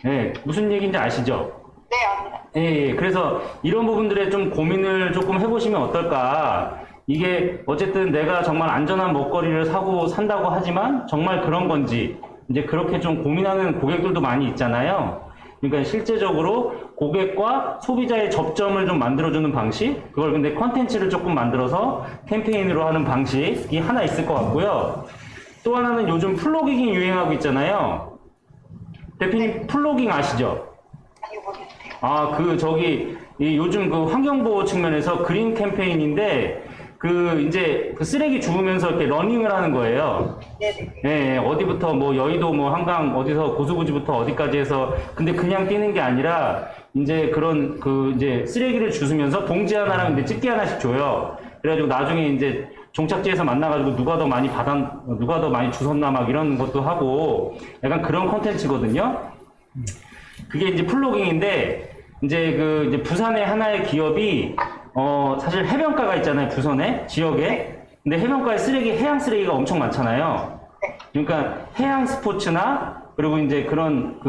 네, 무슨 얘기인지 아시죠? 네, 압니다. 예, 그래서 이런 부분들에 좀 고민을 조금 해보시면 어떨까. 이게 어쨌든 내가 정말 안전한 먹거리를 사고 산다고 하지만 정말 그런 건지 이제 그렇게 좀 고민하는 고객들도 많이 있잖아요. 그러니까 실제적으로 고객과 소비자의 접점을 좀 만들어주는 방식, 그걸 근데 컨텐츠를 조금 만들어서 캠페인으로 하는 방식이 하나 있을 것 같고요. 또 하나는 요즘 플로깅이 유행하고 있잖아요. 대표님 플로깅 아시죠? 요즘 그 환경보호 측면에서 그린 캠페인인데, 이제 그 쓰레기 주우면서 이렇게 러닝을 하는 거예요. 네, 어디부터 뭐 여의도 뭐 한강 어디서 고수부지부터 어디까지 해서, 근데 그냥 뛰는 게 아니라, 이제 그런 이제 쓰레기를 주우면서 봉지 하나랑 이제 집게 하나씩 줘요. 그래가지고 나중에 이제 종착지에서 만나가지고 누가 더 많이 주웠나 막 이런 것도 하고, 약간 그런 컨텐츠거든요. 그게 이제 플로깅인데, 이제 부산의 하나의 기업이, 사실 해변가가 있잖아요, 부산에, 지역에. 근데 해변가에 해양 쓰레기가 엄청 많잖아요. 그러니까 해양 스포츠나, 그리고 이제 그런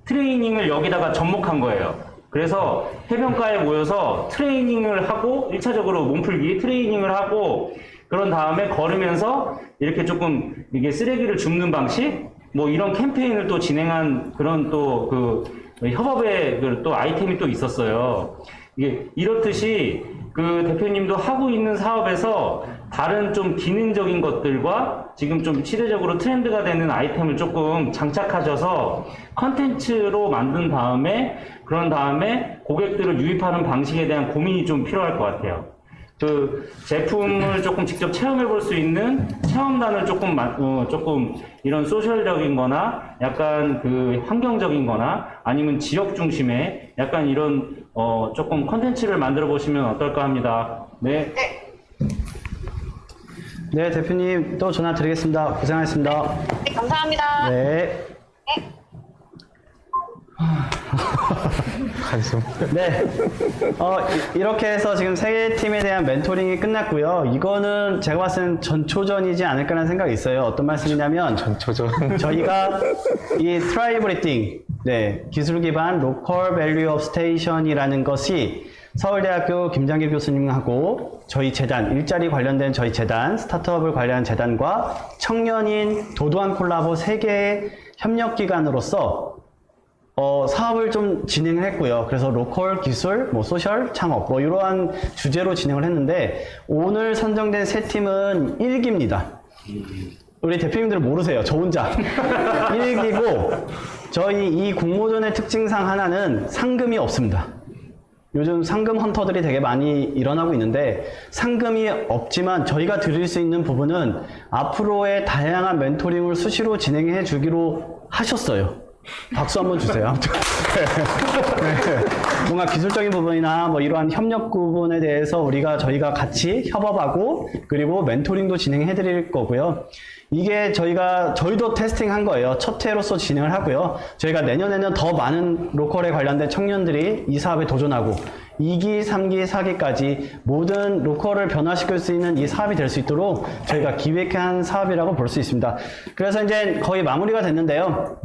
트레이닝을 여기다가 접목한 거예요. 그래서 해변가에 모여서 트레이닝을 하고, 1차적으로 몸풀기 트레이닝을 하고, 그런 다음에 걸으면서 이렇게 조금 이게 쓰레기를 줍는 방식? 뭐 이런 캠페인을 또 진행한 그런 또 협업의 또 아이템이 또 있었어요. 이게 이렇듯이 그 대표님도 하고 있는 사업에서 다른 좀 기능적인 것들과 지금 좀 시대적으로 트렌드가 되는 아이템을 조금 장착하셔서 컨텐츠로 만든 다음에 그런 다음에 고객들을 유입하는 방식에 대한 고민이 좀 필요할 것 같아요. 그 제품을 조금 직접 체험해 볼 수 있는 체험단을 조금 이런 소셜적인 거나 약간 그 환경적인 거나 아니면 지역 중심의 약간 이런 조금 컨텐츠를 만들어 보시면 어떨까 합니다. 네. 네, 대표님 또 전화 드리겠습니다. 고생하셨습니다. 네, 감사합니다. 네. 한숨. 네. 이렇게 해서 지금 세 팀에 대한 멘토링이 끝났고요. 이거는 제가 봤을 땐 전초전이지 않을까라는 생각이 있어요. 어떤 말씀이냐면, 전초전. 저희가 이 트라이브리팅, 네, 기술 기반 로컬 밸류 업 스테이션이라는 것이 서울대학교 김장길 교수님하고 저희 재단, 일자리 관련된 저희 재단, 스타트업을 관련한 재단과 청년인 도도한 콜라보 3개의 협력기관으로서 사업을 좀 진행을 했고요. 그래서 로컬 기술, 뭐 소셜 창업, 뭐 이러한 주제로 진행을 했는데 오늘 선정된 세 팀은 1기입니다. 우리 대표님들은 모르세요. 저 혼자 1기고 저희 이 공모전의 특징상 하나는 상금이 없습니다. 요즘 상금 헌터들이 되게 많이 일어나고 있는데 상금이 없지만 저희가 드릴 수 있는 부분은 앞으로의 다양한 멘토링을 수시로 진행해 주기로 하셨어요. 박수 한번 주세요. 네. 뭔가 기술적인 부분이나 뭐 이러한 협력 부분에 대해서 저희가 같이 협업하고 그리고 멘토링도 진행해 드릴 거고요. 이게 저희도 테스팅한 거예요. 첫 회로서 진행을 하고요. 저희가 내년에는 더 많은 로컬에 관련된 청년들이 이 사업에 도전하고 2기, 3기, 4기까지 모든 로컬을 변화시킬 수 있는 이 사업이 될 수 있도록 저희가 기획한 사업이라고 볼 수 있습니다. 그래서 이제 거의 마무리가 됐는데요.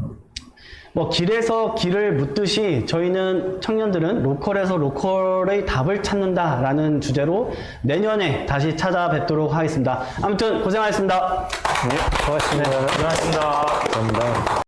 뭐 길에서 길을 묻듯이 저희는 청년들은 로컬에서 로컬의 답을 찾는다라는 주제로 내년에 다시 찾아뵙도록 하겠습니다. 아무튼 고생하셨습니다. 네, 고맙습니다. 고생하셨습니다. 감사합니다.